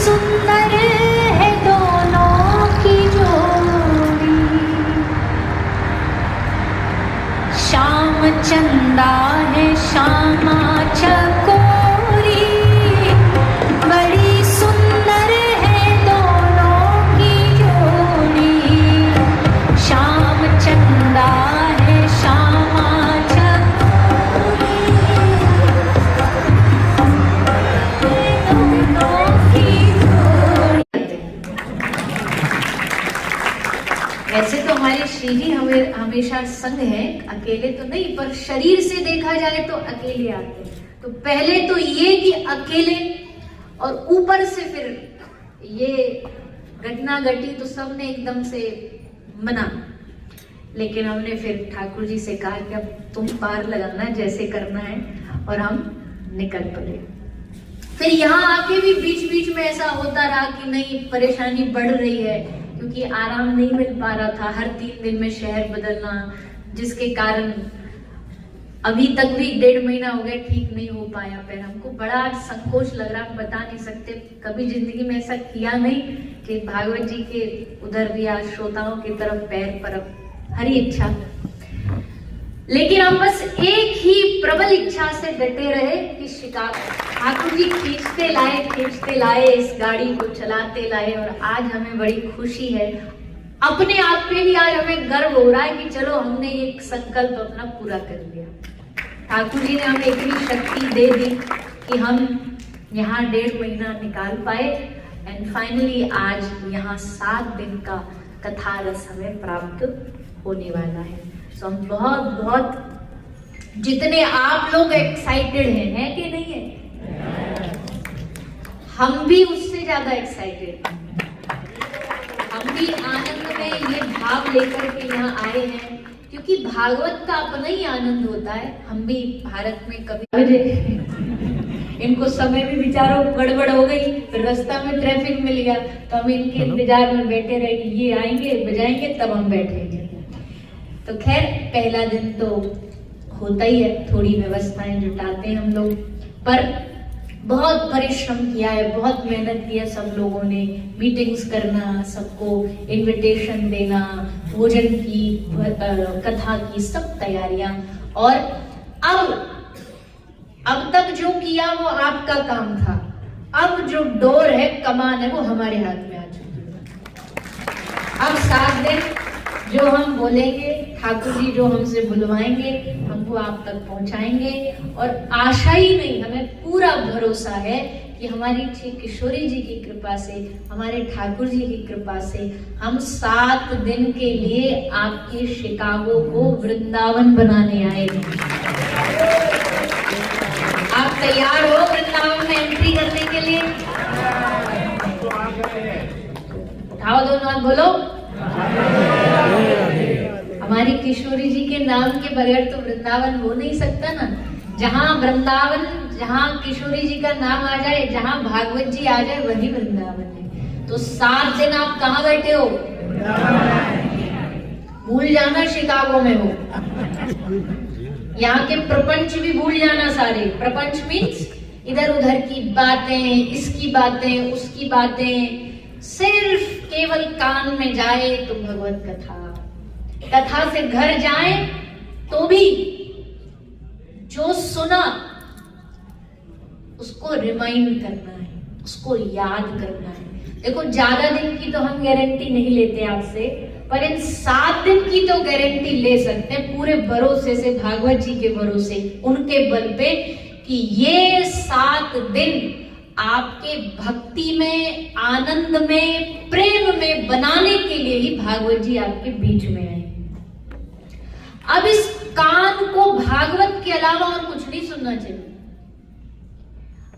सुंदर है दोनों की जोड़ी, श्याम चंदा है श्यामा चकोरी, बड़ी सुंदर है दोनों की जोड़ी, श्याम चंदा है श्यामा चकोरी, दोनों की जोड़ी। वैसे तो हमारे श्री जी हमेशा संग है, अकेले तो नहीं, पर शरीर से देखा जाए तो अकेले आते हैं। तो पहले तो ये कि अकेले, और ऊपर से फिर ये घटना घटी तो सबने एकदम से मना। लेकिन हमने फिर ठाकुर जी से कहा कि अब तुम पार लगाना जैसे करना है, और हम निकल पड़े। फिर यहाँ आके भी बीच बीच में ऐसा होता रहा कि नहीं, परेशानी बढ़ रही है, क्योंकि आराम नहीं मिल पा रहा था, हर 3 दिन में शहर बदलना, जिसके कारण अभी तक भी 1.5 महीना हो गया ठीक नहीं हो पाया पैर। हमको बड़ा संकोच लग रहा, बता नहीं सकते, कभी जिंदगी में ऐसा किया नहीं कि भागवत जी के उधर भी आज श्रोताओं की तरफ पैर पर हरी इच्छा। लेकिन हम बस एक ही प्रबल इच्छा से डटे रहे कि शिकागो ठाकुर जी खींचते लाए इस गाड़ी को, चलाते लाए। और आज हमें बड़ी खुशी है, अपने आप पे भी आज हमें गर्व हो रहा है कि चलो हमने एक संकल्प अपना पूरा कर लिया। ठाकुर जी ने हमें इतनी शक्ति दे दी कि हम यहाँ 1.5 महीना निकाल पाए, एंड फाइनली आज यहाँ 7 दिन का कथा रस हमें प्राप्त होने वाला है। तो हम बहुत जितने आप लोग एक्साइटेड हैं कि नहीं है, हम भी उससे ज्यादा एक्साइटेड, हम भी आनंद में ये भाव लेकर के यहाँ आए हैं, क्योंकि भागवत का अपना ही आनंद होता है। हम भी भारत में कभी इनको समय भी विचारों गड़बड़ हो गई, फिर रास्ता में ट्रैफिक मिल गया, तो हम इनके इंतजार में बैठे रहे कि ये आएंगे बजाएंगे तब हम बैठेंगे। तो खैर पहला दिन तो होता ही है, थोड़ी व्यवस्थाएं जुटाते हैं हम लोग, पर बहुत परिश्रम किया है, बहुत मेहनत किया सब लोगों ने, मीटिंग्स करना, सबको इनविटेशन देना, भोजन की, कथा की, सब तैयारियां। और अब तक जो किया वो आपका काम था, अब जो डोर है, कमान है, वो हमारे हाथ में आ चुकी है। अब 7 दिन जो हम बोलेंगे, ठाकुर जी जो हमसे बुलवाएंगे, हमको आप तक पहुंचाएंगे। और आशा ही नहीं, हमें पूरा भरोसा है कि हमारी श्री किशोरी जी की कृपा से, हमारे ठाकुर जी की कृपा से हम 7 दिन के लिए आपके शिकागो को वृंदावन बनाने आए हैं। आप तैयार हो वृंदावन में एंट्री करने के लिए? उठाओ दोनों हाथ, बोलो। हमारी किशोरी जी के नाम के बगैर तो वृंदावन हो नहीं सकता ना। जहाँ वृंदावन, जहाँ किशोरी जी का नाम आ जाए, जहाँ भागवत जी आ जाए, वही वृंदावन है। तो 7 दिन आप कहाँ बैठे हो? भूल जाना शिकागो में हो, यहाँ के प्रपंच भी भूल जाना सारे। प्रपंच मीन्स इधर उधर की बातें, इसकी बातें, उसकी बातें, सिर्फ केवल कान में जाए तो भगवत कथा, कथा से घर जाए तो भी जो सुना उसको रिमाइंड करना है, उसको याद करना है। देखो ज्यादा दिन की तो हम गारंटी नहीं लेते आपसे, पर इन 7 दिन की तो गारंटी ले सकते हैं पूरे भरोसे से, भागवत जी के भरोसे, उनके बल पे, कि ये 7 दिन आपके भक्ति में, आनंद में, प्रेम में बनाने के लिए ही भागवत जी आपके बीच में आए। अब इस कान को भागवत के अलावा और कुछ नहीं सुनना चाहिए।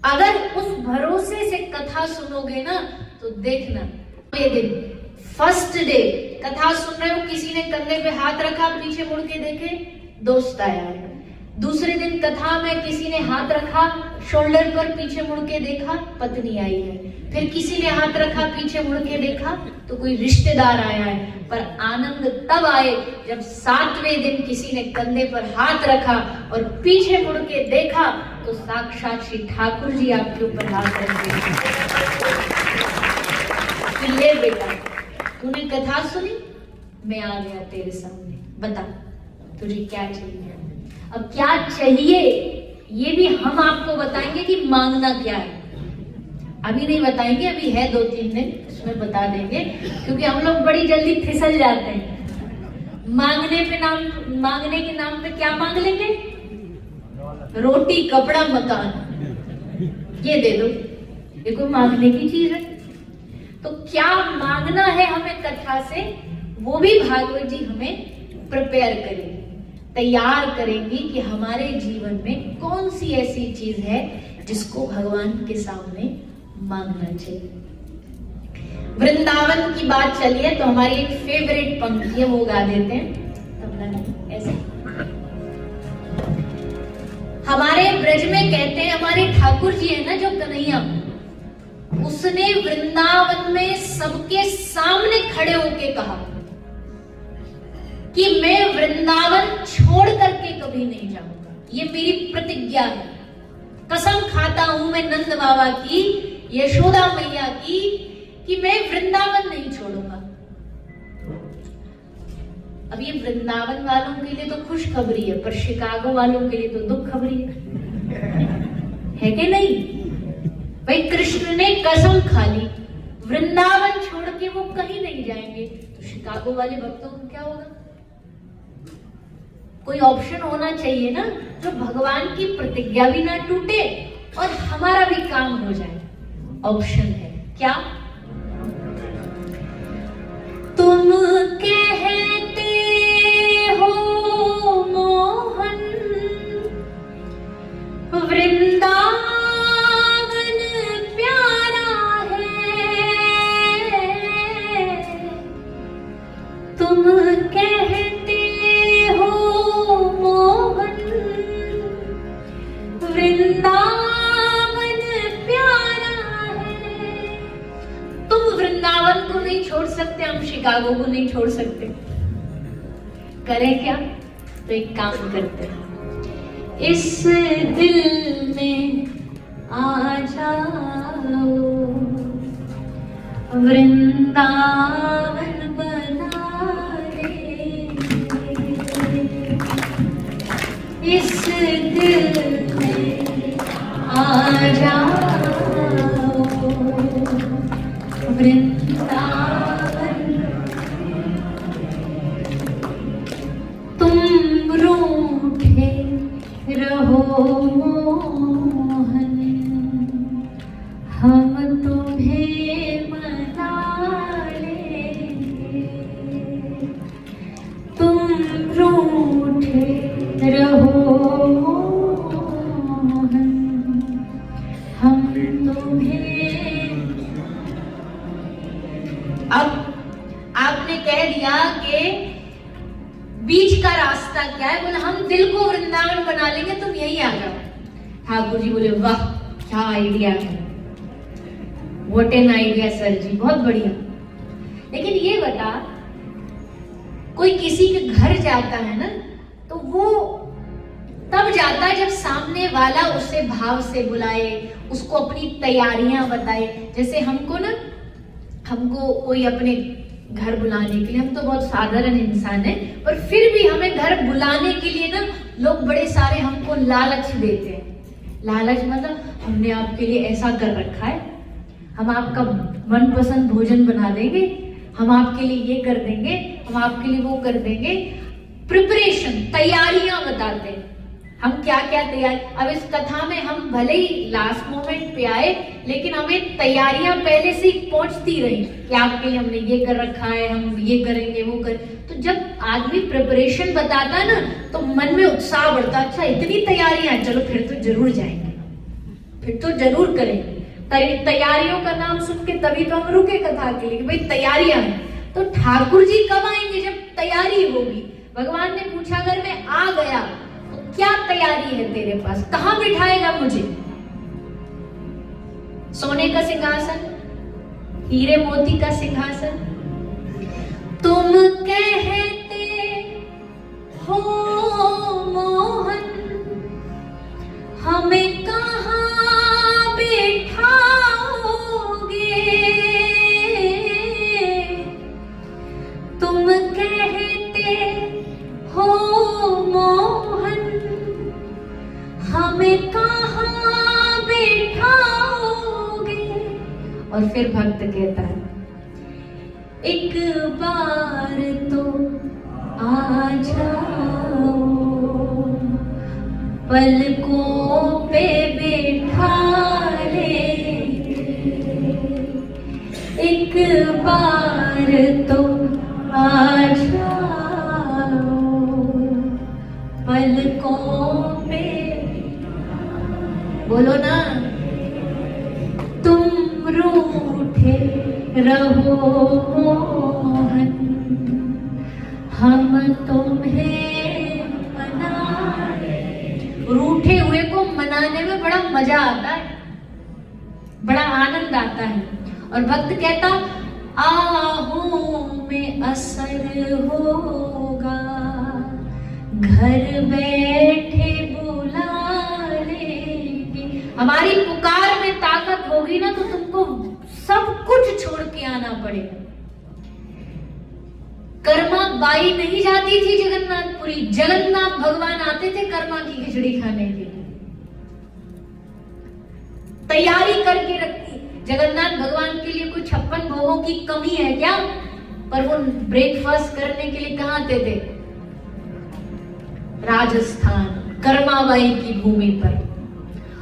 अगर उस भरोसे से कथा सुनोगे ना, तो देखना ये दिन, फर्स्ट डे कथा सुन रहे हो, किसी ने कंधे पे हाथ रखा, पीछे मुड़ के देखे, दोस्त आया है, दूसरे दिन कथा में किसी ने हाथ रखा शोल्डर पर, पीछे मुड़ के देखा पत्नी आई है। फिर किसी ने हाथ रखा, पीछे मुड़ के देखा तो कोई रिश्तेदार आया है। पर आनंद तब आए जब 7वें दिन किसी ने कंधे पर हाथ रखा और पीछे मुड़ के देखा तो साक्षात श्री ठाकुर जी आपके ऊपर हाथ रखे। ले बेटा, तूने कथा सुनी, मैं आ गया तेरे सामने, बता तुझे क्या चाहिए। अब क्या चाहिए ये भी हम आपको बताएंगे कि मांगना क्या है। अभी नहीं बताएंगे, अभी है 2-3 दिन, उसमें बता देंगे, क्योंकि हम लोग बड़ी जल्दी फिसल जाते हैं। मांगने के नाम पे क्या मांग लेंगे? रोटी, कपड़ा, मकान, ये दे दो, ये कोई मांगने की चीज है? तो क्या मांगना है हमें कथा से, वो भी भागवत जी हमें प्रिपेयर करेंगे, तैयार करेंगी कि हमारे जीवन में कौन सी ऐसी चीज है जिसको भगवान के सामने मांगना चाहिए। वृंदावन की बात चली है तो हमारी एक फेवरेट पंक्ति है, वो गा देते हैं। तबला नहीं, ऐसे हमारे ब्रज में कहते हैं, हमारे ठाकुर जी है ना जो कन्हैया, उसने वृंदावन में सबके सामने खड़े होके कहा कि मैं वृंदावन छोड़ करके कभी नहीं जाऊंगा, ये मेरी प्रतिज्ञा है। कसम खाता हूं मैं नंद बाबा की, यशोदा मैया की, कि मैं वृंदावन नहीं छोड़ूंगा। अब ये वृंदावन वालों के लिए तो खुशखबरी है, पर शिकागो वालों के लिए तो दुख खबरी है कि नहीं? भाई कृष्ण ने कसम खा ली, वृंदावन छोड़ के वो कहीं नहीं जाएंगे, तो शिकागो वाले भक्तों को क्या होगा? कोई ऑप्शन होना चाहिए ना, जो भगवान की प्रतिज्ञा भी ना टूटे और हमारा भी काम हो जाए। ऑप्शन है क्या? तुम कहते हो मोहन वृंदावन प्यारा है, तुम कहते हो मोहन वृंदावन प्यारा है। तुम वृंदावन को नहीं छोड़ सकते, हम शिकागो को नहीं छोड़ सकते, करें क्या? तो एक काम करते हैं, इस दिल में आ जाओ, वृंदावन बना लेंगे, इस दिल में आ जाओ, वृंदावन। तुम रूठे रहो मोहन, हम तुम्हें मना लेंगे, तुम रूठे रहो मोहन, हम तुम्हें। अब आपने कह दिया कि बीच का रास्ता क्या है, बोले हम दिल को वृंदावन बना लेंगे, तुम यही आ जाओ। ठाकुर जी बोले वाह क्या आइडिया है, व्हाट एन आइडिया सर जी, बहुत बढ़िया। लेकिन ये बता, कोई किसी के घर जाता है ना, तो वो तब जाता है जब सामने वाला उसे भाव से बुलाए, उसको अपनी तैयारियां बताए। जैसे हमको कोई अपने घर बुलाने के लिए, हम तो बहुत साधारण इंसान हैं, पर फिर भी हमें घर बुलाने के लिए ना लोग बड़े सारे हमको लालच देते हैं। लालच मतलब हमने आपके लिए ऐसा कर रखा है, हम आपका मनपसंद भोजन बना देंगे, हम आपके लिए ये कर देंगे, हम आपके लिए वो कर देंगे। प्रिपरेशन, तैयारियां बताते हैं हम क्या क्या तैयारी। अब इस कथा में हम भले ही लास्ट मोमेंट पे आए, लेकिन हमें तैयारियां पहले से ही पहुंचती रही कि आपके लिए हमने ये कर रखा है, हम ये करेंगे वो कर। तो जब आदमी प्रिपरेशन बताता है ना, तो मन में उत्साह बढ़ता, अच्छा इतनी तैयारियां, चलो फिर तो जरूर जाएंगे, फिर तो जरूर करेंगे। तैयारियों का नाम सुन के तभी तो हम रुके कथा के लिए, भाई तैयारियां हैं। तो ठाकुर जी कब आएंगे? जब तैयारी होगी। भगवान ने पूछा अगर मैं आ गया तो क्या तैयारी है तेरे पास, कहां बिठाएगा मुझे? सोने का सिंहासन, हीरे मोती का सिंहासन? तुम कहते हो मोहन हमें कहां बिठाओगे, तुम कहते हो मोहन हमें कहां बिठाओगे। और फिर भक्त कहता है, एक बार तो आ जाओ, पलकों पे बैठा लेंगे, एक बार तो आ जाओ, पलकों पे। बोलो ना, तुम रूठे रहो मोहन, हम तुम्हें मनाए। रूठे हुए को मनाने में बड़ा मजा आता है, बड़ा आनंद आता है। और भक्त कहता, आहूं में असर होगा, घर बैठे बुला लेंगे। हमारी पुकार में ताकत होगी ना तो तुमको सब कुछ छोड़ के आना पड़ेगा। कर्मा बाई नहीं जाती थी जगन्नाथपुरी, जगन्नाथ भगवान आते थे कर्मा की खिचड़ी खाने के लिए, तैयारी करके रखती। जगन्नाथ भगवान के लिए कोई 56 भोगों की कमी है क्या? पर वो ब्रेकफास्ट करने के लिए कहां आते थे? राजस्थान, कर्माबाई की भूमि पर।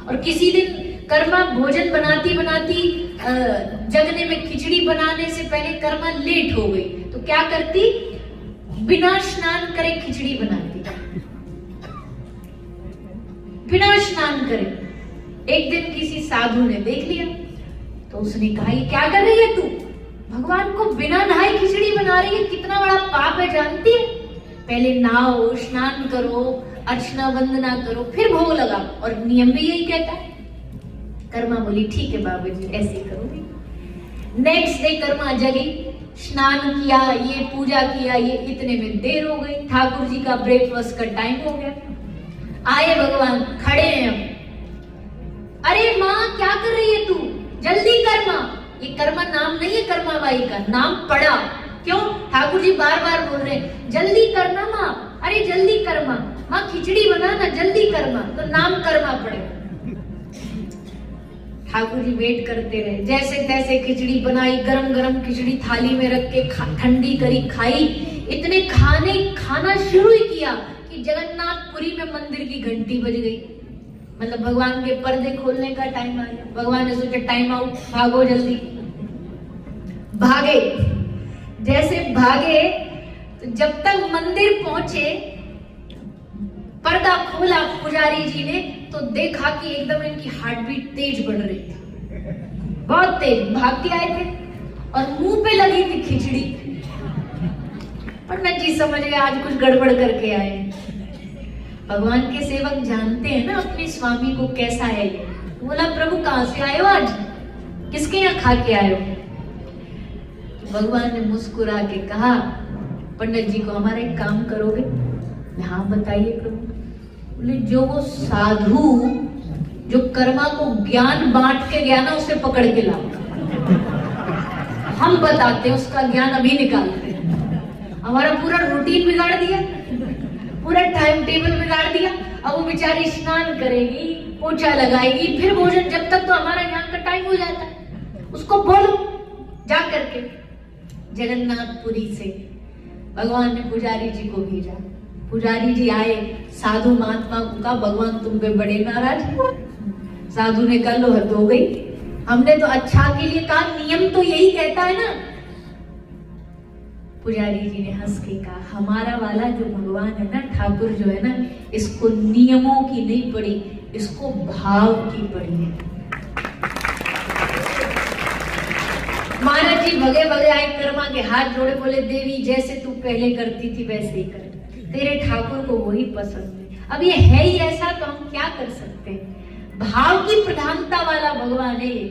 और किसी दिन कर्मा भोजन बनाती बनाती जगने में खिचड़ी बनाने से पहले कर्मा लेट हो गई, तो क्या करती? बिना स्नान करे खिचड़ी बनाती, बिना स्नान करे। एक दिन किसी साधु ने देख लिया तो उसने कहा, ये क्या कर रही है तू? भगवान को बिना नहाए खिचड़ी बना रही है, कितना बड़ा पाप है जानती है? पहले नहाओ, स्नान करो, अर्चना वंदना करो, फिर भोग लगाओ। और नियम भी यही कहता है। कर्मा बोली, ठीक है बाबूजी, ऐसे करोगे। नेक्स्ट डे कर्मा जगी, स्नान किया, ये पूजा किया, ये इतने में देर हो गई। ठाकुर जी का ब्रेकफास्ट का टाइम हो गया। आए भगवान, खड़े हैं हम। अरे माँ, क्या कर रही है तू? जल्दी कर माँ। ये कर्मा नाम नहीं है कर्माबाई का, नाम पड़ा। क्यों? ठाकुर जी बार बार बोल रहे हैं, जल्दी करना माँ, अरे जल्दी कर माँ, माँ खिचड़ी बनाना, जल्दी कर माँ। तो नाम कर्मा पड़ेगा। ठाकुर जी वेट करते रहे, जैसे तैसे खिचड़ी बनाई, गरम गरम खिचड़ी थाली में रख के ठंडी करी, खाई। इतने खाना शुरू ही किया कि जगन्नाथपुरी में मंदिर की घंटी बज गई। मतलब भगवान के पर्दे खोलने का टाइम आ गया। भगवान ने सोचा, टाइम आउट, भागो जल्दी। भागे, जैसे भागे तो जब तक मंदिर पहुंचे, पर्दा खोला पुजारी जी ने तो देखा कि एकदम इनकी हार्ट बीट तेज बढ़ रही थी, बहुत तेज। भाग के आए थे और मुंह पे लगी थी खिचड़ी। पंडित जी समझ गए आज कुछ गड़बड़ करके आए। भगवान के सेवक जानते हैं ना अपने स्वामी को कैसा है। बोला, प्रभु कहां से आए हो आज, किसके यहाँ खा के आए हो? भगवान ने मुस्कुरा के कहा, पंडित जी को हमारा एक काम करोगे? हाँ बताइए प्रभु। बोले, जो वो साधु जो कर्मा को ज्ञान बांट के गया ना, उसे पकड़ के लाओ, हम बताते हैं, उसका ज्ञान अभी निकालते हैं। हमारा पूरा रूटीन बिगाड़ दिया, पूरा टाइम टेबल बिगाड़ दिया। अब वो बेचारी स्नान करेगी, पोछा लगाएगी, फिर भोजन, जब तक तो हमारा ज्ञान का टाइम हो जाता है। उसको बोलो जा करके। जगन्नाथपुरी से भगवान ने पुजारी जी को भेजा। पुजारी जी आए, साधु महात्मा को कहा, भगवान तुम पे बड़े नाराज। साधु ने कहा, लो हद हो गई, हमने तो अच्छा के लिए कहा, नियम तो यही कहता है ना। पुजारी जी ने हंस के कहा, हमारा वाला जो भगवान है ना, ठाकुर जो है ना, इसको नियमों की नहीं पड़ी, इसको भाव की पड़ी है। महाराज जी भगे भगे आए, कर्मा के हाथ जोड़े, बोले, देवी जैसे तू पहले करती थी वैसे ही कर, तेरे ठाकुर को वही पसंद है। अब ये है ही ऐसा, तो हम क्या कर सकते हैं। भाव की प्रधानता वाला भगवान है ये।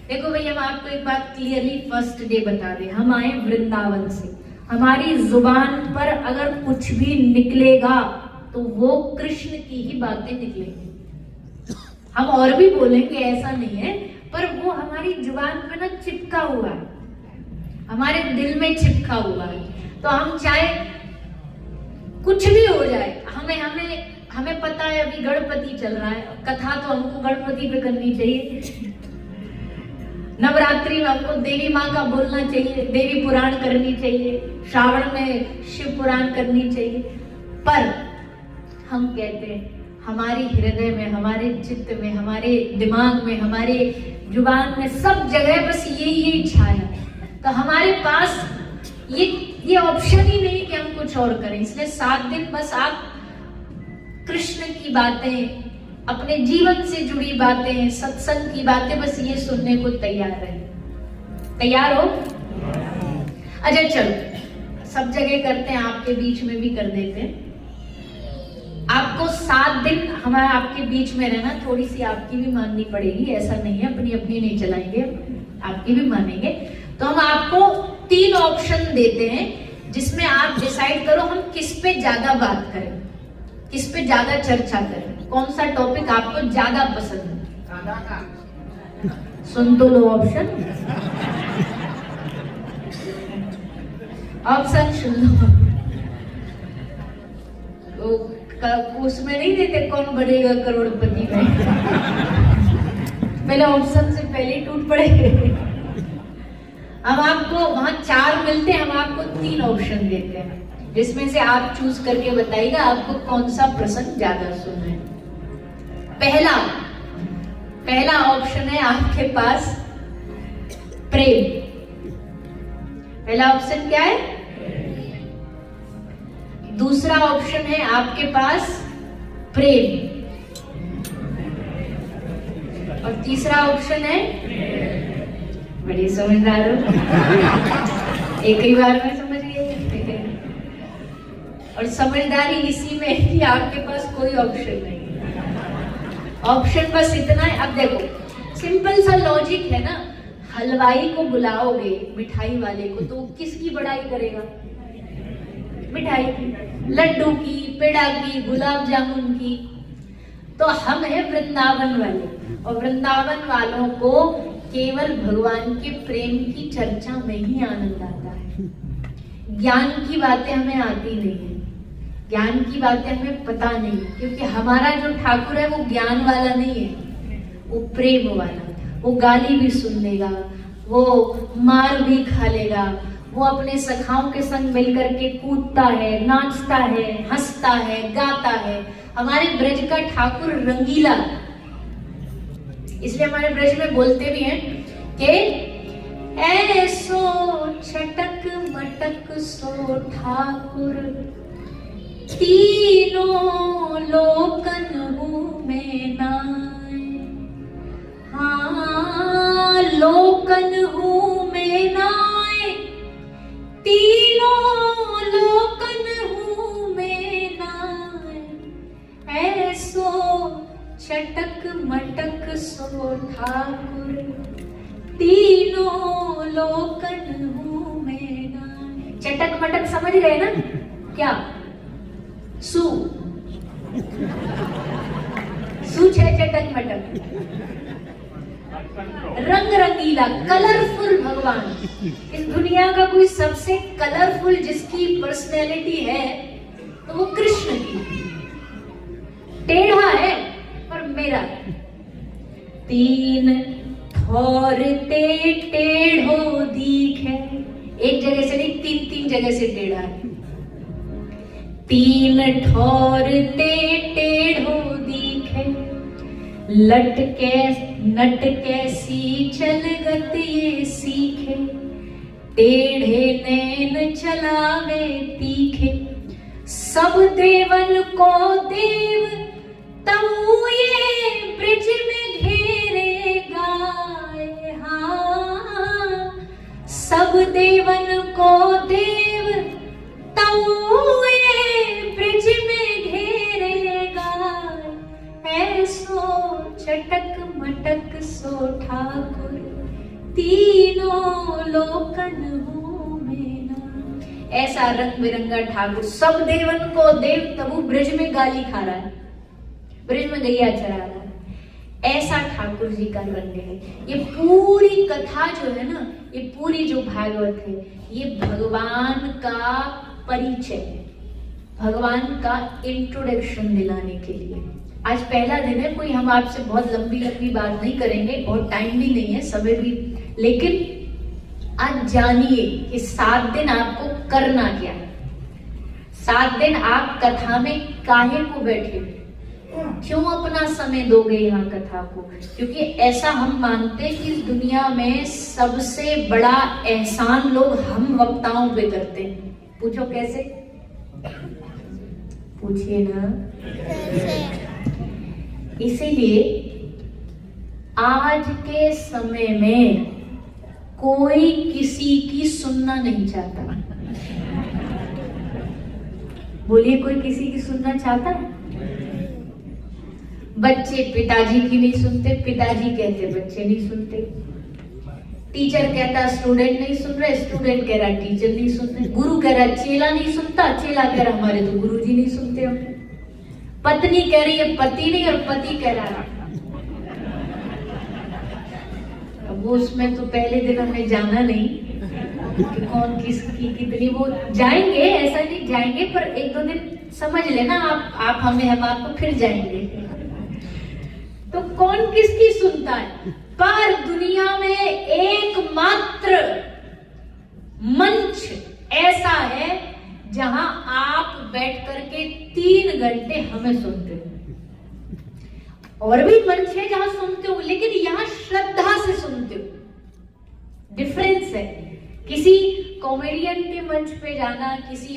देखो भाई, हम आपको एक बात क्लियरली फर्स्ट डे बता दें, हम आए वृंदावन से, हमारी जुबान पर अगर कुछ भी निकलेगा तो वो कृष्ण की ही बातें निकलेंगी। हम और भी बोलेंगे, ऐसा नहीं है, पर वो हमारी जुबान पे ना चिपका हुआ है, हमारे दिल में चिपका हुआ है। तो हम चाहे कुछ भी हो जाए, हमें पता है अभी गणपति चल रहा है, कथा तो हमको गणपति पे करनी चाहिए, नवरात्रि में हमको देवी माँ का बोलना चाहिए, देवी पुराण करनी चाहिए, श्रावण में शिव पुराण करनी चाहिए। पर हम कहते हैं हमारे हृदय में, हमारे चित्त में, हमारे दिमाग में, हमारे जुबान में, सब जगह बस यही इच्छा है। तो हमारे पास ये ऑप्शन ही नहीं कि हम कुछ और करें। इसलिए 7 दिन बस आप कृष्ण की बातें, अपने जीवन से जुड़ी बातें, सत्संग की बातें, बस ये सुनने को तैयार रहे। तैयार हो? अच्छा चलो, सब जगह करते हैं, आपके बीच में भी कर देते हैं। आपको 7 दिन हमारा आपके बीच में रहना, थोड़ी सी आपकी भी माननी पड़ेगी, ऐसा नहीं है अपनी अपनी नहीं चलाएंगे, आपकी भी मानेंगे। तो हम आपको 3 ऑप्शन देते हैं, जिसमें आप डिसाइड करो हम किस पे ज्यादा बात करें, किस पे ज्यादा चर्चा करें, कौन सा टॉपिक आपको ज्यादा पसंद है। सुन तो लो ऑप्शन, ऑप्शन सुन लो। उसमें नहीं देते कौन बनेगा करोड़पति में, पहले ऑप्शन से पहले ही टूट पड़े। अब आपको वहां 4 मिलते हैं, हम आपको 3 ऑप्शन देते हैं, जिसमें से आप चूज करके बताइएगा आपको कौन सा प्रसंग ज्यादा सुनना है। पहला ऑप्शन है आपके पास प्रेम। पहला ऑप्शन क्या है? दूसरा ऑप्शन है आपके पास प्रेम, और तीसरा ऑप्शन है, बड़ी समझदार हो, एक ही बार में समझ गए। और समझदारी इसी में है कि आपके पास कोई ऑप्शन नहीं, ऑप्शन बस इतना है। अब देखो, सिंपल सा लॉजिक है ना, हलवाई को बुलाओगे, मिठाई वाले को, तो किसकी बड़ाई करेगा? मिठाई की, लड्डू की, पेड़ा की, गुलाब जामुन की। तो हम हैं वृंदावन वाले, और वृंदावन वालों को केवल भगवान के प्रेम की चर्चा में ही आनंद आता है। ज्ञान की बातें हमें आती नहीं है, ज्ञान की बातें हमें पता नहीं, क्योंकि हमारा जो ठाकुर है वो ज्ञान वाला नहीं है, वो प्रेम वाला। वो गाली भी सुन लेगा, वो मार भी खा लेगा, वो अपने सखाओं के संग मिलकर के कूदता है, नाचता है, हंसता है, गाता है। हमारे ब्रज का ठाकुर रंगीला, इसलिए हमारे ब्रज में बोलते भी हैं कि ऐसो छटक मटक सो ठाकुर, तीनों लोकन में नाय। हाँ, लोकन हूँ में नाय, तीनों लोकन हूँ में नाय। ऐसो चटक मटक सो ठाकुर, तीनों लोकन हूँ में नाय। चटक मटक समझ गए ना? क्या सू है चटक मटक, रंग रंगीला, कलरफुल भगवान। इस दुनिया का कोई सबसे कलरफुल जिसकी पर्सनैलिटी है तो वो कृष्ण की। टेढ़ा है पर मेरा। 3 ठोर ते टेढ़ो दिखे, एक जगह से नहीं, 3 जगह से टेढ़ा है। 3 ठोर ते टेढ़ो दिखे, लटके नटके सी चलगत ये सीखे, टेढ़े नैन चलावे तीखे, सब देवन को देव तऊ ये ब्रिज में घेरे गाए। हाँ, सब देवन को देव तऊ ये ब्रिज में घेरे सो ठाकुर तीनों लोकन हो में। ऐसा रंग बिरंगा ठाकुर सब देवन को देव तबु ब्रज में गाली खा रहा है, ब्रज में गैया चरा रहा है, ऐसा ठाकुर जी का रंग है। ये पूरी कथा जो है ना, ये पूरी जो भागवत है, ये भगवान का परिचय है, भगवान का इंट्रोडक्शन दिलाने के लिए। आज पहला दिन है, कोई हम आपसे बहुत लंबी बात नहीं करेंगे, बहुत टाइम भी नहीं है, समय भी, लेकिन आज जानिए कि 7 दिन आपको करना क्या है। 7 दिन आप कथा में काहे को बैठे, क्यों अपना समय दोगे यहाँ कथा को? क्योंकि ऐसा हम मानते हैं कि इस दुनिया में सबसे बड़ा एहसान लोग हम वक्ताओं पे करते हैं। पूछो कैसे? पूछिए ना। इसीलिए आज के समय में कोई किसी की सुनना नहीं चाहता। बोलिए, कोई किसी की सुनना चाहता है? बच्चे पिताजी की नहीं सुनते, पिताजी कहते बच्चे नहीं सुनते, टीचर कहता स्टूडेंट नहीं सुन रहे, स्टूडेंट कह रहा टीचर नहीं सुन रहे, गुरु कह रहा चेला नहीं सुनता, चेला कह रहा हमारे तो गुरुजी नहीं सुनते हम, पत्नी कह रही है पति नहीं, और पति कह रहा। अब वो उसमें तो पहले दिन हमने जाना नहीं कि कौन किसकी कितनी, वो जाएंगे, ऐसा नहीं जाएंगे, पर 1-2 दिन समझ लेना आप हमें, हम आपको फिर जाएंगे। तो कौन किसकी सुनता है? पर दुनिया में एकमात्र मंच ऐसा है जहां आप बैठ करके 3 घंटे हमें सुनते हो। और भी मंच है जहां सुनते हो, लेकिन यहां श्रद्धा से सुनते हो। डिफरेंस है। किसी कॉमेडियन के मंच पे जाना, किसी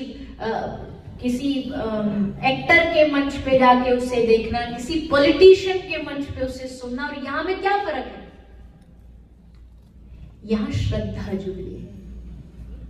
एक्टर के मंच पे जाके उसे देखना, किसी पॉलिटिशियन के मंच पे उसे सुनना, और यहां में क्या फर्क है? यहां श्रद्धा जुड़ी है,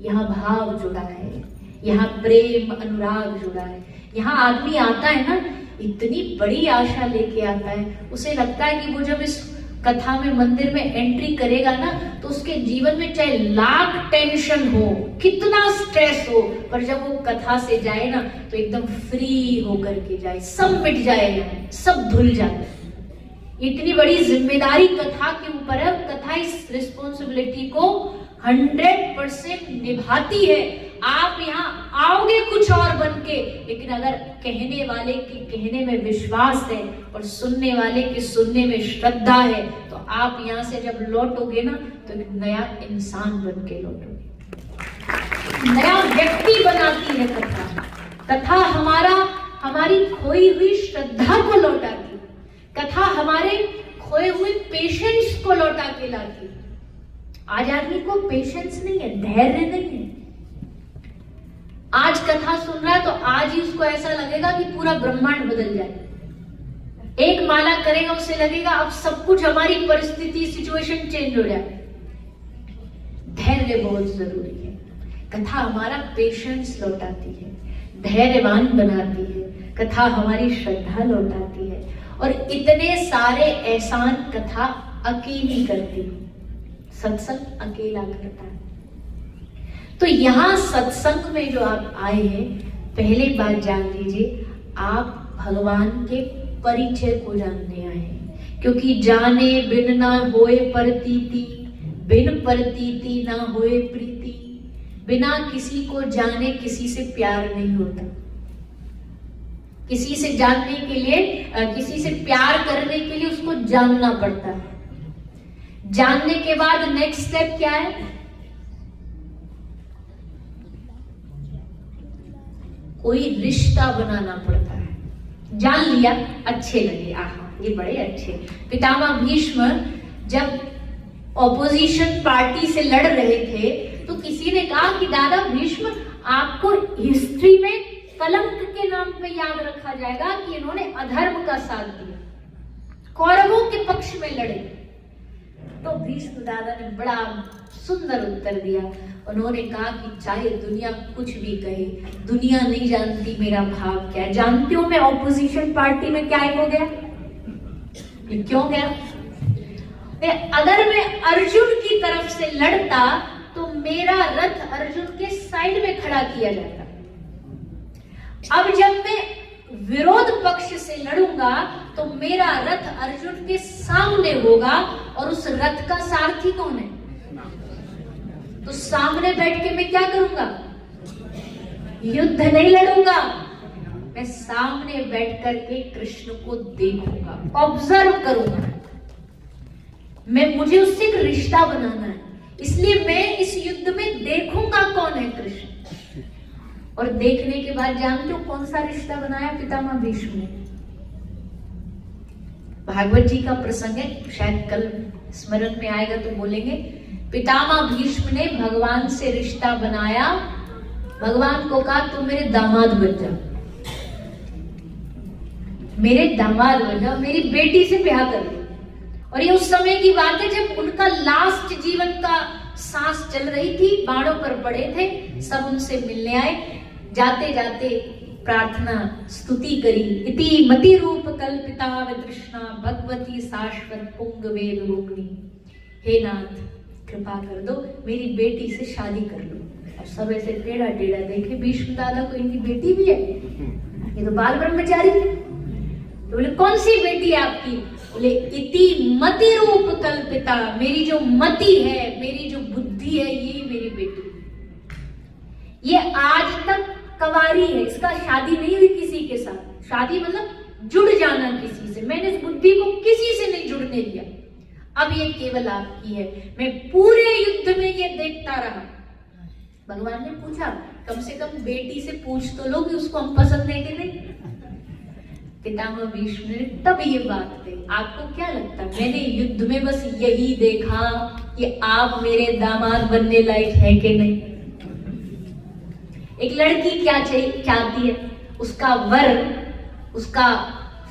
यहां भाव जुड़ा है, यहां प्रेम अनुराग जुड़ा है। यहां आदमी आता है ना, इतनी बड़ी आशा लेके आता है, उसे लगता है कि वो जब इस कथा में मंदिर में एंट्री करेगा ना, तो उसके जीवन में चाहे लाख टेंशन हो, कितना स्ट्रेस हो, पर जब वो कथा से जाए ना तो एकदम फ्री होकर के जाए, सब मिट जाएगा, सब धुल जाए। इतनी बड़ी जिम्मेदारी कथा के ऊपर है, कथा इस रिस्पॉन्सिबिलिटी को 100% निभाती है। आप यहाँ आओगे कुछ और बन के, लेकिन अगर कहने वाले के कहने में विश्वास है और सुनने वाले के सुनने में श्रद्धा है, तो आप यहाँ से जब लौटोगे ना तो एक नया इंसान बन के लौटोगे, नया व्यक्ति बनाती है कथा। कथा हमारी खोई हुई श्रद्धा को लौटाती, कथा हमारे खोए हुए पेशेंस को लौटा के लाती। आज आदमी को पेशेंस नहीं है, धैर्य नहीं है। आज कथा सुन रहा है तो आज ही उसको ऐसा लगेगा कि पूरा ब्रह्मांड बदल जाए। एक माला करेगा, उसे लगेगा अब सब कुछ, हमारी परिस्थिति सिचुएशन चेंज हो जाए। धैर्य बहुत जरूरी है। कथा हमारा पेशेंस लौटाती है, धैर्यवान बनाती है, कथा हमारी श्रद्धा लौटाती है। और इतने सारे एहसान कथा अकेली करती है, सत्संग अकेला करता है। तो यहाँ सत्संग में जो आप आए हैं, पहले बात जान लीजिए, आप भगवान के परिचय को जानने आए हैं। क्योंकि जाने बिन ना होए प्रतीति, बिन प्रतीति ना होए प्रीति। बिना किसी को जाने किसी से प्यार नहीं होता। किसी से जानने के लिए, किसी से प्यार करने के लिए उसको जानना पड़ता है। जानने के बाद नेक्स्ट स्टेप क्या है? कोई रिश्ता बनाना पड़ता है। जान लिया, अच्छे लगे, आहा ये बड़े अच्छे। पितामह भीष्म जब ऑपोजिशन पार्टी से लड़ रहे थे तो किसी ने कहा कि दादा भीष्म, आपको हिस्ट्री में कलंक के नाम पे याद रखा जाएगा कि इन्होंने अधर्म का साथ दिया, कौरवों के पक्ष में लड़े। तो भीष्म दादा ने बड़ा सुंदर उत्तर दिया। उन्होंने कहा कि चाहे दुनिया कुछ भी कहे, दुनिया नहीं जानती मेरा भाव क्या है। जानती हूं मैं ऑपोजिशन पार्टी में क्या हो गया, क्यों गया? अगर मैं अर्जुन की तरफ से लड़ता तो मेरा रथ अर्जुन के साइड में खड़ा किया जाता। अब जब मैं विरोध पक्ष से लड़ूंगा तो मेरा रथ अर्जुन के सामने होगा, और उस रथ का सारथी कौन है? तो सामने बैठ के मैं क्या करूंगा? युद्ध नहीं लड़ूंगा, मैं सामने बैठ करके कृष्ण को देखूंगा, ऑब्जर्व करूंगा। मुझे उससे एक रिश्ता बनाना है, इसलिए मैं इस युद्ध में देखूंगा कौन है कृष्ण। और देखने के बाद जानते हो कौन सा रिश्ता बनाया पितामह भीष्म ने? भागवत जी का प्रसंग है, शायद कल स्मरण में आएगा तो बोलेंगे। पितामह भीष्म ने भगवान से रिश्ता बनाया, भगवान को कहा तुम मेरे दामाद बन जाओ, मेरे दामाद बन जाओ, मेरी बेटी से ब्याह कर लो। और ये उस समय की बात है जब उनका लास्ट जीवन का सांस चल रही थी, बाणों पर पड़े थे, सब उनसे मिलने आए। जाते जाते प्रार्थना स्तुति करी, इति मति रूप कल्पिता वितृष्णा भगवती शाश्वत पुंग वेद रूपनी। हे नाथ कृपा कर दो, मेरी बेटी से शादी कर लो। और सब ऐसे टेढ़ा टेढ़ा देखे, भीष्म दादा को इनकी बेटी भी है, ये तो बाल ब्रह्मचारी है। तो बोले कौन सी बेटी है आपकी? बोले इति मति रूप कल्पिता, मेरी जो मति है, मेरी जो बुद्धि है, यही मेरी बेटी। ये आज तक कवारी है, इसका शादी नहीं हुई किसी के साथ। शादी मतलब जुड़ जाना किसी से, मैंने इस बुद्धि को किसी से नहीं जुड़ने दिया। अब ये केवल आपकी है। मैं पूरे युद्ध में ये देखता रहा। भगवान ने पूछा कम से कम बेटी से पूछ तो लो कि उसको हम पसंद है कि नहीं। पितामह भीष्म ने तब ये बात कही, आपको क्या लगता है मैंने युद्ध में बस यही देखा कि आप मेरे दामाद बनने लायक है कि नहीं? एक लड़की क्या चाहती है? उसका वर, उसका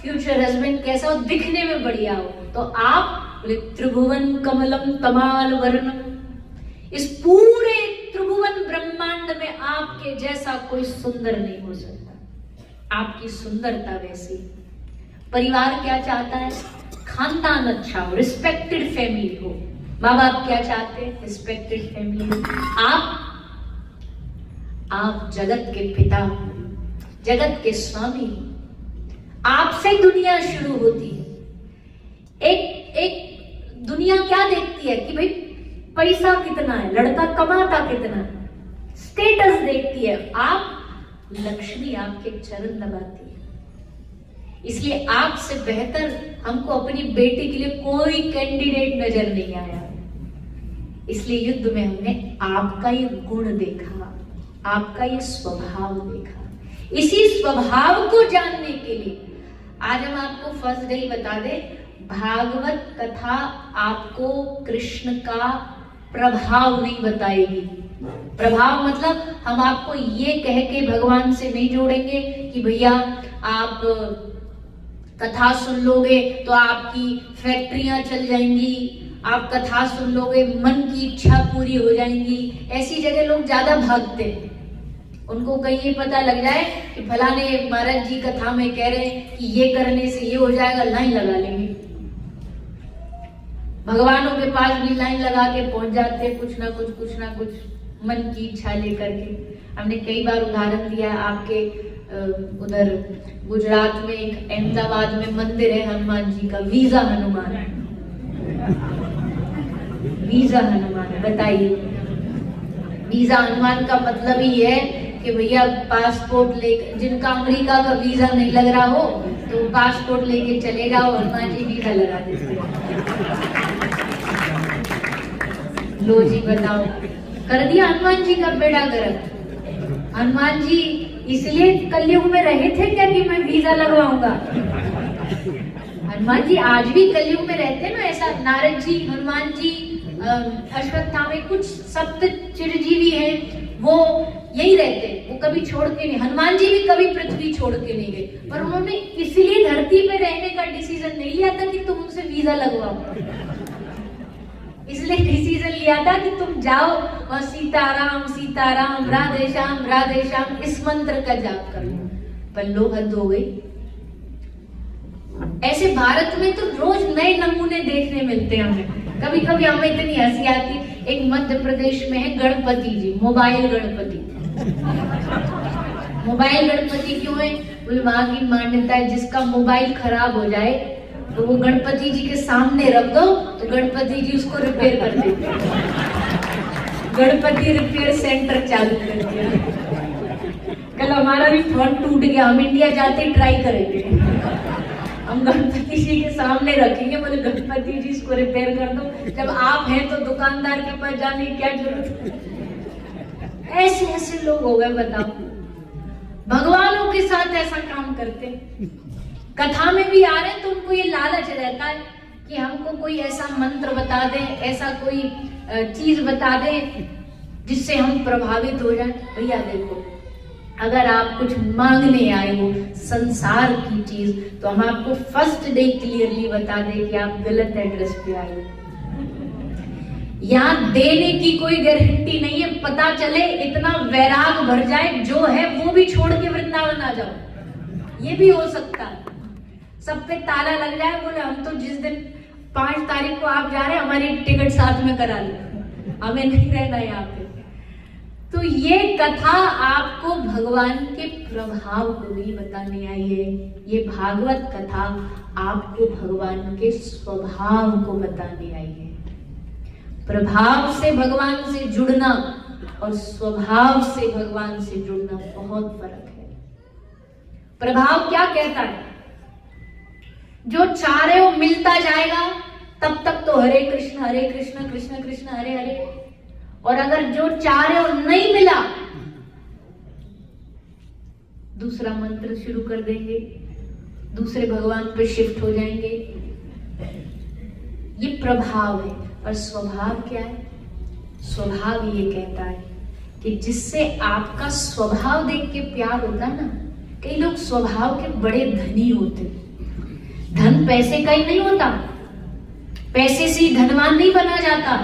फ्यूचर हस्बैंड कैसा हो? दिखने में बढ़िया हो। तो आप बोले त्रिभुवन कमलम तमाल वर्णम, इस पूरे त्रिभुवन ब्रह्मांड में आपके जैसा कोई सुंदर नहीं हो सकता। आपकी सुंदरता वैसी। परिवार क्या चाहता है? खानदान अच्छा हो, रिस्पेक्टेड फैमिली हो। माँ बाप क्या चाहते हैं? रिस्पेक्टेड फैमिली हो। आप जगत के पिता, जगत के स्वामी, आपसे दुनिया शुरू होती है। एक दुनिया क्या देखती है कि भाई पैसा कितना है, लड़का कमाता कितना है, स्टेटस देखती है। आप लक्ष्मी आपके चरण दबाती है। इसलिए आपसे बेहतर हमको अपनी बेटी के लिए कोई कैंडिडेट नजर नहीं आया। इसलिए युद्ध में हमने आपका ये गुण देखा, आपका ये स्वभाव देखा। इसी स्वभाव को जानने के लिए आज हम आपको फर्स्ट डे बता दे, भागवत कथा आपको कृष्ण का प्रभाव नहीं बताएगी। प्रभाव मतलब हम आपको ये कह के भगवान से नहीं जोड़ेंगे कि भैया आप कथा सुन लोगे तो आपकी फैक्ट्रियां चल जाएंगी, आप कथा सुन लोगे मन की इच्छा पूरी हो जाएंगी। ऐसी जगह लोग ज्यादा भागते हैं। उनको कहीं ये पता लग जाए कि फलाने महाराज जी कथा में कह रहे हैं कि ये करने से ये हो जाएगा, लाइन लगा लेंगे। भगवानों के पास भी लाइन लगा के पहुंच जाते हैं, कुछ ना कुछ मन की इच्छा लेकर के। हमने कई बार उदाहरण दिया, आपके उधर गुजरात में एक अहमदाबाद में मंदिर है हनुमान जी का, वीजा हनुमान। वीजा हनुमान, बताइए वीजा हनुमान का मतलब ही है कि भैया पासपोर्ट लेकर, जिनका अमेरिका का वीजा नहीं लग रहा हो तो पासपोर्ट लेके चले जाओ, हनुमान जी वीजा लगा देते हैं। लो जी बताओ, कर दिया हनुमान जी का बेड़ा गर्क। हनुमान जी इसलिए कलयुग में रहे थे क्या कि मैं वीजा लगवाऊंगा? हनुमान जी आज भी कलयुग में रहते हैं ना। ऐसा नारद जी, हनुमान जी, अश्वत्थामा, कुछ सप्त चिरंजीवी हैं, वो यही रहते हैं, वो कभी छोड़ के नहीं। हनुमान जी भी कभी पृथ्वी छोड़ के नहीं गए, पर उन्होंने इसलिए धरती पे रहने का डिसीजन नहीं लिया था कि तुम उनसे वीजा लगवाओ। इसलिए डिसीजन लिया था कि तुम जाओ और सीताराम सीताराम राधे श्याम इस मंत्र का जाप करो। पर लो हद हो गई। ऐसे भारत में तो रोज नए नमूने देखने मिलते हैं हमें। कभी कभी हमें इतनी हंसी आती है, एक मध्य प्रदेश में है गणपति जी, मोबाइल गणपति। मोबाइल गणपति क्यों है? बोले वहां की मान्यता है जिसका मोबाइल खराब हो जाए तो वो गणपति जी के सामने रख दो तो गणपति जी उसको रिपेयर कर देते हैं। गणपति रिपेयर सेंटर चालू कर दिया। कल हमारा भी फोन टूट गया, हम इंडिया जाते ट्राई करेंगे, हम गणपति जी के सामने रखेंगे, बोले गणपति जी इसको रिपेयर कर दो। जब आप हैं तो दुकानदार के पास जाने की क्या जरूरत? ऐसे ऐसे लोग हो गए, बताओ। भगवानों के साथ ऐसा काम करते। कथा में भी आ रहे तो उनको ये लालच रहता है कि हमको कोई ऐसा मंत्र बता दे, ऐसा कोई चीज बता दे जिससे हम प्रभावित हो जाए। भैया देखो, अगर आप कुछ मांगने आए हो संसार की चीज तो हम आपको फर्स्ट डे क्लियरली बता दें कि आप गलत एड्रेस पे आए हो। यहाँ देने की कोई गारंटी नहीं है, पता चले इतना वैराग भर जाए जो है वो भी छोड़ के वृंदावन आ जाओ, ये भी हो सकता है। सब पे ताला लग जाए, बोले हम तो जिस दिन 5 तारीख को आप जा रहे हैं हमारी टिकट साथ में करा लो, हमें नहीं रहना यहाँ पे। तो ये कथा आपको भगवान के प्रभाव को नहीं बताने आई है, ये भागवत कथा आपको भगवान के स्वभाव को बताने आई है। प्रभाव से भगवान से जुड़ना और स्वभाव से भगवान से जुड़ना बहुत फर्क है। प्रभाव क्या कहता है? जो चाह रहे हो मिलता जाएगा तब तक तो हरे कृष्ण कृष्ण कृष्ण हरे हरे, और अगर जो चाह रहे हो नहीं मिला दूसरा मंत्र शुरू कर देंगे, दूसरे भगवान पे शिफ्ट हो जाएंगे। ये प्रभाव है। और स्वभाव क्या है? स्वभाव ये कहता है कि जिससे आपका स्वभाव देख के प्यार होता है ना। कई लोग स्वभाव के बड़े धनी होते, धन पैसे का ही नहीं होता, पैसे से ही धनवान नहीं बना जाता।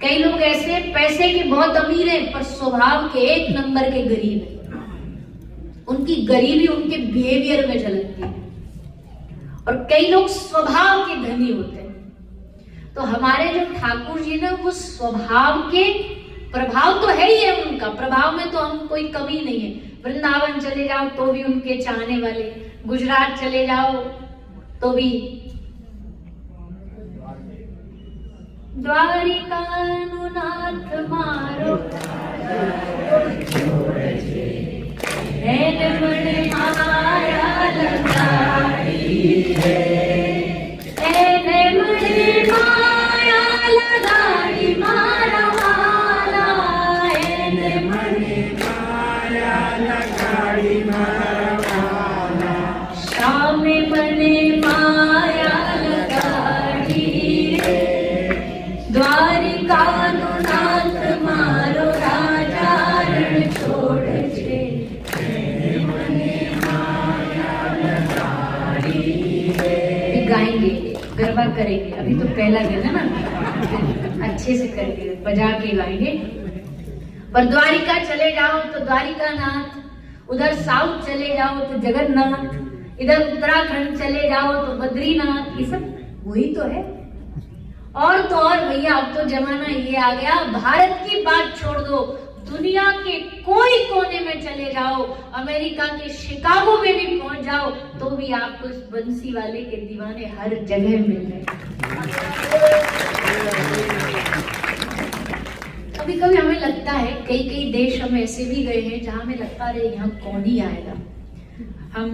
कई लोग ऐसे पैसे के बहुत अमीर हैं पर स्वभाव के 1 नंबर के गरीब हैं। उनकी गरीबी उनके बिहेवियर में झलकती है। और कई लोग स्वभाव के धनी होते हैं। तो हमारे जो ठाकुर जी ना, वो स्वभाव के प्रभाव तो है ही है, उनका प्रभाव में तो हम कोई कमी नहीं है। वृंदावन चले जाओ तो भी उनके चाहने वाले, गुजरात चले जाओ तो भी, द्वारिकानुनाथ मारो माया लगाई है, माया लगाई मारा माला, माया लगाई मारा माला, श्याम बने माया लगाई रे, द्वारिकानुनाथ मारो राजा रण छोड़ छे, माया लगाई रे। गाएंगे, गरबा करेंगे, अभी तो पहला दिन है ना, अच्छे से करके बजा के गाएंगे। पर द्वारिका चले जाओ तो द्वारिकानाथ, उधर साउथ चले जाओ तो जगन्नाथ, इधर उत्तराखंड चले जाओ तो बद्रीनाथ, ये सब वही तो है। और तो और भैया अब तो जमाना ये आ गया, भारत की बात छोड़ दो, दुनिया के कोई कोने में चले जाओ, अमेरिका के शिकागो में भी पहुंच जाओ तो भी आपको इस बंसी वाले के दीवाने हर जगह मिल रहे। कभी कभी हमें लगता है, कई कई देश हम ऐसे भी गए हैं जहां हमें लगता है यहाँ कौन ही आएगा। हम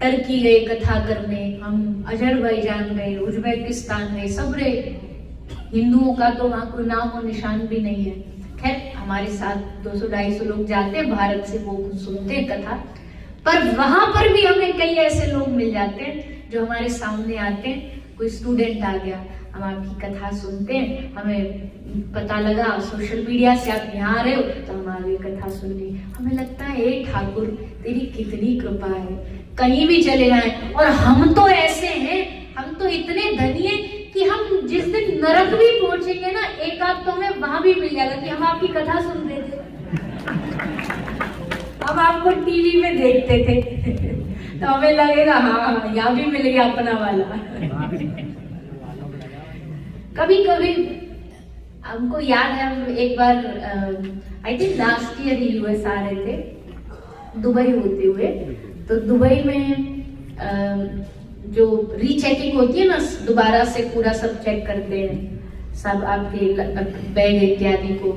टर्की गए कथा करने, हम अजरबैजान गए, उज्बेकिस्तान गए, सब रहे। हिंदुओं का तो वहां कोई नाम और निशान भी नहीं है। खैर हमारे साथ 200-250 लोग जाते हैं भारत से, वो सुनते हैं कथा, पर वहां पर भी हमें कई ऐसे लोग मिल जाते हैं जो हमारे सामने आते हैं। कोई स्टूडेंट आ गया, हम आपकी कथा सुनते हैं, हमें पता लगा सोशल मीडिया से आप यहाँ आ रहे हो तो हम आगे कथा सुन ली। हमें लगता है हे ठाकुर तेरी कितनी कृपा है, कहीं भी चले जाएं। और हम तो ऐसे हैं, हम तो इतने धनी हैं कि हम जिस दिन नरक भी पहुंचेंगे ना, एक आध तो हमें वहां भी मिल जाएगा कि हम आपकी कथा सुन रहे थे, हम आपको टीवी में देखते थे। तो हमें लगेगा हाँ यहाँ भी मिल गया अपना वाला। कभी कभी हमको याद है, हम एक बार आई थिंक लास्ट ईयर ही यूएस आ रहे थे दुबई होते हुए। तो दुबई में जो रीचेकिंग होती है ना, दोबारा से पूरा सब चेक करते हैं सब आपके बैग इत्यादि को।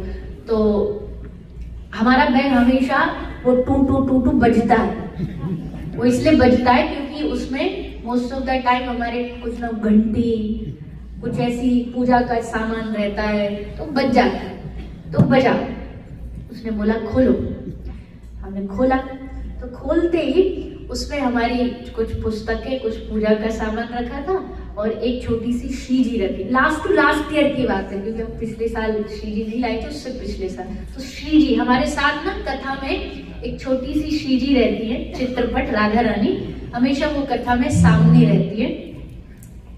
तो हमारा बैग हमेशा वो टू टू टू टू बजता है। वो इसलिए बजता है क्योंकि उसमें मोस्ट ऑफ द टाइम हमारे कुछ ना घंटी कुछ ऐसी पूजा का सामान रहता है, तो बज जाता है। तो बजा, उसने बोला खोलो, हमने खोला। तो खोलते ही उसमें हमारी कुछ पुस्तकें कुछ पूजा का सामान रखा था और एक छोटी सी श्रीजी रखी। लास्ट टू लास्ट ईयर की बात है क्योंकि हम पिछले साल श्रीजी नहीं लाए थे, उससे पिछले साल। तो श्रीजी हमारे साथ ना कथा में एक छोटी सी श्रीजी रहती है, चित्रपट राधा रानी, हमेशा वो कथा में सामने रहती है।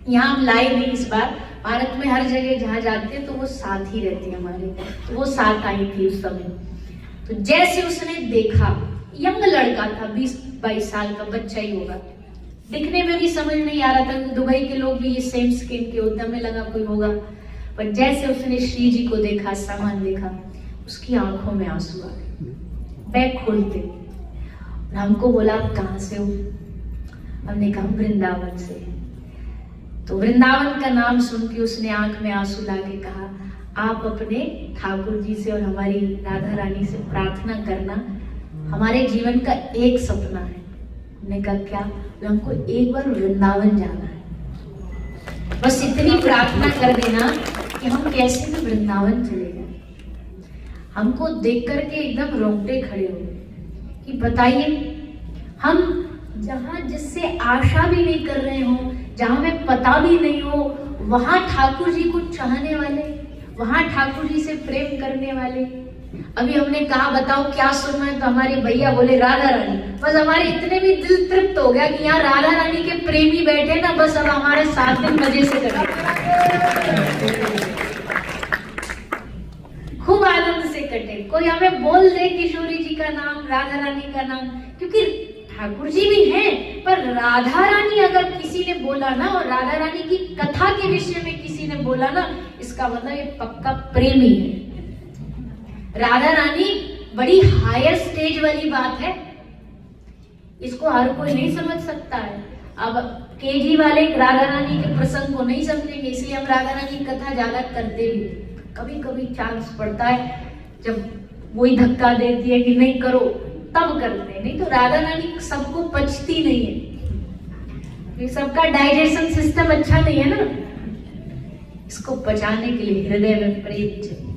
यहाँ हम लाए नहीं इस बार, भारत में हर जगह जहाँ जाते हैं तो वो साथ ही रहती है हमारे। तो वो साथ आई थी उस समय। तो जैसे उसने देखा, यंग लड़का था, 20-22 साल का बच्चा ही होगा, दिखने में भी समझ नहीं आ रहा था। दुबई के लोग भी ये सेम स्किन के होते, हमें लगा कोई होगा। पर जैसे उसने श्री जी को देखा, सामान देखा, उसकी आंखों में आंसू आ गए। बैग खोलते और हमको बोला आप कहाँ से हो? हमने कहा वृंदावन से। तो वृंदावन का नाम सुन के उसने आंख में आंसू लाके कहा आप अपने ठाकुर जी से और हमारी राधा रानी से प्रार्थना करना, हमारे जीवन का एक सपना है। हमने कहा क्या? हमको एक बार वृंदावन जाना है, बस इतनी प्रार्थना कर देना कि हम कैसे भी वृंदावन चले जाए। हमको देख करके एकदम रोंगटे खड़े हो गए कि बताइए, हम जहां जिससे आशा भी नहीं कर रहे हो, जहां हमें पता भी नहीं हो, वहां ठाकुर जी को चाहने वाले, वहां ठाकुर जी से प्रेम करने वाले। अभी हमने कहा बताओ क्या सुनना है, तो हमारे भैया बोले राधा रानी। बस हमारे इतने भी दिल तृप्त हो गया कि यहाँ राधा रानी के प्रेमी बैठे ना, बस अब हमारे 7 दिन मजे से कटे, खूब आनंद से कटे। कोई हमें बोल दे किशोरी जी का नाम, राधा रानी का नाम, क्योंकि ठाकुर जी भी हैं, पर राधा रानी अगर किसी ने बोला ना, और राधा रानी की कथा के विषय में किसी ने बोला ना, इसका मतलब ये पक्का प्रेमी है। राधा रानी बड़ी हायर स्टेज वाली बात है, इसको हर कोई नहीं समझ सकता है। अब केजी वाले राधा रानी के प्रसंग को नहीं समझेंगे, इसलिए हम राधा रानी की कथा ज्यादा करते भी। कभी कभी चांस पड़ता है जब वही धक्का देती है कि नहीं करो, तब करते हैं, नहीं तो राधा रानी सबको पचती नहीं है, सबका डाइजेशन सिस्टम अच्छा नहीं है ना, इसको पचाने के लिए हृदय में प्रेम चाहिए।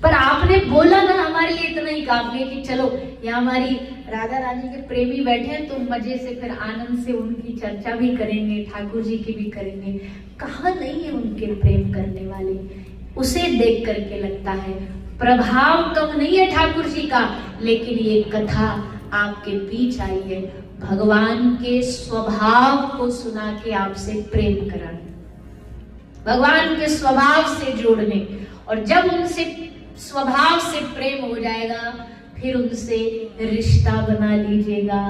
पर आपने बोला ना, हमारे लिए इतना ही काफी है कि चलो यहाँ हमारी राधा रानी के प्रेमी बैठे हैं, तो मजे से फिर आनंद से उनकी चर्चा भी करेंगे, ठाकुर जी की भी करेंगे। कहाँ नहीं है उनके प्रेम करने वाले, उसे देख करके लगता है प्रभाव कम नहीं है ठाकुर जी का, लेकिन ये कथा आपके बीच आई है भगवान के स्वभाव को सुना के आपसे प्रेम कराने, भगवान के स्वभाव से जोड़ने। और जब उनसे स्वभाव से प्रेम हो जाएगा, फिर उनसे रिश्ता बना लीजिएगा।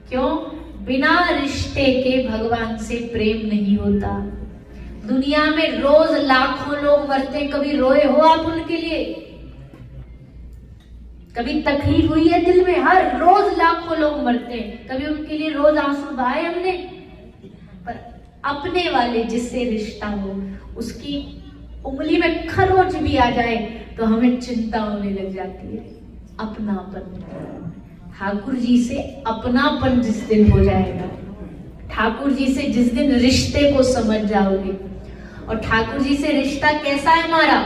क्यों? बिना रिश्ते के भगवान से प्रेम नहीं होता। दुनिया में रोज लाखों लोग मरते, कभी रोए हो आप उनके लिए? कभी तकलीफ हुई है दिल में? हर रोज लाखों लोग मरते हैं, कभी उनके लिए रोज आंसू बहाए हमने? पर अपने वाले जिससे रिश्ता हो, उसकी उंगली में खरोच भी आ जाए तो हमें चिंता होने लग जाती है। अपनापन, ठाकुर जी से अपनापन जिस दिन हो जाएगा, ठाकुर जी से जिस दिन रिश्ते को समझ जाओगे, और ठाकुर जी से रिश्ता कैसा है हमारा?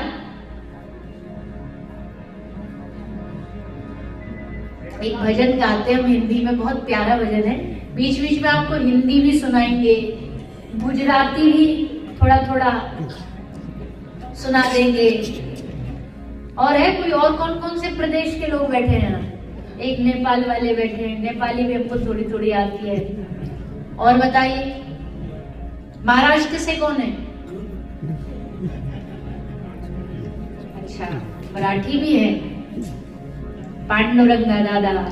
एक भजन गाते हैं हम हिंदी में, बहुत प्यारा भजन है, बीच बीच में आपको हिंदी भी सुनाएंगे, गुजराती भी थोड़ा थोड़ा सुना देंगे। और है कोई और कौन कौन से प्रदेश के लोग बैठे हैं? एक नेपाल वाले बैठे हैं, नेपाली भी हमको थोड़ी थोड़ी आती है। और बताइए महाराष्ट्र से कौन है? अच्छा, मराठी भी है, पांडुरंगा दादा।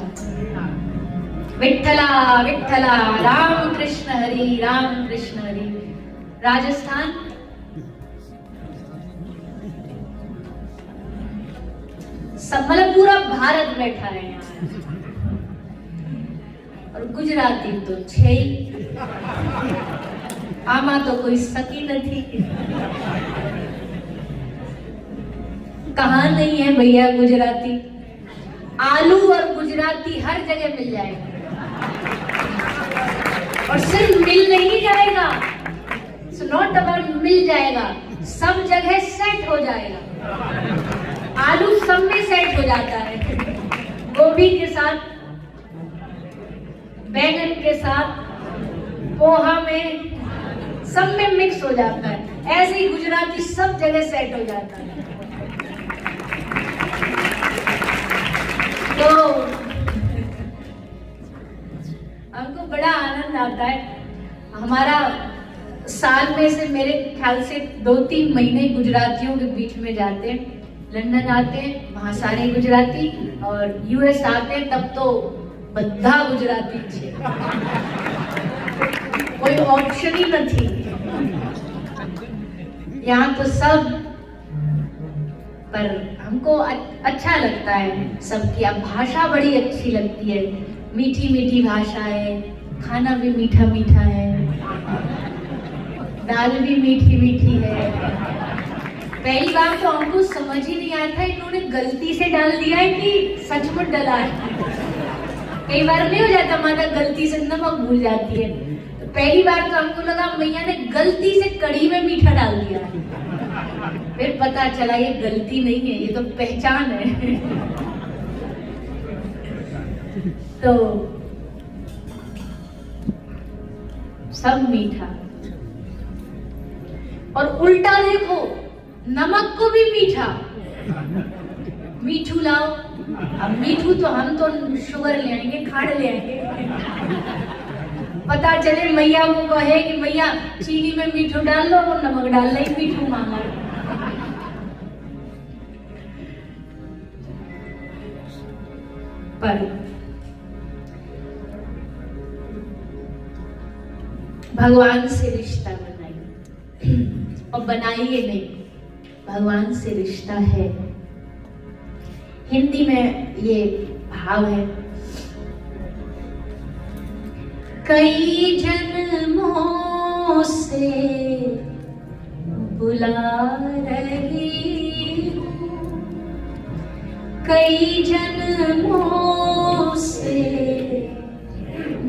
विठ्ठला विठ्ठला, राम कृष्ण हरि राम कृष्ण हरि। राजस्थान सब मतलब पूरा भारत बैठा है यहाँ, और गुजराती तो छे ही, आमा तो कोई सकी नहीं। कहाँ नहीं है भैया गुजराती? आलू और गुजराती हर जगह मिल जाएगा, और सिर्फ मिल नहीं जाएगा, नॉट अबाउट मिल जाएगा, सब जगह सेट हो जाएगा। आलू सब में सेट हो जाता है, गोभी के साथ, बैंगन के साथ, पोहा में, सब में मिक्स हो जाता है। ऐसे ही गुजराती सब जगह सेट हो जाता है। तो हमको बड़ा आनंद आता है। हमारा साल में से मेरे ख्याल से 2-3 महीने गुजरातियों के बीच में जाते हैं। लंदन आते हैं, वहाँ सारे गुजराती, और यूएस आते हैं तब तो बद्धा गुजराती छे, कोई ऑप्शन ही नहीं। यहाँ तो सब, पर हमको अच्छा लगता है सबकी। अब भाषा बड़ी अच्छी लगती है, मीठी मीठी भाषा है, खाना भी मीठा मीठा है, दाल भी मीठी मीठी है। पहली बार तो हमको समझ ही नहीं आया था इन्होंने गलती से डाल दिया है कि सचमुच डाला है। कई बार नहीं हो जाता, माता गलती से नमक भूल जाती है, तो पहली बार तो हमको लगा मैया ने गलती से कढ़ी में मीठा डाल दिया है। फिर पता चला ये गलती नहीं है, ये तो पहचान है। तो सब मीठा, और उल्टा देखो, नमक को भी मीठा, मीठू लाओ। अब मीठू तो हम तो शुगर ले आएंगे, खाड़ ले आएंगे। पता चले मैया को कहे कि मैया चीनी में मीठू डाल लो, वो नमक डाल ले, मीठू मांगा। पर भगवान से रिश्ता बनाइए, और बनाइए नहीं, भगवान से रिश्ता है। हिंदी में ये भाव है, कई जन्मों से बुला रही हूँ, कई जन्मों से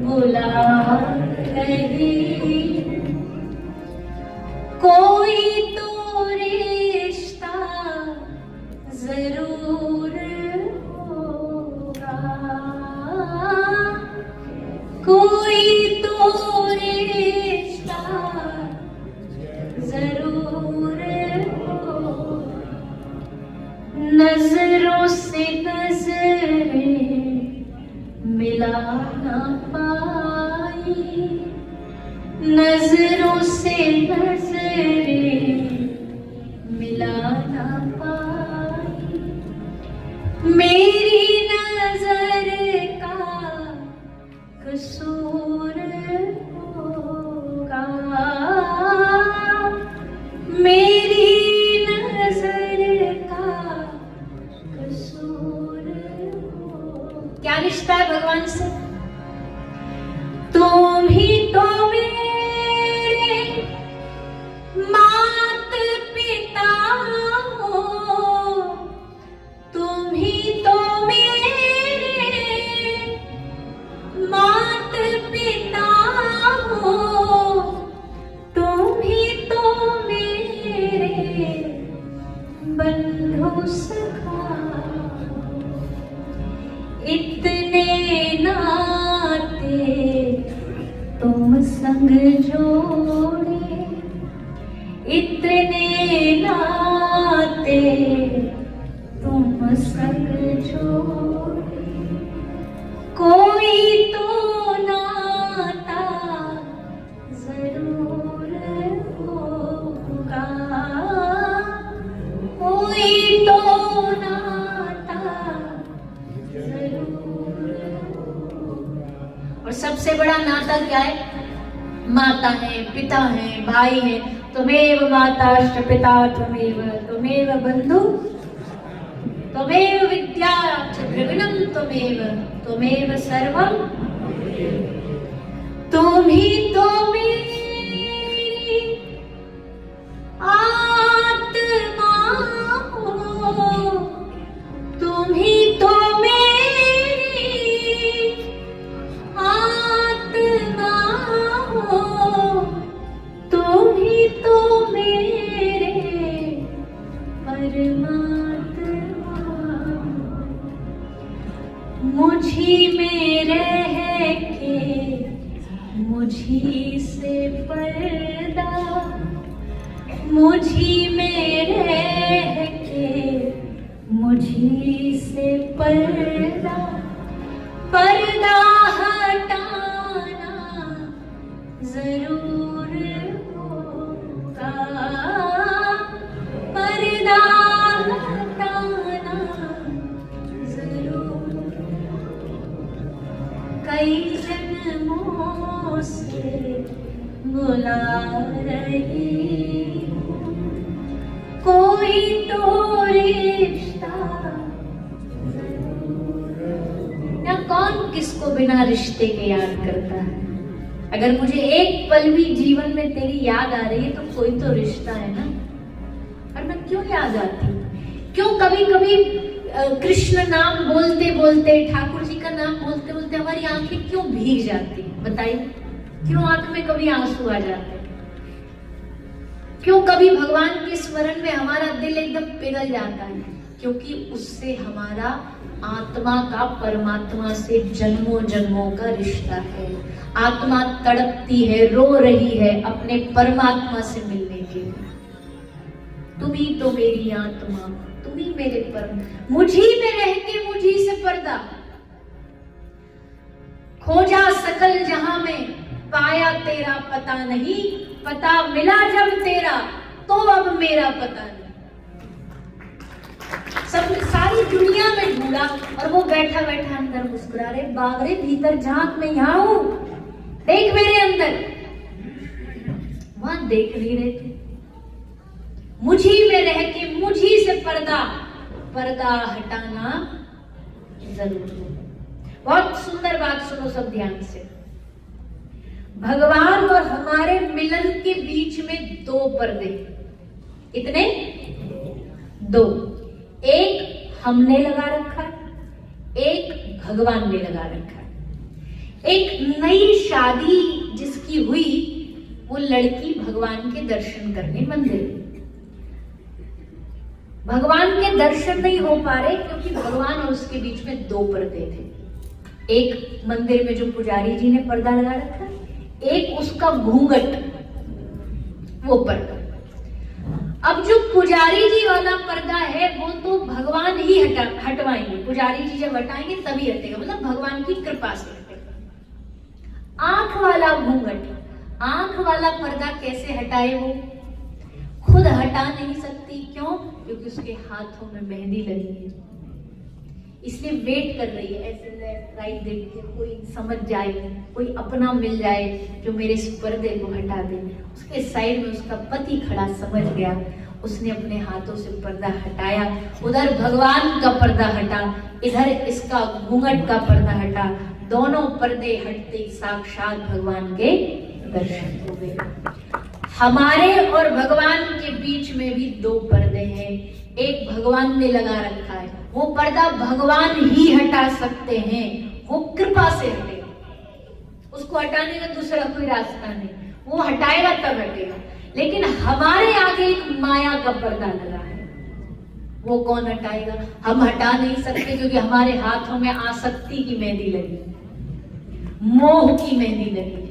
बुला रही, कोई तो रिश्ता जरूर होगा, कोई तो रिश्ता जरूर होगा। नजरों से नजरें मिला ना पाई, नजरों से नजरें मिला ना पाई, मेरी नजर का कसूर होगा, मेरी नजर का कसूर होगा। क्या रिश्ता है भगवान से? तुम ही तो मेरे मात पिता हो, तुम ही तो मेरे मात पिता हो, तुम ही तो मेरे बंधु सखा, इतने नाते तुम संग जोड़े, इतने नाते तुम संग जोड़े, कोई तो नाता जरूर होगा, कोई तो नाता जरूर होगा। सबसे बड़ा नाता क्या है? माता है, पिता है, भाई है। त्वमेव माताश्च पिता त्वमेव बंधु त्वमेव विद्या च द्रविणं त्वमेव सर्वं। तुम ही तो मेरी आत्मा हो, तुम ही तो मेरी आत्मा हो, तुम ही तो मेरे परमात्मा। मुझी में रह के मुझी से पर्दा, मुझी में रह के मुझी से पर्दा, पर्दा हटाना जरूर होगा, पर्दा हटाना जरूर। कई जन्मों से बुला रही कोई तो रिश्ता ना। कौन किसको बिना रिश्ते के याद करता है? अगर मुझे एक पल भी जीवन में तेरी याद आ रही है तो कोई तो रिश्ता है ना। और मैं क्यों याद आती हूँ? क्यों कभी कभी कृष्ण नाम बोलते बोलते, ठाकुर जी का नाम बोलते बोलते हमारी आंखें क्यों भीग जाती? बताइए, क्यों आंख में कभी आंसू आ जाते? क्यों कभी भगवान के स्मरण में हमारा दिल एकदम पिघल जाता है? क्योंकि उससे हमारा आत्मा का परमात्मा से जन्मों जन्मों का रिश्ता है। आत्मा तड़पती है, रो रही है अपने परमात्मा से मिलने के लिए। तुम ही तो मेरी आत्मा, तुम ही मेरे परम, मुझी में रह के मुझी से पर्दा। खोजा सकल जहां में पाया तेरा पता नहीं, पता मिला जब तेरा तो अब मेरा पता नहीं। सब सारी दुनिया में ढूंढा और वो बैठा बैठा अंदर मुस्कुरा रहे, बागरे भीतर झांक, मैं यहाँ हूं, देख मेरे अंदर। वहां देख नहीं रहे थे। मुझी में रह के मुझी से पर्दा, पर्दा हटाना जरूर है। बहुत सुंदर बात सुनो सब ध्यान से। भगवान और हमारे मिलन के बीच में दो पर्दे, इतने दो। एक हमने लगा रखा है, एक भगवान ने लगा रखा है। एक नई शादी जिसकी हुई, वो लड़की भगवान के दर्शन करने मंदिर। भगवान के दर्शन नहीं हो पा रहे क्योंकि भगवान और उसके बीच में दो पर्दे थे। एक मंदिर में जो पुजारी जी ने पर्दा लगा रखा, एक उसका घूंघट, वो पर्दा। अब जो पुजारी जी वाला पर्दा है वो तो भगवान ही हटवाएंगे। पुजारी जी जब हटाएंगे तभी हटेगा, मतलब भगवान की कृपा से हटेगा। आंख वाला घूंघट, आंख वाला पर्दा कैसे हटाए? वो खुद हटा नहीं सकती। क्यों? क्योंकि उसके हाथों में मेहंदी लगी है, इसलिए वेट कर रही है। ऐसे लेफ्ट राइट देखती है, कोई समझ जाए, कोई अपना मिल जाए जो मेरे इस पर्दे को हटा दे। उसके साइड में उसका पति खड़ा, समझ गया, उसने अपने हाथों से पर्दा हटाया। उधर भगवान का पर्दा हटा, इधर इसका घूंघट का पर्दा हटा। दोनों पर्दे हटते साक्षात भगवान के दर्शन हो गए। हमारे और भगवान के बीच में भी दो पर्दे हैं। एक भगवान ने लगा रखा है, वो पर्दा भगवान ही हटा सकते हैं, वो कृपा से हटेगा। उसको हटाने का दूसरा कोई रास्ता नहीं, वो हटाएगा तब हटेगा। लेकिन हमारे आगे एक माया का पर्दा लगा है, वो कौन हटाएगा? हम हटा नहीं सकते क्योंकि हमारे हाथों में आसक्ति की मेहंदी लगी, मोह की मेहंदी लगी।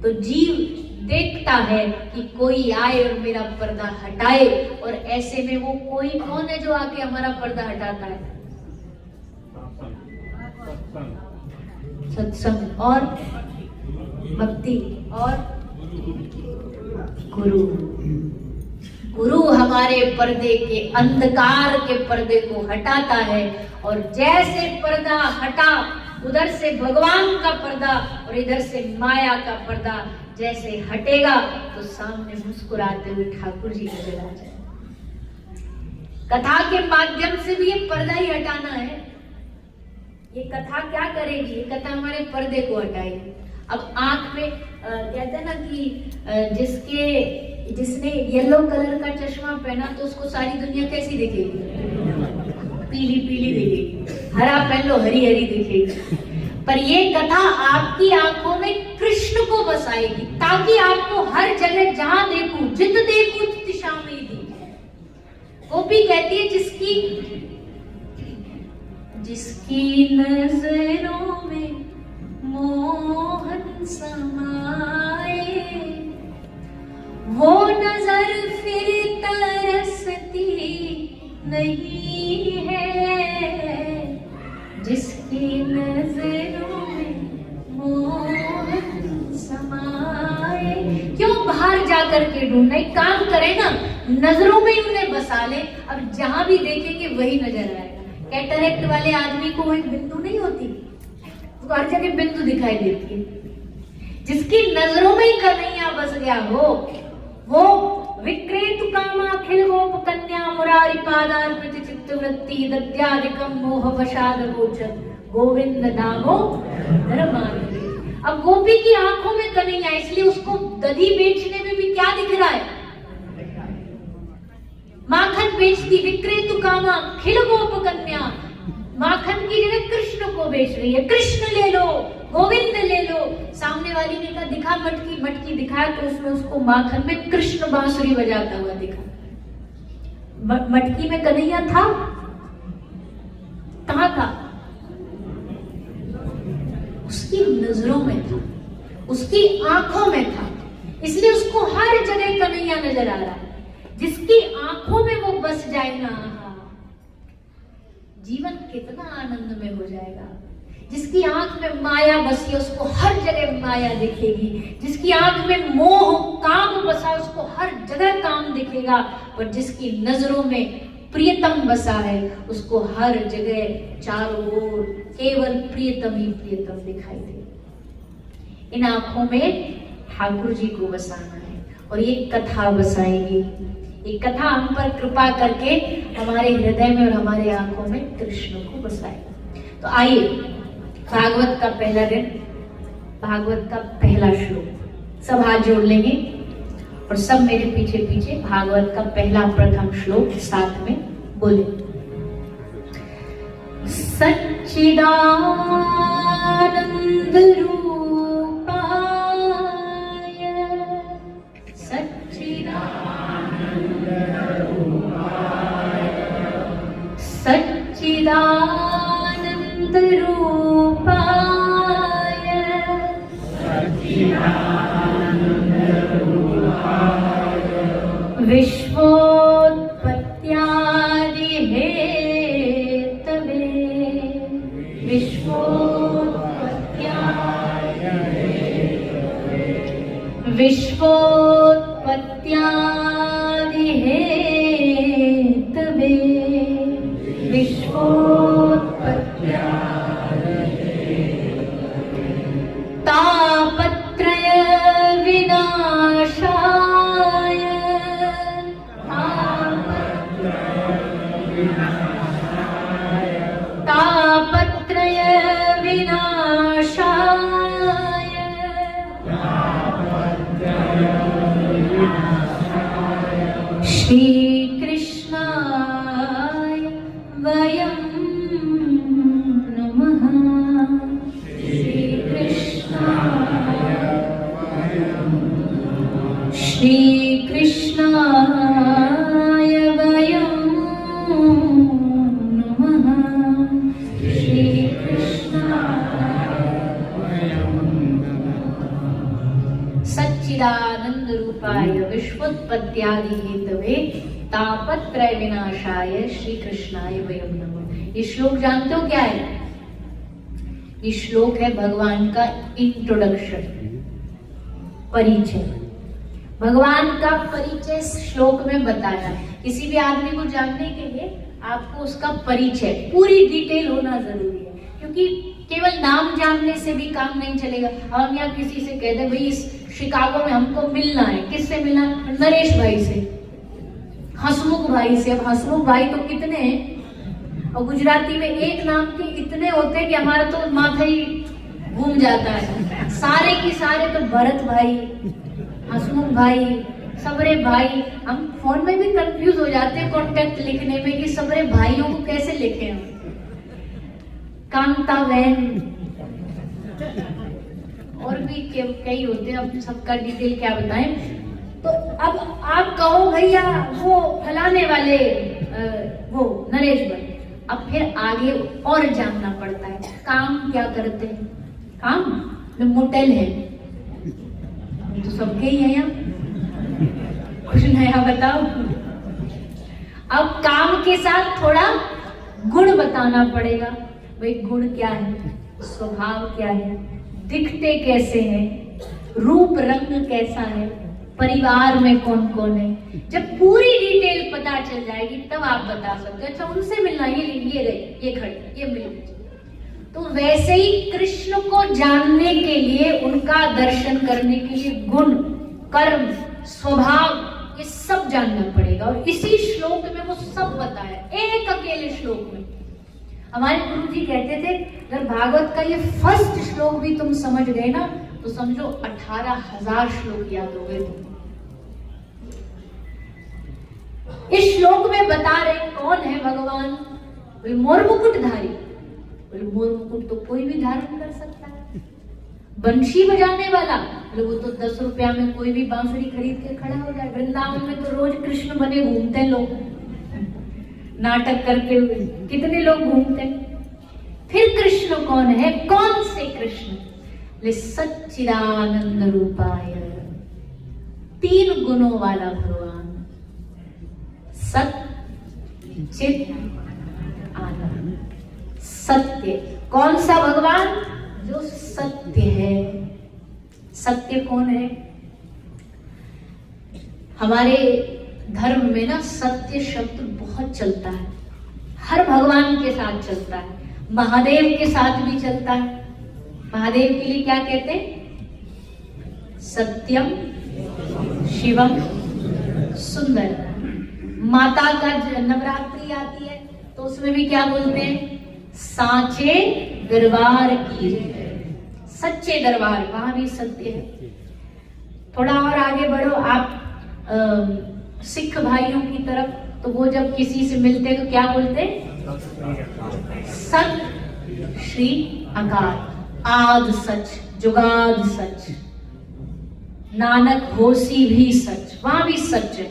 तो जीव देखता है कि कोई आए और मेरा पर्दा हटाए, और ऐसे में वो कोई कौन है जो आके हमारा पर्दा हटाता है? सत्संग और भक्ति और गुरु। गुरु हमारे पर्दे के, अंधकार के पर्दे को हटाता है। और जैसे पर्दा हटा, उधर से भगवान का पर्दा और इधर से माया का पर्दा जैसे हटेगा तो सामने मुस्कुराते हुए ठाकुर जी नजर आ जाए। कथा के माध्यम से भी ये पर्दा ही हटाना है। ये कथा क्या करेगी? ये कथा हमारे पर्दे को हटाएगी। अब आंख में कहते हैं ना कि जिसने येलो कलर का चश्मा पहना तो उसको सारी दुनिया कैसी दिखेगी? पीली पीली दिखेगी। हरा पहन लो, हरी हरी दिखेगी। पर ये कथा आपकी आंखों में कृष्ण को बसाएगी, ताकि आपको हर जगह जहां देखूं, जित देखूं दिशा में ही दिखे। गोपी कहती है जिसकी नजरों में मोहन समाए, वो नजर फिर तरसती नहीं है। जिसकी नजरों में मोहन समाए। क्यों बाहर जाकर के ढूंढना? एक काम करें ना, नजरों में ही उन्हें बसा ले। अब जहां भी देखेंगे वही नजर आएगा। कैटरेक्ट वाले आदमी को वो एक बिंदु नहीं होती, उसको हर जगह बिंदु दिखाई देती है। जिसकी नजरों में ही कन्हैया बस गया हो, वो विक्रेतु कामा अखिल गोप कन्या मुरारी पादार्पित चित्तवृत्ति दद्यादिकम मोह वशाद गोचर गोविंद नामो धर्मान्विते। अब गोपी की आंखों में कन्हैया, इसलिए उसको दही बेचने में भी क्या दिख रहा है? माखन बेचती। विक्रेतु कामा अखिल गोप कन्या, माखन की जगह कृष्ण को बेच रही है। कृष्ण ले लो, गोविंद ले लो। सामने वाली ने कहा दिखा मटकी, मटकी दिखाया तो उसमें उसको माखन में कृष्ण बांसुरी बजाता हुआ दिखा। मटकी में कन्हैया था? कहां था? उसकी नजरों में था, उसकी आंखों में था। इसलिए उसको हर जगह कन्हैया नजर आ रहा है। जिसकी आंखों में वो बस जाए ना, जीवन कितना आनंदमय हो जाएगा। जिसकी आंख में माया बसी, उसको हर जगह माया दिखेगी। जिसकी आंख में मोह काम बसा, उसको हर जगह काम दिखेगा। और जिसकी नजरों में प्रियतम बसा है, उसको हर जगह चारों ओर केवल प्रियतम ही प्रियतम दिखाई दे। इन आंखों में ठाकुर जी को बसाना है और ये कथा बसाएगी। ये कथा हम पर कृपा करके हमारे हृदय में और हमारे आंखों में कृष्ण को बसाएगी। तो आइए, भागवत का पहला दिन, भागवत का पहला श्लोक सब हाथ जोड़ लेंगे और सब मेरे पीछे पीछे भागवत का पहला प्रथम श्लोक साथ में बोले। सच्चिदानंद रूपाय सच्चिदानंद रूपाय विश्वोत्पत्त्यादि हेतवे विश्वोत्पत्त्यादि हेतवे तापत्रय विनाशाय तापत्रय विनाशाय श्री कृष्णाय वयं नमः। श्री कृष्णाय वयं नमः। श्री सच्चिदानंद रूपाय विश्वोत्पत्त्यादि हेतवे तापत्रय विनाशाय श्री कृष्णाय वयं नमः। ये श्लोक जानते हो क्या है? ये श्लोक है भगवान का इंट्रोडक्शन, परिचय। भगवान का परिचय श्लोक में बताया। किसी भी आदमी को जानने के लिए आपको उसका परिचय, पूरी डिटेल होना जरूरी है। क्योंकि केवल नाम जानने से भी काम नहीं चलेगा। हम यहाँ किसी से कहते भाई इस शिकागो में हमको मिलना है, किससे मिलना? नरेश भाई से, हसमुख भाई से। अब हसमुख भाई तो कितने हैं, और गुजराती में एक नाम के इतने होते हैं कि हमारा तो माथा ही घूम जाता है। सारे की सारे तो भरत भाई, हसमुख भाई, सबरे भाई। हम फोन में भी कंफ्यूज हो जाते हैं कॉन्टेक्ट लिखने में कि सबरे भाइयों को कैसे लिखे हम। कांता बहन, और भी कई होते हैं, अब सबका डिटेल क्या बताएं। तो अब आप कहो भैया वो फलाने वाले वो नरेश भाई, अब फिर आगे और जानना पड़ता है काम क्या करते हैं। काम मोटेल है, तो सबके ही है यहाँ, कुछ नया बताओ। अब काम के साथ थोड़ा गुण बताना पड़ेगा। भाई गुण क्या है, स्वभाव क्या है, दिखते कैसे हैं, रूप रंग कैसा है, परिवार में कौन कौन है। जब पूरी डिटेल पता चल जाएगी तब आप बता सकते हो अच्छा उनसे मिलना, ये रहे, ये खड़े, ये मिल। तो वैसे ही कृष्ण को जानने के लिए, उनका दर्शन करने के लिए गुण, कर्म, स्वभाव, ये सब जानना पड़ेगा। और इसी श्लोक में वो सब बताया, एक अकेले श्लोक में। हमारे गुरु जी कहते थे अगर भागवत का ये फर्स्ट श्लोक भी तुम समझ गए ना तो समझो 18,000 श्लोक याद हो गए तुम। इस श्लोक में बता रहे कौन है भगवान। बोले मोर मुकुटधारी। बोले मोर मुकुट तो कोई भी धारण कर सकता है। बंशी बजाने वाला, बोले वो तो 10 रुपया में कोई भी बांसुरी खरीद के खड़ा हो जाए। वृंदावन में तो रोज कृष्ण बने घूमते हैं लोग, नाटक करते हुए कितने लोग घूमते हैं। फिर कृष्ण कौन है, कौन से कृष्ण? ले सच्चिदानंद रूपाय, 3 गुणों वाला भगवान। सत्य, चित, आनंद। सत्य, कौन सा भगवान? जो सत्य है। सत्य कौन है? हमारे धर्म में ना सत्य शब्द बहुत चलता है, हर भगवान के साथ चलता है, महादेव के साथ भी चलता है। महादेव के लिए क्या कहते हैं? सत्यम शिवम सुंदर। माता का नवरात्रि आती है तो उसमें भी क्या बोलते हैं? सांचे दरबार की, सच्चे दरबार, वहां भी सत्य है। थोड़ा और आगे बढ़ो आप सिख भाइयों की तरफ, तो वो जब किसी से मिलते तो क्या बोलते? सत श्री अकाल, आद सच, जुगाद सच, नानक होसी भी सच, वहां भी सच है।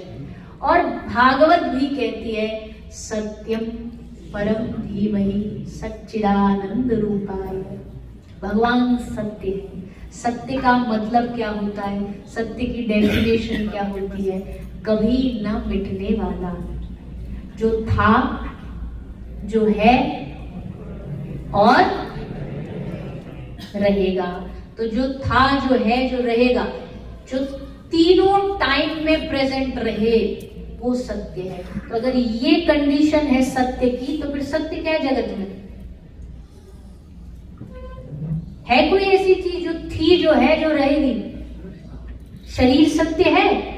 और भागवत भी कहती है सत्यम परम धीमहि सच्चिदानंद रूपाय। भगवान सत्य है। सत्य का मतलब क्या होता है? सत्य की डेफिनेशन क्या होती है? कभी न मिटने वाला, जो था, जो है और रहेगा। तो जो था, जो है, जो रहेगा, जो तीनों टाइम में प्रेजेंट रहे, वो सत्य है। तो अगर ये कंडीशन है सत्य की, तो फिर सत्य क्या है जगत में? है कोई ऐसी चीज जो थी, जो है, जो रहेगी? शरीर सत्य है?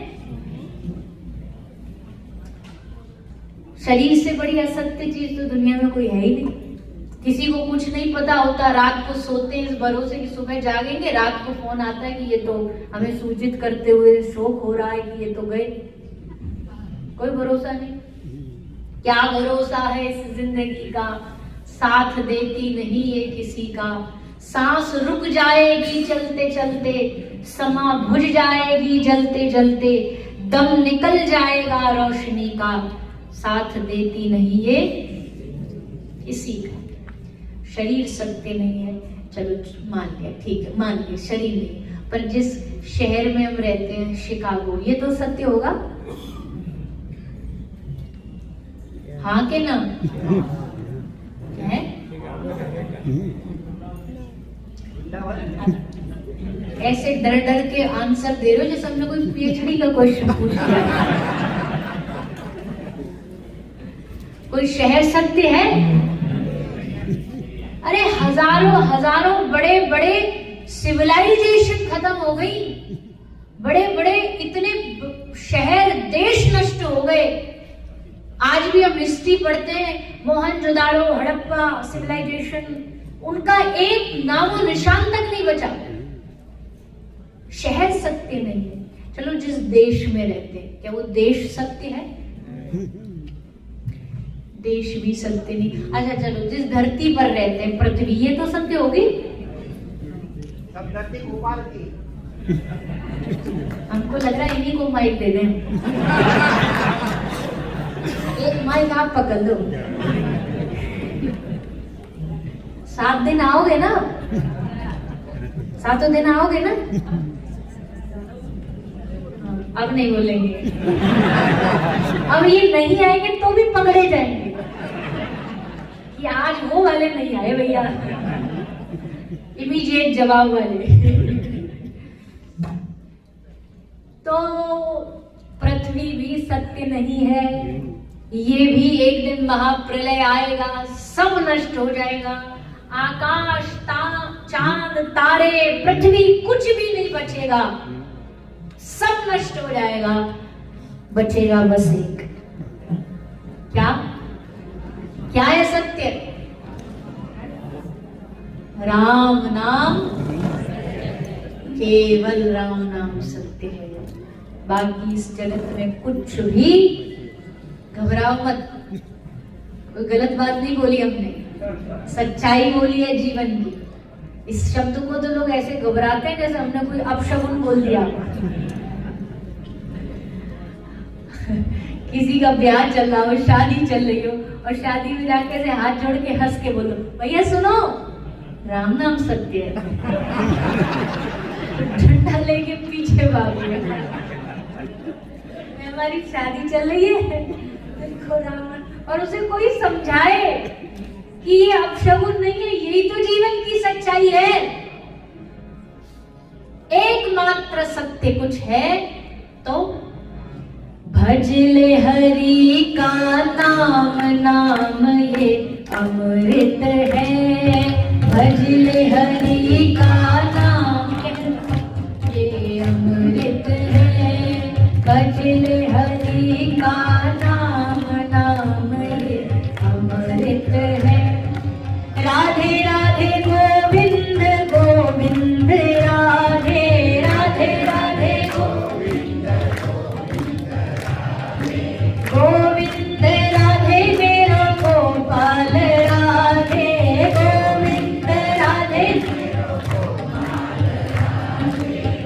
शरीर से बड़ी असत्य चीज तो दुनिया में कोई है ही नहीं। किसी को कुछ नहीं पता होता, रात को सोते हैं इस भरोसे कि सुबह जागेंगे, रात को फोन आता है कि ये तो हमें सूचित करते हुए शोक हो रहा है कि ये तो गए। कोई भरोसा नहीं। क्या भरोसा है इस जिंदगी का, साथ देती नहीं ये किसी का। सांस रुक जाएगी चलते चलते, समा बुझ जाएगी जलते जलते, दम निकल जाएगा रोशनी का, साथ देती नहीं ये किसी का। शरीर सत्य नहीं है, चलो मान लिया, ठीक है, मान लिया शरीर नहीं, पर जिस शहर में हम रहते हैं शिकागो, ये तो सत्य होगा? हाँ के ना? है? ऐसे डर डर के आंसर दे रहे हो जैसे हमने कोई पीएचडी का क्वेश्चन पूछ लिया। कोई शहर सत्य है? अरे हजारों हजारों बड़े बड़े सिविलाइजेशन खत्म हो गई, बड़े बड़े इतने शहर देश नष्ट हो गए। आज भी हम हिस्ट्री पढ़ते हैं, मोहनजोदाड़ो, हड़प्पा सिविलाइजेशन, उनका एक नामो निशान तक नहीं बचा। शहर सत्य नहीं है। चलो जिस देश में रहते हैं, क्या वो देश सत्य है? देश भी सत्य नहीं। अच्छा चलो जिस धरती पर रहते हैं, पृथ्वी, ये तो सत्य होगी। सब धरती गोपाल की। हमको लग रहा है इन्हीं को माइक दे दें। एक माइक आप पकड़ लो। 7 दिन आओगे ना? 7 दिन आओगे ना? अब नहीं बोलेंगे। अब ये नहीं आएंगे तो भी पकड़े जाएंगे कि आज वो वाले नहीं आए भैया, इमीडिएट जवाब वाले। तो पृथ्वी भी सत्य नहीं है, ये भी एक दिन महाप्रलय आएगा, सब नष्ट हो जाएगा। आकाश, चांद, तारे, पृथ्वी, कुछ भी नहीं बचेगा, सब नष्ट हो जाएगा। बचेगा बस एक, क्या क्या है सत्य? राम नाम, केवल राम नाम सत्य है। बाकी इस जगत में कुछ भी, घबराओ मत, कोई गलत बात नहीं बोली हमने, सच्चाई बोली है जीवन की। इस शब्द को तो लोग ऐसे घबराते हैं जैसे हमने कोई अपशगुन बोल दिया। किसी का ब्याह चल रहा हो, शादी चल रही हो, और शादी में जाके से हाथ जोड़ के हंस के बोलो, भैया सुनो, राम नाम सत्य है। डंडा लेके पीछे भागेगा। हमारी शादी चल रही है, देखो राम, और उसे कोई समझाए कि ये अपशगुन नहीं है, यही तो जीवन की सच्चाई है। एकमात्र सत्य कुछ है तो भज ले हरि का नाम, नाम ये अमृत है। भज ले हरि का नाम, ये अमृत है। भज ले हरि का नाम, नाम ये अमृत है। राधे राधे गोविंद गोविंद राधे, राधे राधे गोविंद गोविंद राधे, मेरा गोपाल राधे, गोविंद राधे।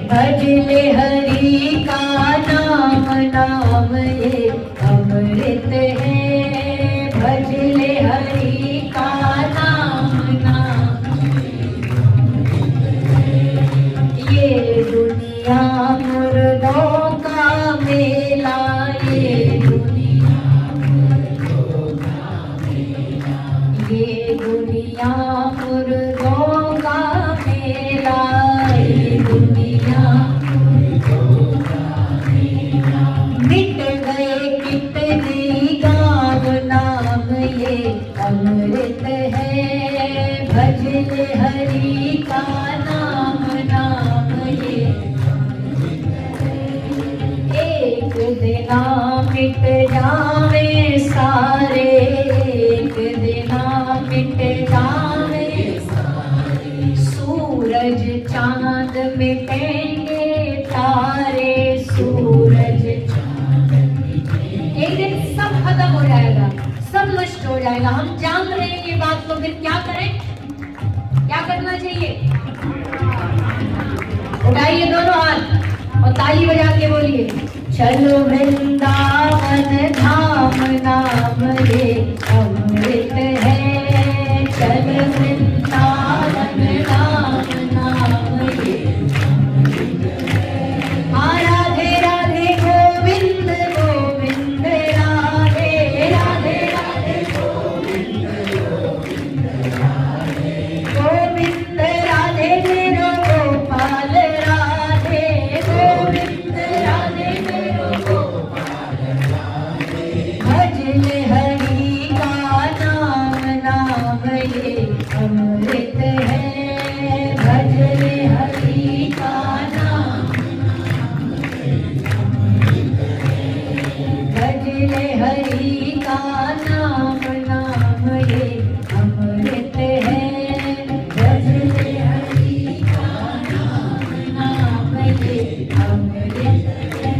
भज ले हरि का नाम, नाम ये अमृत है। भज ले हरि का नाम, नाम ये दुनिया मुर्दों का मेला, ये दुनिया मुर्दों का मेला, ये दुनिया मुर्दों का मेला, ये दुनिया मुर्दों का मेला। मिट गए कितने गाँव, नाम ये अमृत है। भज ले हरि का नाम, नाम ये एक दिना मिट जावे सारे, एक दिना मिट जावे सारे। सूरज चांद मिटेंगे तारे, सूरज चांद मिटेंगे। एक दिन सब खत्म हो जाएगा, सब नष्ट हो जाएगा। हम जान रहे हैं ये बात, तो फिर क्या करें? क्या करना चाहिए? उठाइए दोनों हाथ और ताली बजा के बोलिए, चलो वृंदावन धाम, नाम ये अमृत है। चलो वृंदावन धाम, नाम ये अमृत है। राधे राधे गोविंद गोविंद राधे, राधे राधे गोविंद गोविंद राधे, गोविंद राधे मेरो गोपाल राधे, गोविंद राधे मेरो गोपाल राधे। भज ले हरि का नाम, नाम ये अमृत हरि का नाम, नाम ये अमृत है। भजते हरि का नाम, नाम ये अमृत है।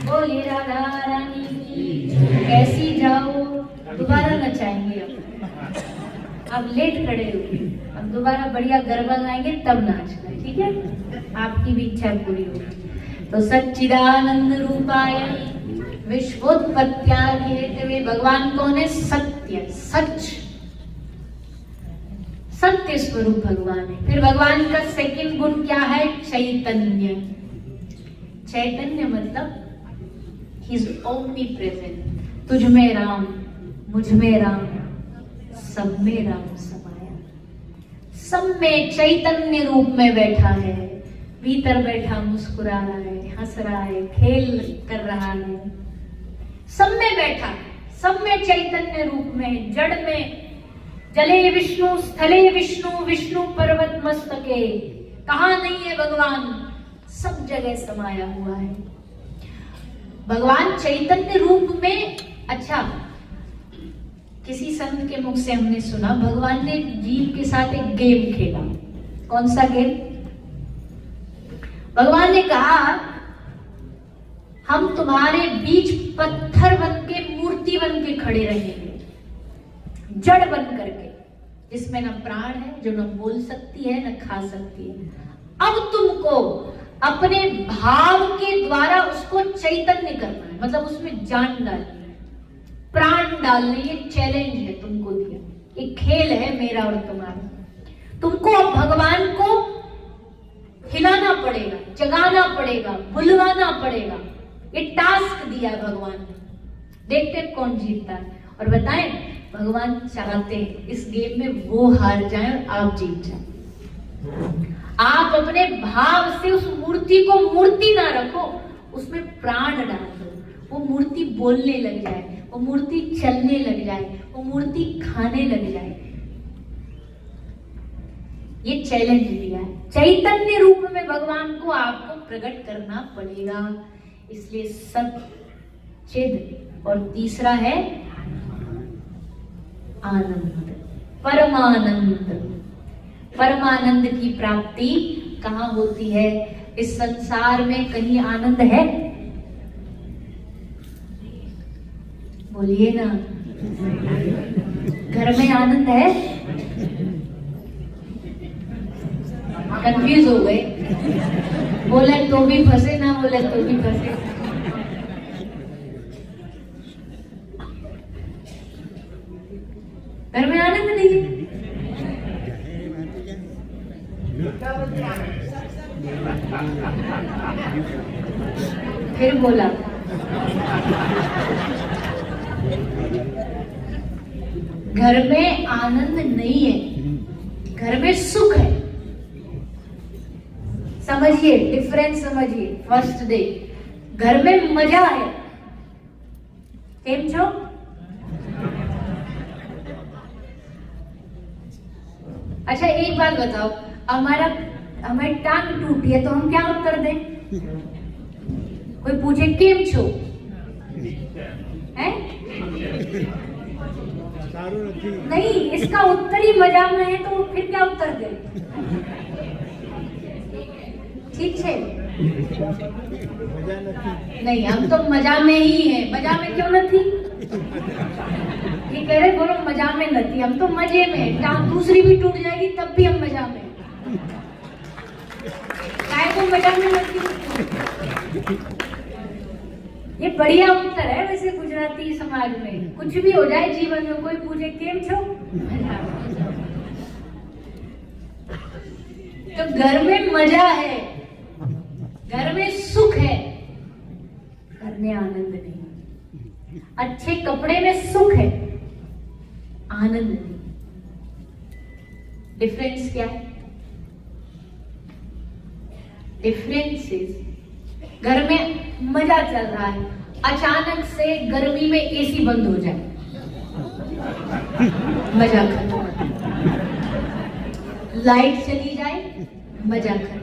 बोलिए राधा रानी की। कैसी जाओ, दोबारा नचाएंगे अब लेट खड़े हो, अब दोबारा बढ़िया गरबा गाएंगे तब नाचना, ठीक है? आपकी भी इच्छा पूरी होगी। तो सच्चिदानंद रूपाय विश्वोत्पत्त्यादि हेतवे, भगवान कौन है? सत्य, सच, सत्य स्वरूप भगवान है। फिर भगवान का सेकंड गुण क्या है? चैतन्य। चैतन्य मतलब ही इज ओमनी प्रेजेंट। तुझ में राम, मुझ में राम, सब में राम समाया। सब में चैतन्य रूप में बैठा है, भीतर बैठा मुस्कुरा रहा है, हंस रहा है, खेल कर रहा है, सब में बैठा, सब में चैतन्य रूप में, जड़ में। जले विष्णु स्थले विष्णु, विष्णु पर्वत मस्तके। कहाँ नहीं है भगवान? सब जगह समाया हुआ है भगवान चैतन्य रूप में। अच्छा, किसी संत के मुख से हमने सुना भगवान ने जीव के साथ एक गेम खेला। कौन सा गेम? भगवान ने कहा हम तुम्हारे बीच पत्थर बन के, मूर्ति बन के खड़े रहेंगे, जड़ बन करके, जिसमें न प्राण है, जो न बोल सकती है न खा सकती है। अब तुमको अपने भाव के द्वारा उसको चैतन्य करना है, मतलब उसमें जान डालनी है, प्राण डालने। ये चैलेंज है तुमको दिया, ये खेल है मेरा और तुम्हारा। तुमको अब भगवान को हिलाना पड़ेगा, जगाना पड़ेगा, बुलवाना पड़ेगा। ये टास्क दिया भगवान ने। देखते हैं कौन जीतता है। और बताएं, भगवान चाहते हैं इस गेम में वो हार जाए और आप जीत जाए। आप अपने भाव से उस मूर्ति को मूर्ति ना रखो, उसमें प्राण डाल दो। वो मूर्ति बोलने लग जाए, वो मूर्ति चलने लग जाए, वो मूर्ति खाने लग जाए। ये चैलेंज दिया है। चैतन्य रूप में भगवान को आपको प्रकट करना पड़ेगा। इसलिए सत, चिद और तीसरा है आनंद, परमानंद। परमानंद की प्राप्ति कहाँ होती है? इस संसार में कहीं आनंद है? बोलिए ना। घर में आनंद है? कंफ्यूज हो गए। बोले तो भी फंसे, ना बोले तो भी फंसे। घर में आनंद नहीं है। फिर बोला घर में आनंद नहीं है, घर में सुख है। समझिए डिफरेंस, समझिए। फर्स्ट डे घर में मजा है। केम छो? अच्छा एक बात बताओ, हमारी टांग टूटी है तो हम क्या उत्तर दें? कोई पूछे केम छो, है? नहीं, इसका उत्तर ही मजा में है तो फिर क्या उत्तर दे? ठीक है? नहीं, हम तो मजा में ही है। मजा में क्यों नहीं? ये कह रहे बोलो मजा में नहीं, हम तो मजे में। टांग दूसरी भी टूट जाएगी तब भी हम मजा में। काय को मजा में नहीं? ये बढ़िया उत्तर है वैसे गुजराती समाज में। कुछ भी हो जाए जीवन में, कोई पूछे केम छो, तो घर में मजा है, घर में सुख है, घर में आनंद नहीं। अच्छे कपड़े में सुख है, आनंद नहीं। डिफरेंस क्या है? डिफरेंस इज घर में मजा चल रहा है, अचानक से गर्मी में एसी बंद हो जाए, मजा खत्म। लाइट चली जाए, मजा खत्म।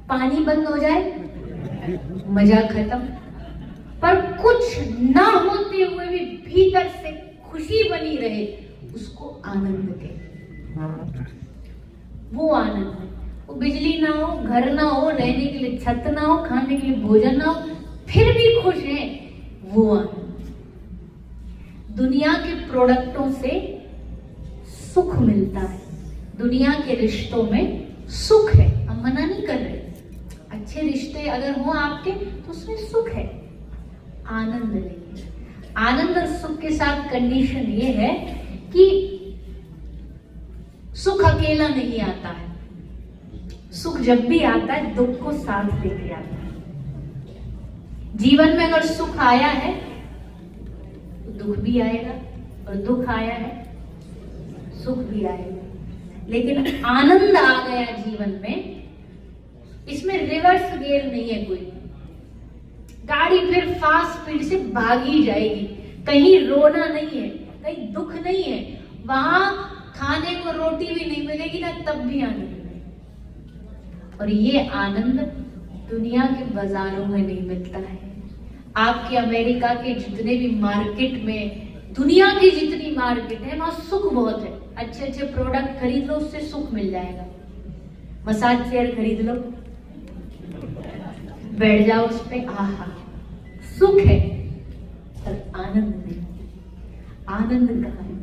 पानी बंद हो जाए, मजा खत्म। पर कुछ ना होते हुए भी भीतर से खुशी बनी रहे, उसको आनंद कहते। वो आनंद है। वो बिजली ना हो, घर ना हो, रहने के लिए छत ना हो, खाने के लिए भोजन ना हो, फिर भी खुश हैं, वो आनंद। दुनिया के प्रोडक्टों से सुख मिलता है, दुनिया के रिश्तों में सुख है, हम मना नहीं कर रहे। अच्छे रिश्ते अगर हो आपके तो उसमें सुख है, आनंद नहीं है। आनंद और सुख के साथ कंडीशन ये है कि सुख अकेला नहीं आता है। सुख जब भी आता है दुख को साथ लेके आता है। जीवन में अगर सुख आया है तो दुख भी आएगा, और दुख आया है सुख भी आएगा। लेकिन आनंद आ गया जीवन में, इसमें रिवर्स गियर नहीं है कोई। गाड़ी फिर फास्ट स्पीड से भागी जाएगी, कहीं रोना नहीं है, कहीं दुख नहीं है, वहां खाने को रोटी भी नहीं मिलेगी ना, तब भी आनंद है। और ये आनंद दुनिया के बाजारों में नहीं मिलता है। आपके अमेरिका के जितने भी मार्केट में, दुनिया की जितनी मार्केट है, वहां सुख बहुत है। अच्छे अच्छे प्रोडक्ट खरीद लो, उससे सुख मिल जाएगा। मसाज चेयर खरीद लो, बैठ जाओ उस पे, आहा सुख है, पर आनंद नहीं। आनंद कहाँ है?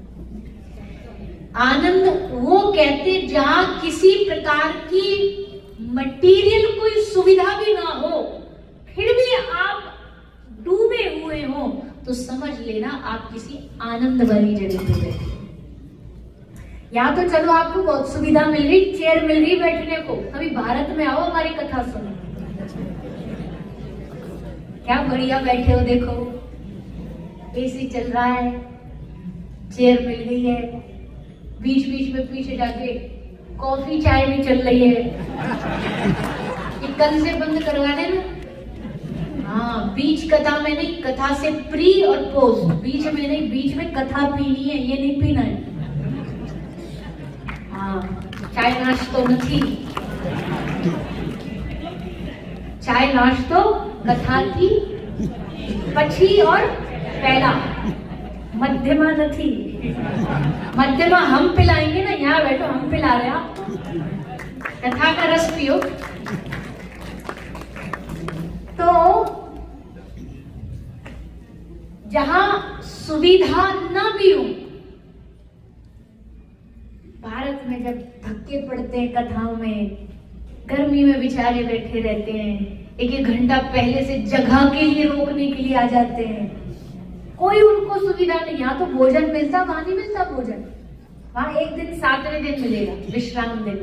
आनंद वो कहते जहां किसी प्रकार की मटेरियल कोई सुविधा भी ना हो, फिर भी आप डूबे हुए हो, तो समझ लेना आप किसी आनंद वाली जगह पे बैठे। या तो चलो आपको बहुत सुविधा मिल रही, चेयर मिल रही बैठने को, कभी भारत में आओ, हमारी कथा सुनो, क्या बढ़िया बैठे हो, देखो एसी चल रहा है, चेयर मिल गई है, बीच बीच में पीछे जाके कॉफी चाय भी चल रही है। ये कल से बंद करवा देना। हाँ, बीच कथा में नहीं, कथा से प्री और पोस्ट, बीच में नहीं, बीच में कथा पीनी है, ये नहीं पीना है। हाँ, चाय नाश्तो नहीं, चाय नाश्तो कथा की पछी और पहला, मध्यमा नहीं। मध्यमा हम पिलाएंगे ना, यहाँ बैठो, हम पिला रहे हैं आपको, कथा का रस पियो। तो जहां सुविधा ना भी हो, भारत में जब धक्के पड़ते हैं कथाओं में, गर्मी में बेचारे बैठे रहते हैं, एक एक घंटा पहले से जगह के लिए रोकने के लिए आ जाते हैं, कोई उनको सुविधा नहीं। यहाँ तो भोजन मिलता, वहां नहीं मिलता भोजन। वहां एक दिन 7वें दिन मिलेगा, विश्राम दिन,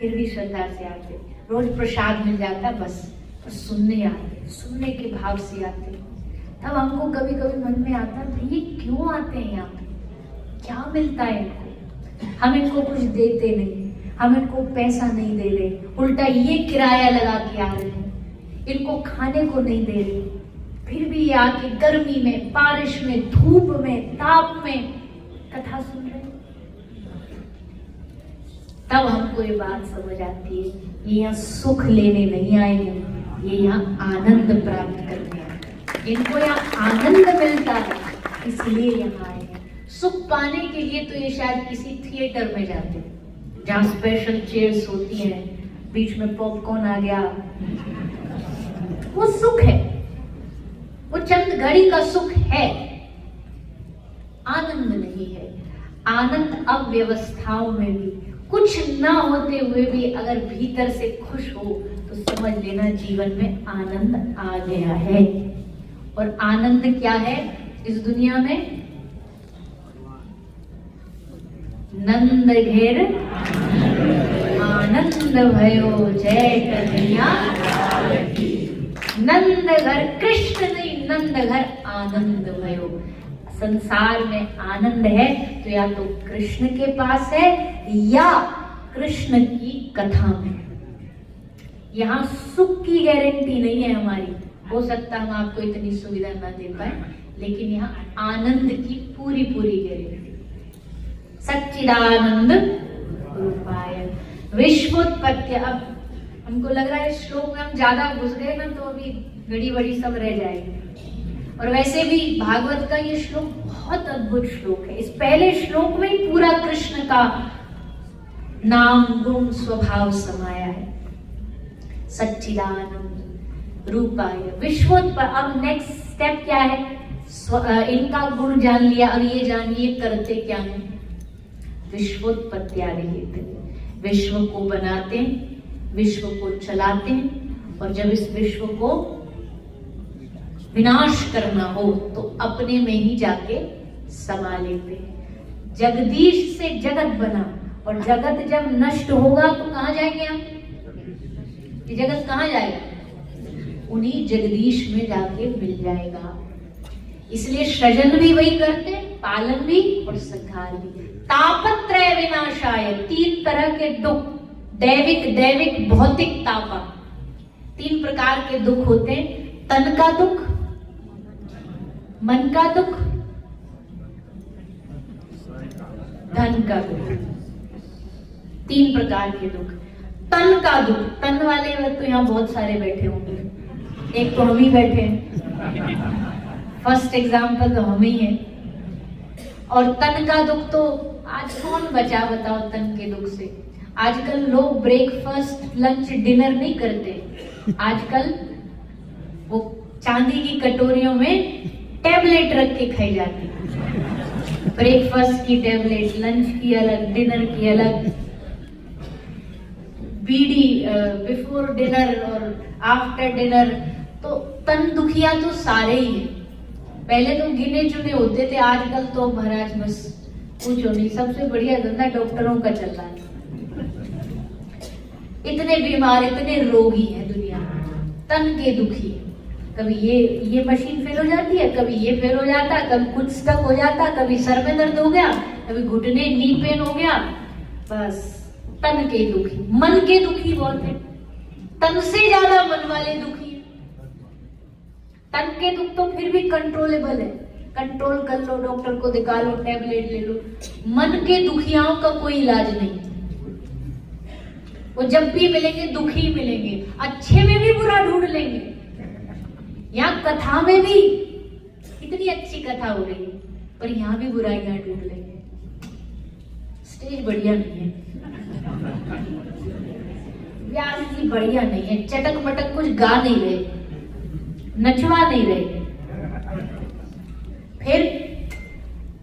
फिर भी श्रद्धा से आते, रोज प्रसाद मिल जाता, बस सुनने आते, सुनने के भाव से आते। तब हमको कभी कभी मन में आता है, ये क्यों आते हैं यहाँ पे, क्या मिलता है इनको? हम इनको कुछ देते नहीं, हम इनको पैसा नहीं दे रहे, उल्टा ये किराया लगा के आ रहे हैं, इनको खाने को नहीं दे रहे, फिर भी ये आके गर्मी में, बारिश में, धूप में, ताप में कथा सुन रहे हैं। तब हमको ये बात समझ आती है, ये यहाँ सुख लेने नहीं आए हैं, ये यहाँ आनंद प्राप्त करने आए हैं। इनको यहाँ आनंद मिलता है, इसलिए यहाँ आए हैं। सुख पाने के लिए तो ये शायद किसी थिएटर में जाते हैं, जहाँ स्पेशल चेयर्स होती हैं, बीच में पॉपकॉर्न आ गया, वो सुख है, वो चंद घड़ी का सुख है, आनंद नहीं है। आनंद अव्यवस्थाओं में भी, कुछ ना होते हुए भी अगर भीतर से खुश हो तो समझ लेना जीवन में आनंद आ गया है। और आनंद क्या है इस दुनिया में? नंद घेर आनंद भयो जय कन्हैया, नंद घर कृष्ण नहीं, नंद घर आनंद भयो। संसार में आनंद है तो या तो कृष्ण के पास है या कृष्ण की कथा में। यहाँ सुख की गारंटी नहीं है हमारी, हो सकता हम आपको इतनी सुविधा ना दे पाए, लेकिन यहाँ आनंद की पूरी पूरी गारंटी। सच्चिदानंद रूपाय विश्वोत्पत्ति। अब हमको लग रहा है इस श्लोक में हम ज्यादा घुस गए ना, तो अभी घड़ी बड़ी सब रह जाएगी। और वैसे भी भागवत का ये श्लोक बहुत अद्भुत श्लोक है। इस पहले श्लोक में ही पूरा कृष्ण का नाम गुण स्वभाव समाया है। सच्चिदानंद रूपाय विश्वोत्पत्ति। अब नेक्स्ट स्टेप क्या है? इनका गुण जान लिया, अब ये जानिए करते क्या है। विश्वोत्पत्त्यादिहेतवे, विश्व को बनाते हैं, विश्व को चलाते हैं, और जब इस विश्व को विनाश करना हो तो अपने में ही जाके समा लेते हैं। जगदीश से जगत बना, और जगत जब नष्ट होगा तो कहां जाएंगे हम? ये जगत कहां जाएगा? उन्हीं जगदीश में जाके मिल जाएगा। इसलिए सृजन भी वही करते, पालन भी और संहार भी। तापत्रय विनाशाय, 3 तरह के दुख, दैविक, दैविक, भौतिक तापा, 3 प्रकार के दुख होते हैं। तन का दुख, मन का दुख, धन का दुख, 3 प्रकार के दुख। तन का दुख, तन वाले तो यहाँ बहुत सारे बैठे होंगे, एक तो हम ही बैठे हैं, फर्स्ट एग्जाम्पल तो हम ही हैं। और तन का दुख तो आज कौन बचा बताओ तन के दुख से? आजकल लोग ब्रेकफास्ट, लंच, डिनर नहीं करते। आजकल वो चांदी की कटोरियों में टैबलेट रख के खाई जाती है। ब्रेकफास्ट की टैबलेट, लंच की अलग, डिनर की अलग, बीड़ी बिफोर डिनर और आफ्टर डिनर। तो तन दुखिया तो सारे ही हैं। पहले तो गिने चुने होते थे, आजकल तो महाराज बस पूछो नहीं। सबसे बढ़िया धंधा डॉक्टरों का चल रहा है। इतने बीमार, इतने रोगी हैं दुनिया में, तन के दुखी। कभी ये मशीन फेल हो जाती है, कभी ये फेल हो जाता है, कभी कुछ स्टक हो जाता है, कभी सर में दर्द हो गया, कभी घुटने नी पेन हो गया। बस तन के दुखी। मन के दुखी बहुत है, तन से ज्यादा मन वाले दुखी। तन के दुख तो फिर भी कंट्रोलेबल है, कंट्रोल कर लो, डॉक्टर को दिखा लो, टैबलेट ले लो। मन के दुखियाओं का कोई इलाज नहीं। वो जब भी मिलेंगे दुखी मिलेंगे, अच्छे में भी बुरा ढूंढ लेंगे। यहाँ कथा में भी इतनी अच्छी कथा हो रही है, पर यहाँ भी बुराइयां ढूंढ लेंगे। स्टेज बढ़िया नहीं है, व्यास जी बढ़िया नहीं है, चटक मटक कुछ गा नहीं रहे, नचवा नहीं रहे। फिर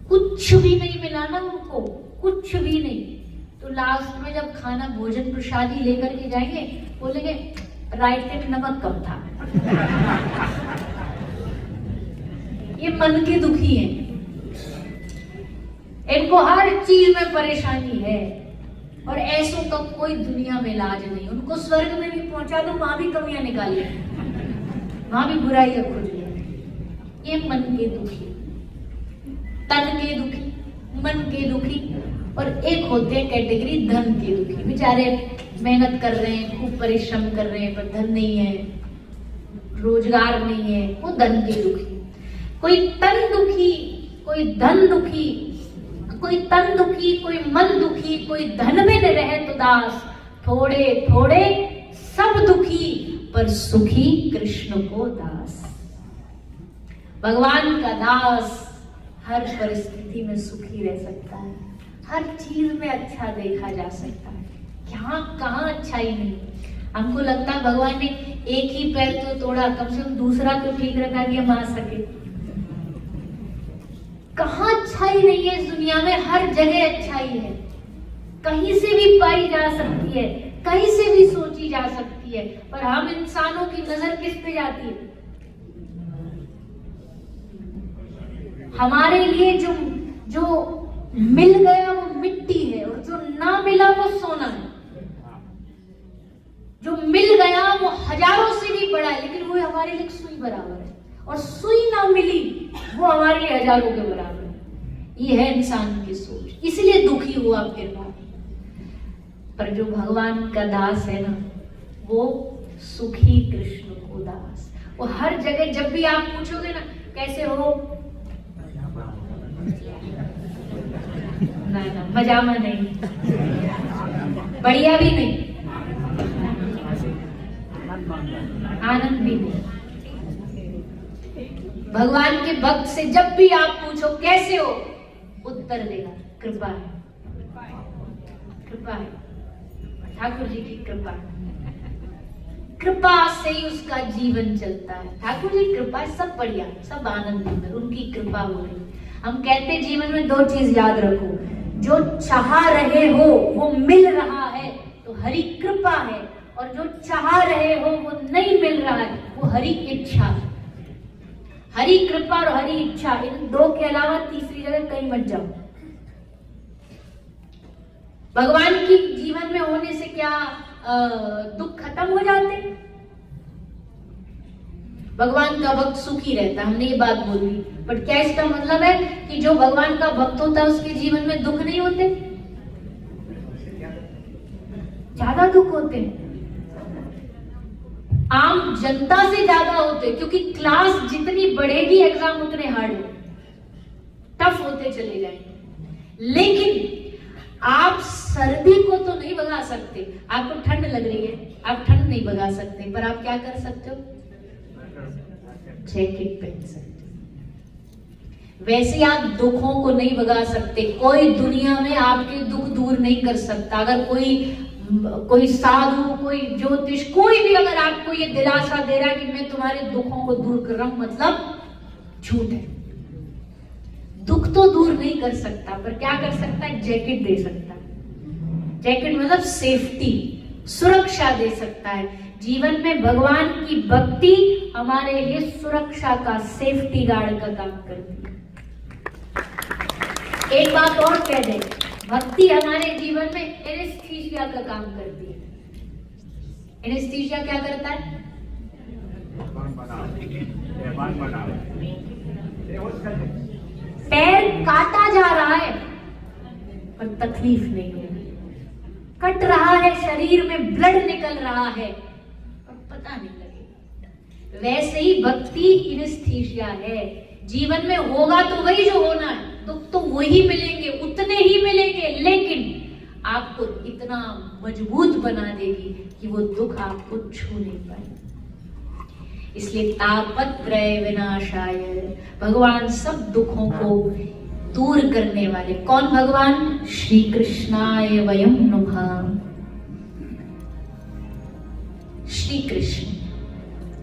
कुछ भी नहीं मिला ना उनको, कुछ भी नहीं। तो लास्ट में जब खाना भोजन प्रसादी लेकर के जाएंगे, बोलेंगे रायते में नमक कम था। ये मन के दुखी हैं, इनको हर चीज में परेशानी है, और ऐसों का कोई दुनिया में इलाज नहीं। उनको स्वर्ग में भी पहुंचा दो, वहां भी कमियां निकालिए, वहां भी बुराइयां खोजिए। ये मन के दुखी, तन के दुखी, मन के दुखी। और एक होते हैं कैटेगरी धन के दुखी। बेचारे मेहनत कर रहे हैं, खूब परिश्रम कर रहे हैं, पर धन नहीं है, रोजगार नहीं है, वो धन के दुखी। कोई तन दुखी, कोई धन दुखी, कोई तन दुखी, कोई मन दुखी, कोई धन में न रहे तो दास। थोड़े थोड़े सब दुखी, पर सुखी कृष्ण को दास। भगवान का दास हर परिस्थिति में सुखी रह सकता है, हर चीज में अच्छा देखा जा सकता है। यहाँ कहाँ अच्छाई नहीं। हमको लगता है भगवान ने एक ही पैर तो तोड़ा, कम से कम दूसरा तो ठीक रखा कि हम आ सके। कहाँ अच्छाई नहीं है इस दुनिया में? हर जगह अच्छाई है, कहीं से भी पाई जा सकती है, कहीं से भी सोची जा सकती है। पर हम इंसानों की नजर किस पे जाती है? हमारे लिए जो मिल गया वो मिट्टी है, और जो ना मिला वो सोना है। जो मिल गया वो हजारों से भी बड़ा है, लेकिन वो हमारे लिए सुई बराबर है, और सुई ना मिली वो हमारे लिए हजारों के बराबर है। ये है इंसान की सोच, इसलिए दुखी हुआ फिर बात। पर जो भगवान का दास है ना, वो सुखी कृष्ण को दास। वो हर जगह जब भी आप पूछोगे ना कैसे हो, ना ना मजामा नहीं, बढ़िया भी नहीं, आनंद भी नहीं। भगवान के भक्त से जब भी आप पूछो कैसे हो, उत्तर देगा कृपा है, कृपा है, ठाकुर जी की कृपा है। कृपा से ही उसका जीवन चलता है। ठाकुर जी कृपा है, सब बढ़िया, सब आनंद में उनकी कृपा हो रही। हम कहते जीवन में दो चीज याद रखो, जो चाह रहे हो वो मिल रहा है तो हरि कृपा है, और जो चाह रहे हो वो नहीं मिल रहा है वो हरि इच्छा है। हरि कृपा और हरि इच्छा, इन दो के अलावा तीसरी जगह कहीं मत जाओ। भगवान की जीवन में होने से क्या दुख खत्म हो जाते? भगवान का भक्त सुखी रहता, हमने ये बात बोली, बट क्या इसका मतलब है कि जो भगवान का भक्त होता है उसके जीवन में दुख नहीं होते? ज्यादा दुख होते हैं, आम जनता से ज्यादा होते, क्योंकि क्लास जितनी बढ़ेगी एग्जाम उतने हार्ड हो, टफ होते चले जाएंगे। लेकिन आप सर्दी को तो नहीं भगा सकते, आपको ठंड लग रही है, आप ठंड नहीं भगा सकते, पर आप क्या कर सकते हो? जैकेट पहन सकते हो। वैसे आप दुखों को नहीं भगा सकते, कोई दुनिया में आपके दुख दूर नहीं कर सकता। अगर कोई साधु, कोई ज्योतिष, कोई भी अगर आपको ये दिलासा दे रहा है कि मैं तुम्हारे दुखों को दूर कर रहा हूं, मतलब झूठ है। दुख तो दूर नहीं कर सकता, पर क्या कर सकता है? जैकेट दे सकता है। जैकेट मतलब सेफ्टी, सुरक्षा दे सकता है। जीवन में भगवान की भक्ति हमारे लिए सुरक्षा का, सेफ्टी गार्ड का काम करती है। एक बात और कह दे, भक्ति हमारे जीवन में एनेस्थीसिया का काम करती है। एनेस्थीसिया क्या करता है? पैर काटा जा रहा है पर तकलीफ नहीं हो रही, कट रहा है, शरीर में ब्लड निकल रहा है पर पता नहीं लगेगा। वैसे ही भक्ति एनेस्थीसिया है। जीवन में होगा तो वही जो होना है, दुख तो वही मिलेंगे, उतने ही मिलेंगे, लेकिन आपको इतना मजबूत बना देगी कि वो दुख आपको छू नहीं पाए। इसलिए तापत्रय विनाशाय, भगवान सब दुखों को दूर करने वाले। कौन भगवान? श्री कृष्णाय वयम नुमः। श्री कृष्ण।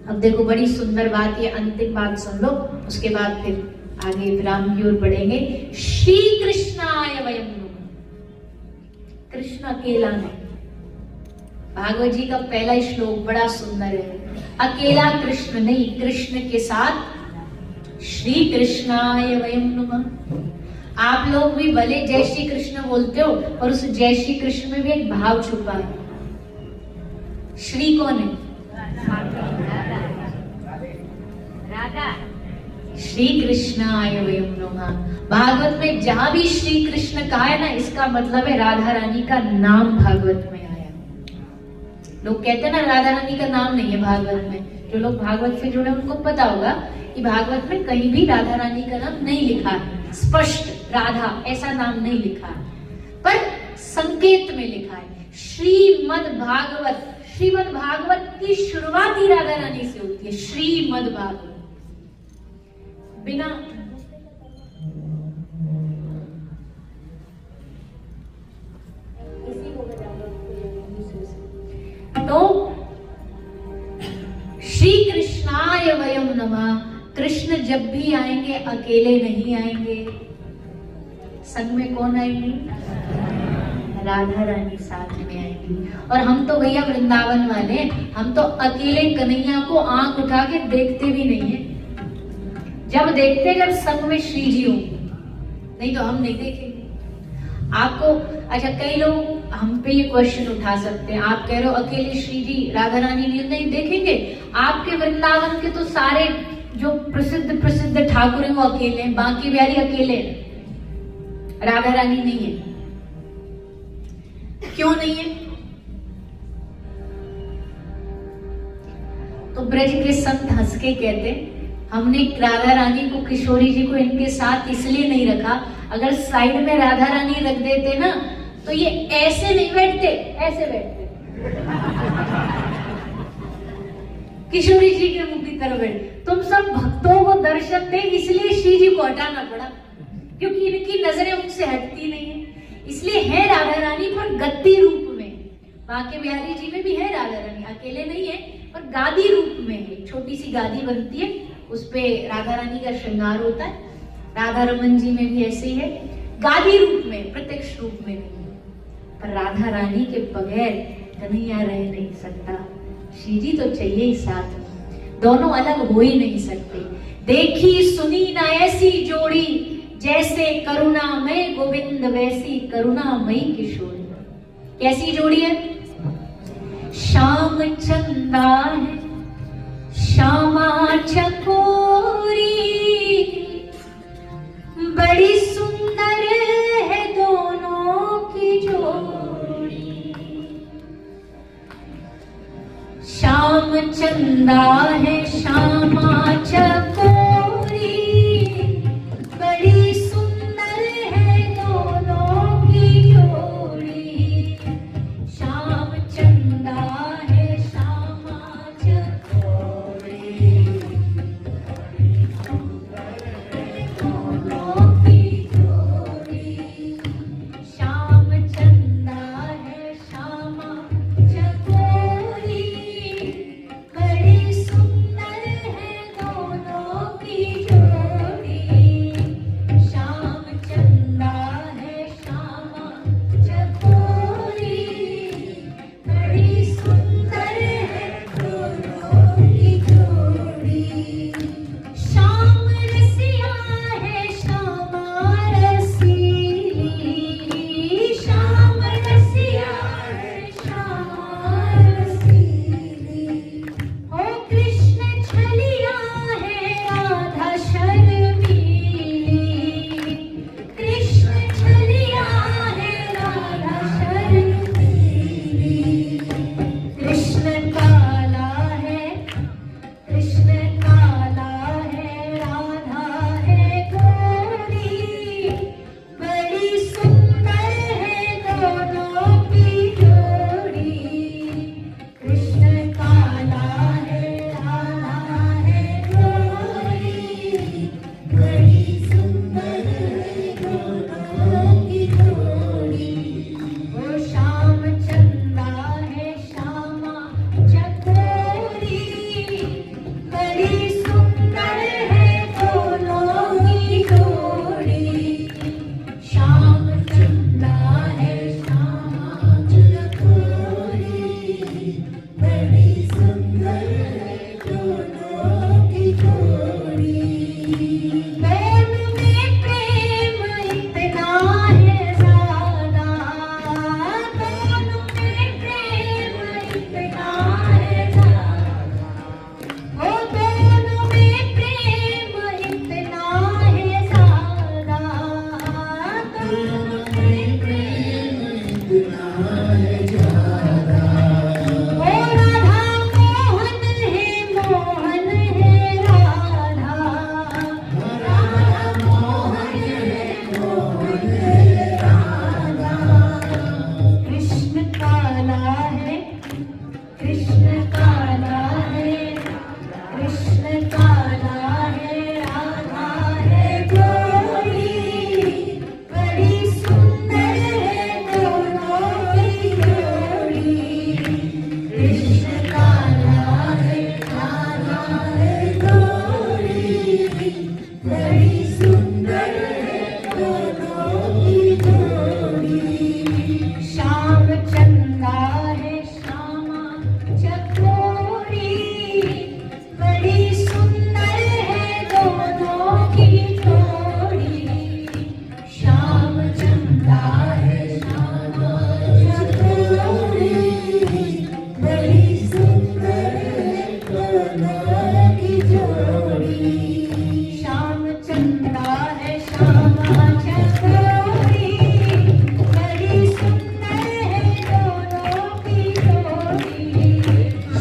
अब देखो बड़ी सुंदर बात, ये अंतिम बात सुन लो, उसके बाद फिर आगे विराम की ओर बढ़ेंगे। श्री कृष्णाय वयम नुमः। कृष्ण अकेला नहीं। भागवत जी का पहला श्लोक बड़ा सुंदर है। अकेला कृष्ण नहीं, कृष्ण के साथ श्री कृष्णाय वयम नुमः। आप लोग भी भले जय श्री कृष्ण बोलते हो, और उस जय श्री कृष्ण में भी एक भाव छुपा है। श्री कौन है? राधा। श्री कृष्णाय वयम नुमः। भागवत में जहां भी श्री कृष्ण कहा है ना, इसका मतलब है राधा रानी का नाम भागवत में आया। लोग कहते हैं ना राधा रानी का नाम नहीं है भागवत में। जो लोग भागवत से जुड़े उनको पता होगा कि भागवत में कहीं भी राधा रानी का नाम नहीं लिखा है, स्पष्ट राधा ऐसा नाम नहीं लिखा है, पर संकेत में लिखा है श्रीमद् भागवत। श्रीमद् भागवत की शुरुआत ही राधा रानी से होती है। श्रीमद् भागवत बिना तो श्री कृष्णाय वयम नमः। कृष्ण जब भी आएंगे अकेले नहीं आएंगे, संग में कौन आएंगी? राधा रानी साथ में आएंगी। और हम तो भैया वृंदावन वाले, हम तो अकेले कन्हैया को आंख उठा के देखते भी नहीं है। जब देखते जब संग में श्री जी हो, नहीं तो हम नहीं देखेंगे आपको। अच्छा, कई लोग हम पे ये क्वेश्चन उठा सकते हैं, आप कह रहे हो अकेले श्री जी राधा रानी नहीं देखेंगे। आपके वृंदावन के तो सारे जो प्रसिद्ध प्रसिद्ध ठाकुर हैं वो अकेले हैं, बांकी बिहारी अकेले हैं, राधा रानी नहीं है। क्यों नहीं है? तो ब्रज के संत हंस के कहते, हमने राधा रानी को, किशोरी जी को इनके साथ इसलिए नहीं रखा, अगर साइड में राधा रानी रख देते ना तो ये ऐसे नहीं बैठते, ऐसे बैठते, किशोरी जी के मुख की तरफ बैठते। तुम सब भक्तों को दर्शन दे, इसलिए श्री जी को हटाना पड़ा, क्योंकि इनकी नजरें उनसे हटती नहीं है। इसलिए है राधा रानी पर गद्दी रूप में। बांके बिहारी जी में भी है राधा रानी, अकेले नहीं है पर गादी रूप में है। छोटी सी गादी बनती है, उस पे राधा रानी का श्रृंगार होता है। राधा रमन जी में भी ऐसे ही है, गादी रूप में, प्रत्यक्ष रूप में नहीं। पर राधा रानी के बगैर कन्हैया रह नहीं सकता, श्री जी तो चाहिए ही साथ में, दोनों अलग हो ही नहीं सकते। देखी सुनी ना ऐसी जोड़ी, जैसे करुणामय गोविंद वैसी करुणामयी किशोरी। कैसी जोड़ी है? श्याम चंदा है श्यामा चकोरी, बड़ी सुंदर है दोनों की जोड़ी। श्याम चंदा है श्यामा चकोरी, बड़ी सुंदर है दोनों की जोड़ी। श्याम चंदा है श्यामा चकोरी, दोनों की जोड़ी। श्याम चंदा है श्यामा चकोरी, बड़ी सुंदर है दोनों की जोड़ी। श्याम चंदा है श्यामा चकोरी, बड़ी सुंदर है दोनों की जोड़ी। श्याम रसिया है श्यामा रसीली, श्याम रसिया है श्यामा रसीली। ओ कृष्ण छलिया है राधा शर्मीली, कृष्ण छलिया है राधा शर्मीली। कृष्ण काला है, कृष्ण काला है, राधा है गोरी, बड़ी सुंदर है दोनों की जोड़ी। कृष्ण काला है, राधा है गोरी, बड़ी सुंदर है दोनों की जोड़ी। वो श्याम चंदा है श्यामा चकोरी, बड़ी सुंदर है दोनों की जोड़ी। श्याम चंदा है श्यामा चकोरी, बड़ी सुंदर है दोनों की जोड़ी। प्रेम में प्रेम इतना है ज्यादा, दोनों में प्रेम इतना है ज्यादा। ओ दोनों में प्रेम इतना है ज्यादा, दोनों में प्रेम इतना है ज्यादा। ओ राधा मोहन है, मोहन है राधा, राधा मोहन है, मोहन है राधा। कृष्ण काला है, कृष्ण काला है, कृष्ण काला है, राधा है गोरी, बड़ी सुंदर है दोनों की जोड़ी। कृष्ण काला है, राधा है गोरी, बड़ी सुंदर है दोनों की जोड़ी। श्याम चंदा है श्यामा चकोरी, बड़ी सुंदर है दोनों की जोड़ी। श्याम चंदा है श्यामा चकोरी, बड़ी सुंदर है दोनों की जोड़ी। श्याम चंदा है श्यामा चकोरी, बड़ी सुंदर है दोनों की जोड़ी।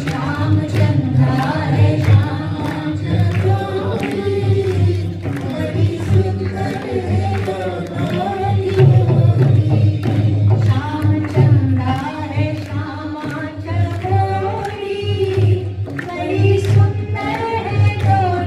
श्याम चंदा है श्यामा चकोरी, बड़ी सुंदर है दोनों की जोड़ी। श्याम चंदा है श्यामा चकोरी, बड़ी सुंदर है दोनों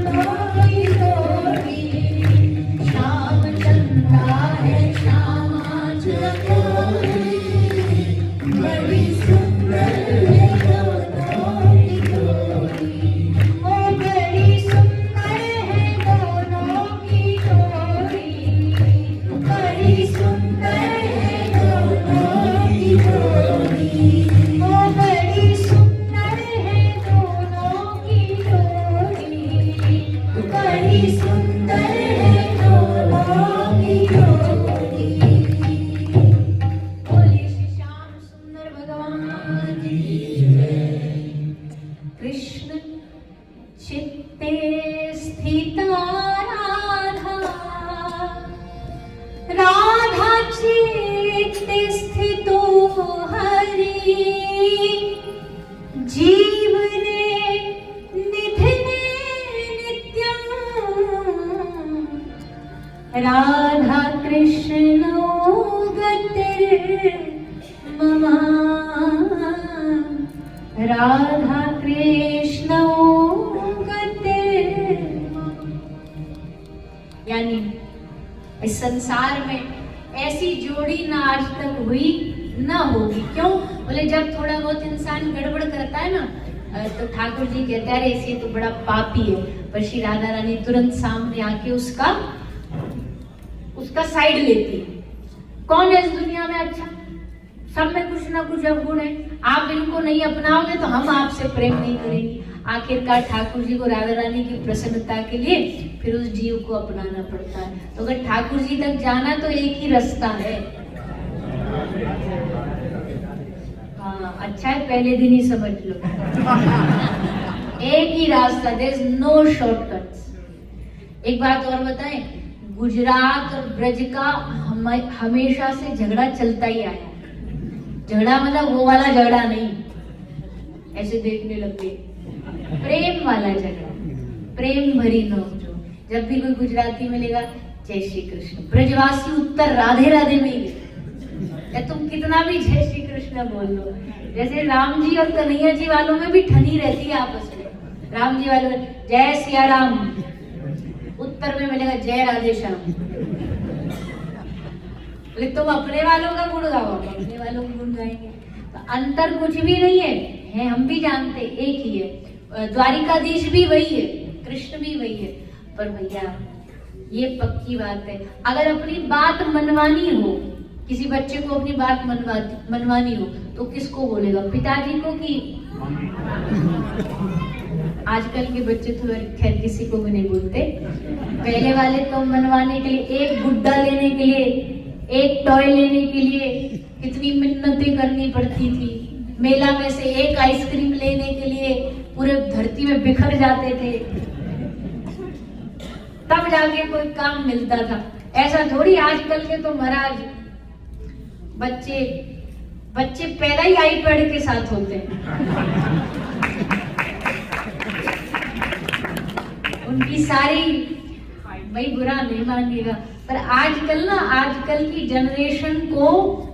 चेते स्थितो हरि जीवने निधने नित्यम् राधा कृष्णो गतिर्मम राधा कृष्णो गतिर्मम। यानी इस संसार में ऐसी जोड़ी ना आज तक हुई ना होगी। क्यों? बोले जब थोड़ा बहुत इंसान गड़बड़ करता है ना तो ठाकुर जी कहते हैं अरे इसे तो बड़ा पापी है, पर श्री राधा रानी तुरंत सामने आके उसका साइड लेती है। कौन है इस दुनिया में अच्छा? सब में कुछ ना कुछ अवगुण है। आप इनको नहीं अपनाओगे तो हम आपसे प्रेम नहीं करेंगे। आखिरकार ठाकुर जी को राधा रानी की प्रसन्नता के लिए फिर उस जीव को अपनाना पड़ता है। तो अगर ठाकुर जी तक जाना तो एक ही रास्ता है। हाँ, अच्छा है पहले दिन ही समझ लो। एक ही रास्ता, देयर इज नो शॉर्टकट्स। एक बात और बताएं, गुजरात और ब्रज का हमेशा से झगड़ा चलता ही आया। झगड़ा मतलब वो वाला झगड़ा नहीं, ऐसे देखने लग गए, प्रेम वाला झगड़ा, प्रेम भरी नोकझोंक। जब भी कोई गुजराती मिलेगा जय श्री कृष्ण, ब्रजवासी उत्तर राधे राधे में ही, या तुम कितना भी जय श्री कृष्ण बोल लो। जैसे राम जी और कन्हैया जी वालों में भी ठनी रहती है आपस में। राम जी वालों में जय सिया राम, उत्तर में मिलेगा जय राधे श्याम। बोले तुम अपने वालों का गुण गाओ, अपने वालों का गुण गाएंगे। तो अंतर कुछ भी नहीं है, हम भी जानते एक ही है। द्वारिकाधीश भी वही है, कृष्ण भी वही है। पर भैया ये पक्की बात है, अगर अपनी बात मनवानी हो, किसी बच्चे को अपनी बात मनवानी हो तो किसको बोलेगा? पिताजी को कि आजकल के बच्चे तो खैर किसी को भी नहीं बोलते। पहले वाले तो मनवाने के लिए, एक गुड्डा लेने के लिए, एक टॉय लेने के लिए कितनी मिन्नतें करनी पड़ती थी। मेला में से एक आइसक्रीम लेने के लिए पूरे धरती में बिखर जाते थे, तब जाके कोई काम मिलता था। ऐसा थोड़ी आजकल के तो महाराज बच्चे पैदा ही आईपैड के साथ होते हैं। उनकी सारी, भाई बुरा नहीं मानिएगा, पर आजकल की जनरेशन को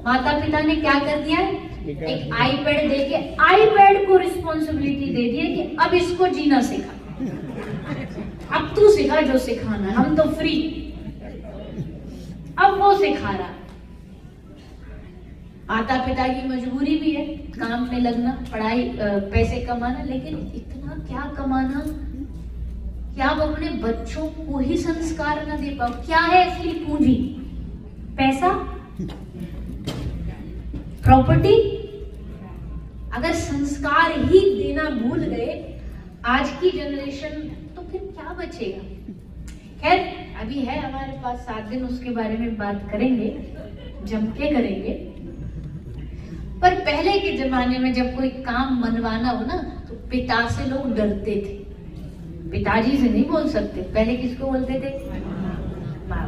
माता पिता ने क्या कर दिया है, एक आईपैड देके आईपैड को रिस्पॉन्सिबिलिटी दे दी है कि अब इसको जीना सिखा, अब तू सिखा जो सिखाना है, हम तो फ्री। अब वो सिखा रहा। माता पिता की मजबूरी भी है काम में लगना, पढ़ाई, पैसे कमाना, लेकिन इतना क्या कमाना कि आप अपने बच्चों को ही संस्कार न दे पाओ। क्या है असली पूंजी? पैसा, प्रॉपर्टी। अगर संस्कार ही देना भूल गए आज की जनरेशन, तो फिर क्या बचेगा? खैर अभी है हमारे पास 7 दिन, उसके बारे में बात करेंगे, जम के करेंगे। पर पहले के जमाने में जब कोई काम मनवाना हो ना तो पिता से लोग डरते थे। पिताजी से नहीं बोल सकते, पहले किसको बोलते थे? माँ।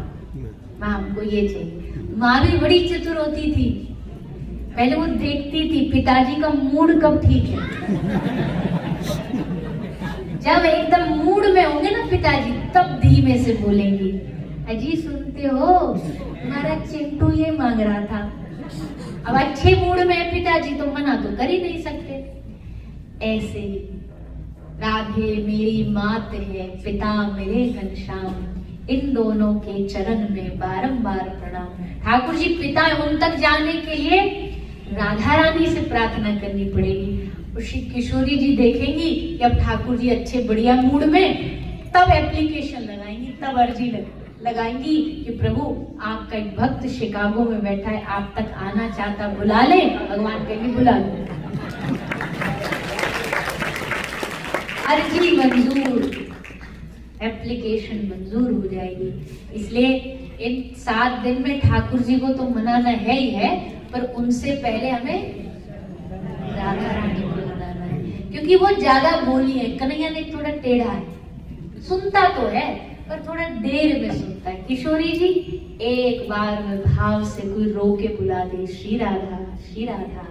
माँ हमको ये चाहिए। माँ भी बड़ी चतुर होती थी, पहले वो देखती थी पिताजी का मूड कब ठीक है। जब एकदम मूड में होंगे ना पिताजी, तब धीमे से बोलेंगी, अजी सुनते हो हमारा चिंटू ये मांग रहा था। अब अच्छे मूड में है पिताजी तो मना तो कर ही नहीं सकते। ऐसे ही राधे मेरी मात है, पिता मेरे घनश्याम, इन दोनों के चरण में बारंबार प्रणाम। ठाकुर जी पिता उन तक जाने के लिए राधा रानी से प्रार्थना करनी पड़ेगी। श्री किशोरी जी देखेंगी कि अब ठाकुर जी अच्छे बढ़िया मूड में, तब एप्लीकेशन लगाएंगी, तब अर्जी लगाएंगी कि प्रभु आपका एक भक्त शिकागो में बैठा है, आप तक आना चाहता, बुला ले। भगवान कहेंगे बुला लो। अर्जी मंजूर, एप्लीकेशन मंजूर हो जाएगी। इसलिए इन 7 दिन में ठाकुर जी को तो मनाना है ही है, पर उनसे पहले हमें राधा रानी को मनाना है, क्योंकि वो ज्यादा बोली है। कन्हैया ने थोड़ा टेढ़ा है, सुनता तो है पर थोड़ा देर में सुनता है। किशोरी जी एक बार में भाव से कोई रो के बुला दे, श्री राधा श्री राधा,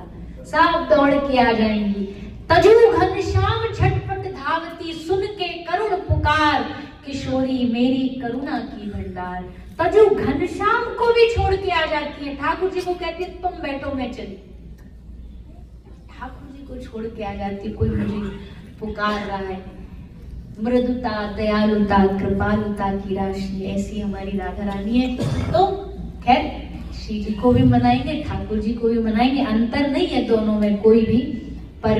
सब दौड़ के आ जाएंगी। तजु घनश्याम झटपट धावती, सुन के करुण पुकार, किशोरी मेरी करुणा की भंडार। तजु घनश्याम को भी छोड़ के आ जाती है, ठाकुर जी को कहती है तुम बैठो मैं चली। ठाकुर जी को छोड़ के आ जाती, कोई मुझे पुकार रहा है। मृदुता, दयालुता, कृपालुता की राशि ऐसी हमारी राधा रानी है। तो खैर श्री जी को भी मनाएंगे, ठाकुर जी को भी मनाएंगे, अंतर नहीं है दोनों में कोई भी, पर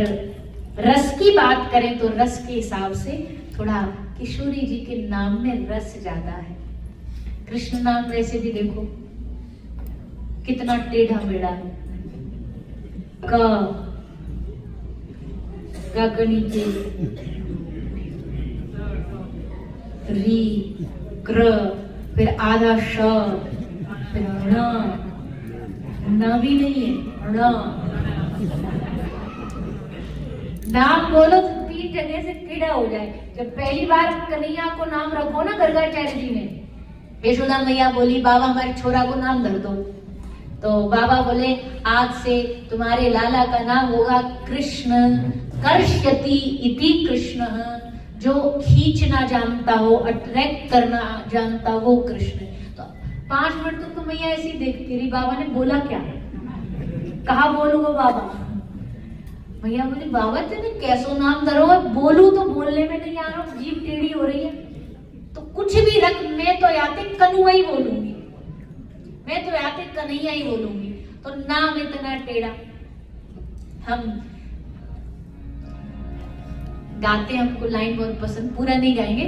रस की बात करें तो रस के हिसाब से थोड़ा किशोरी जी के नाम में रस ज्यादा है। कृष्ण नाम वैसे भी देखो कितना टेढ़ा मेढ़ा है। गगनी के री, क्र, फिर आधा श, फिर न भी नहीं है, नाम बोलो तो 3 जगह से टेढ़ा हो जाए। जब पहली बार कन्हैया को नाम रखो ना गर्गाचार्य जी ने, यशोदा मैया बोली बाबा हमारे छोरा को नाम धर दो, तो बाबा बोले आज से तुम्हारे लाला का नाम होगा कृष्ण, कर्ष्यति इति कृष्ण, जो खींचना जानता हो, अट्रैक्ट करना जानता हो कृष्ण। तो 5 मिनट तो मैया ऐसी देखती रही, बाबा ने बोला क्या, कहा बोलूंगा बाबा। मैया बोली बाबा तेने कैसो नाम धरो, बोलू तो बोलने में नहीं आ रहा, जीभ टेढ़ी हो रही है, तो कुछ भी रख, मैं तो याते कन्हैया ही बोलूंगी, मैं तो याते कन्हैया ही बोलूंगी। तो नाम इतना टेढ़ा। हम गाते, हमको लाइन बहुत पसंद, पूरा नहीं गाएंगे।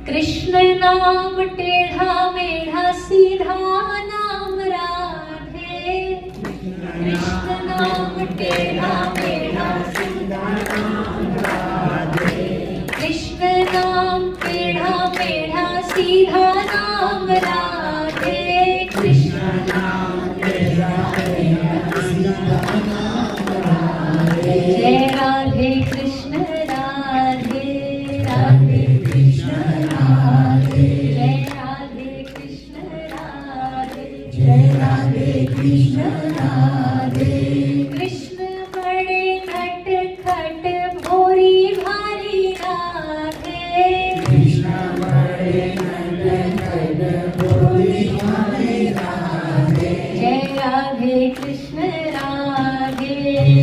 कृष्ण नाम टेढ़ा मेढ़ा सीधा नाम राधे, कृष्ण नाम टेढ़ा मेढ़ा सीधा नाम राधे, कृष्ण नाम टेढ़ा मेढ़ा सीधा नाम राधे, कृष्ण नाम टेढ़ा मेढ़ा सीधा नाम राधे। जय राधे कृष्ण राधे, राधे कृष्ण राधे, जय राधे कृष्ण राधे, जय राधे कृष्ण राधे। कृष्ण बड़े खट खट भोरी भारी राधे, कृष्ण बड़े खट खट भोरी भारी राधे, जय राधे कृष्ण राधे,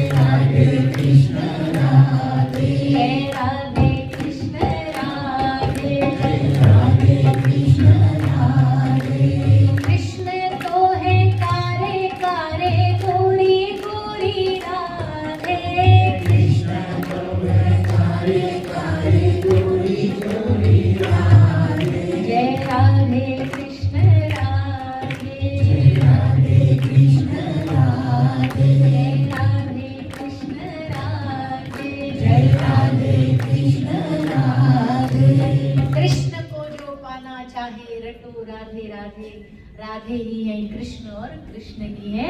राधे कृष्ण राधे, जय राधे कृष्ण राधे, राधे कृष्ण राधे। कृष्ण तो है कारे कारे गोरी गोरी राधे, कृष्ण तो है कारे कारे गोरी गोरी राधे, जय राधे कृष्ण राधे, राधे कृष्ण राधे, जय राधे कृष्ण राधे, जय राधे कृष्ण राधे। कृष्ण को जो पाना चाहे रटो राधे राधे, राधे ही है कृष्ण और कृष्ण ही है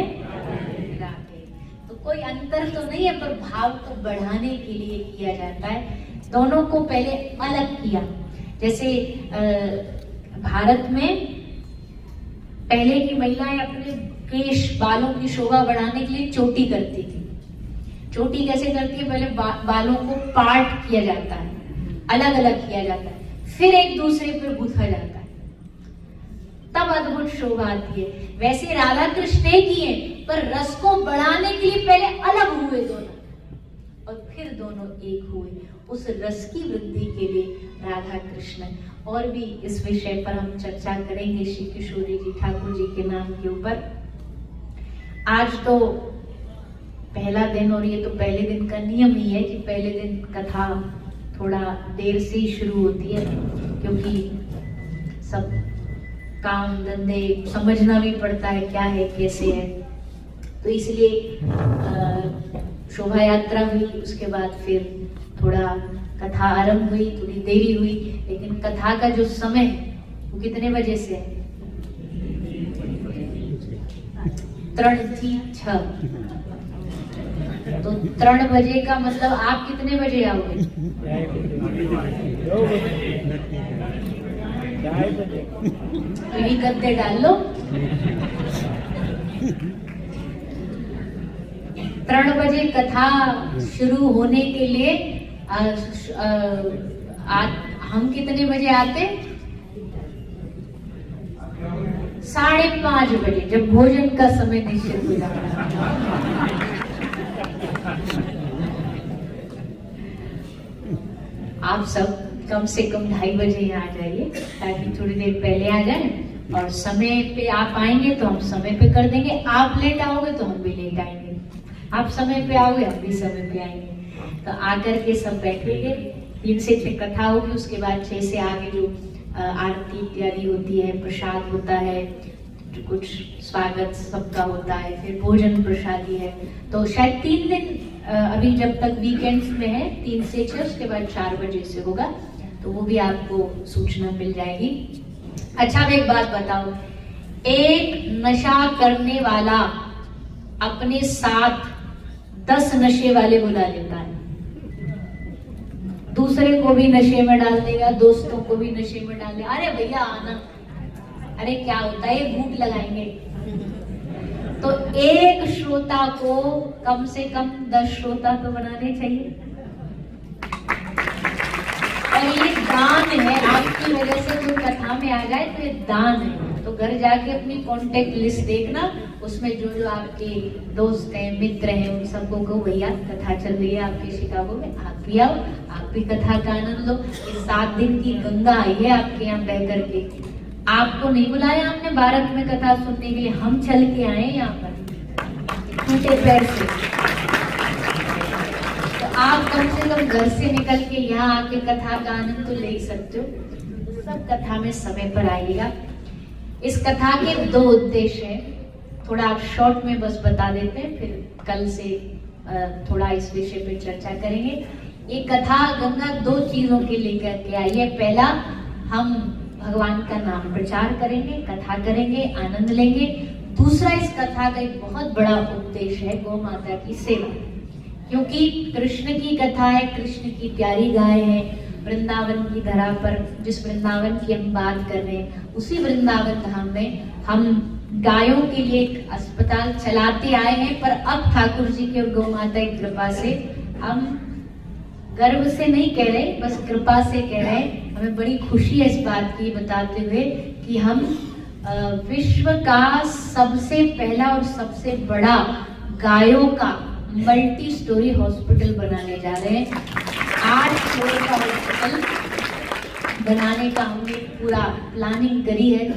राधे। तो कोई अंतर तो नहीं है, पर भाव को बढ़ाने के लिए किया जाता है। दोनों को पहले अलग किया। जैसे भारत में पहले की महिलाएं अपने केश बालों की शोभा बढ़ाने के लिए चोटी करती थी। चोटी कैसे करती है, पहले बालों को पार्ट किया जाता है, अलग अलग किया जाता है, फिर एक दूसरे पे गुथा जाता है, तब अद्भुत शोभा आती है। वैसे राधा कृष्ण किए, पर रस को बढ़ाने के लिए पहले अलग हुए दोनों, और फिर दोनों एक हुए। उस रस की वृद्धि के लिए राधा कृष्ण। और भी इस विषय पर हम चर्चा करेंगे श्री किशोरी जी ठाकुर जी के नाम के ऊपर। आज तो पहला दिन, और ये तो पहले दिन का नियम ही है कि पहले दिन कथा थोड़ा देर से ही शुरू होती है, क्योंकि सब काम धंधे समझना भी पड़ता है क्या है कैसे है, तो इसलिए शोभा यात्रा हुई, उसके बाद फिर थोड़ा कथा आरंभ हुई, थोड़ी देरी हुई। लेकिन कथा का जो समय है वो कितने बजे से है? 3 થી 6। तो 3 बजे का मतलब आप कितने बजे आओगे? 2 बजे। तो ये गद्दे डाल लो। 3 बजे कथा शुरू होने के लिए हम कितने बजे आते? 5:30 बजे, जब भोजन का समय निश्चित हो जाता है। आप सब कम से कम 2:30 बजे यहाँ आ जाइए, ताकि थोड़ी देर पहले आ जाए, और समय पे आप आएंगे तो हम समय पे कर देंगे। आप लेट आओगे तो हम भी लेट आएंगे, आप समय पे आओगे हम भी समय पे आएंगे। तो आकर के सब बैठेंगे, 3 से 6 कथा होगी, उसके बाद 6 से आगे जो आरती इत्यादि होती है, प्रसाद होता है, कुछ स्वागत सबका होता है, फिर भोजन प्रसादी है। तो शायद 3 दिन अभी जब तक वीकेंड्स में है 3 से 6, उसके बाद 4 बजे से होगा, तो वो भी आपको सूचना मिल जाएगी। अच्छा, अब एक बात बताओ, एक नशा करने वाला अपने साथ 10 नशे वाले बुला लेता है, दूसरे को भी नशे में डाल देगा, दोस्तों को भी नशे में डाल देगा। अरे भैया आना, अरे क्या होता है, घूंट लगाएंगे। तो एक श्रोता को कम से कम 10 श्रोता तो बनाने चाहिए, और ये दान है। आपकी वजह से कोई कथा में आ जाए तो ये दान है। तो घर जाके अपनी कांटेक्ट लिस्ट देखना, उसमें जो जो आपके दोस्त हैं, मित्र हैं, उन सबको कहो भैया कथा चल रही है आपके शिकागो में, आप भी आओ, आप भी कथा का आनंद लो। इस 7 दिन की गंगा आई है आपके यहाँ बह करके। आपको नहीं बुलाया हमने भारत में कथा सुनने के लिए, हम चल के आए यहाँ पर टूटे पैर से। तो आप कम से कम घर से निकल के यहाँ आके कथा का आनंद तो ले ही सकते हो। सब कथा में समय पर आइएगा। इस कथा के 2 उद्देश्य हैं, थोड़ा आप शॉर्ट में बस बता देते हैं, फिर कल से थोड़ा इस विषय पे चर्चा करेंगे। ये कथा गंगा 2 चीजों के लेकर के आई है। पहला, हम भगवान का नाम प्रचार करेंगे, कथा करेंगे, आनंद लेंगे। दूसरा, इस कथा का एक बहुत बड़ा उद्देश्य है गौ माता की सेवा, क्योंकि कृष्ण की कथा है, कृष्ण की प्यारी गाय है। वृंदावन की धरा पर, जिस वृंदावन की हम बात कर रहे हैं, उसी वृंदावन धाम में हम गायों के लिए एक अस्पताल चलाते आए हैं। पर अब ठाकुर जी की और गौ माता की कृपा से, हम गर्व से नहीं कह रहे, बस कृपा से कह रहे हैं। हमें बड़ी खुशी है इस बात की बताते हुए कि हम विश्व का सबसे पहला और सबसे बड़ा गायों का मल्टी स्टोरी हॉस्पिटल बनाने जा रहे हैं। 8 फ्लोर का हॉस्पिटल बनाने का हमने पूरा प्लानिंग करी है।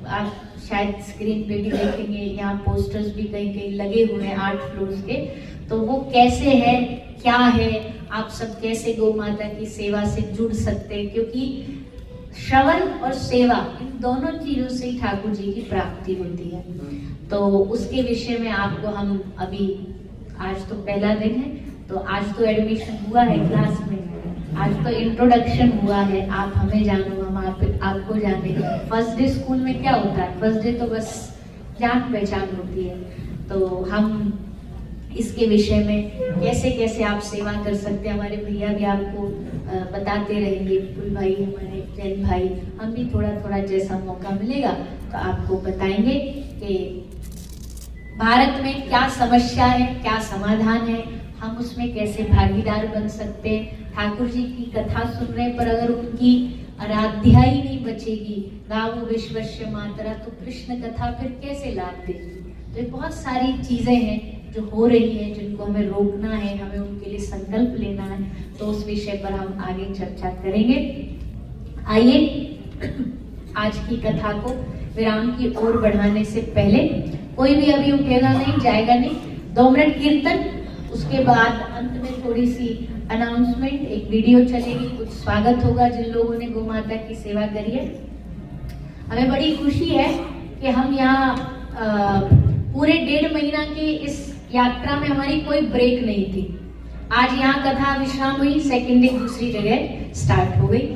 आप शायद स्क्रीन पे भी देखेंगे, यहाँ पोस्टर्स भी कहीं कहीं लगे हुए हैं 8 फ्लोर्स के। तो वो कैसे है, क्या है, आप सब कैसे गौ माता की सेवा से जुड़ सकते हैं, क्योंकि श्रवण और सेवा, इन दोनों चीजों से ही ठाकुर जी की प्राप्ति होती है। तो उसके विषय में आपको हम अभी, आज तो पहला दिन है, तो आज तो एडमिशन हुआ है क्लास में, आज तो इंट्रोडक्शन हुआ है। आप हमें जानो, हम आपको जाने। फर्स्ट डे स्कूल में क्या होता है, फर्स्ट डे तो बस जान पहचान होती है। तो हम इसके विषय में कैसे कैसे आप सेवा कर सकते हैं, हमारे भैया भी आपको बताते रहेंगे, फुल भाई, हमारे जैन भाई, हम भी थोड़ा थोड़ा जैसा मौका मिलेगा तो आपको बताएंगे कि भारत में क्या समस्या है, क्या समाधान है, हम उसमें कैसे भागीदार बन सकते हैं। ठाकुर जी की कथा सुनने पर अगर उनकी आराध्या ही नहीं बचेगी, गावो विश्वस्य मातरा, तो कृष्ण कथा फिर कैसे लाभ देगी। तो ये बहुत सारी चीजें हैं जो हो रही है, जिनको हमें रोकना है, हमें उनके लिए संकल्प लेना है। तो उस विषय पर हम आगे चर्चा करेंगे। आइए आज की कथा को विराम की ओर बढ़ाने से पहले, कोई भी अभी उठेगा नहीं, जाएगा नहीं, 2 मिनट कीर्तन, उसके बाद अंत में थोड़ी सी अनाउंसमेंट, एक वीडियो चलेगी, कुछ स्वागत होगा जिन लोगों ने गौ माता की सेवा करी है। हमें बड़ी खुशी है कि हम यहाँ पूरे 1.5 महीना की इस यात्रा में हमारी कोई ब्रेक नहीं थी। आज यहाँ कथा विश्राम हुई, सेकंड डे दूसरी जगह स्टार्ट हो गई।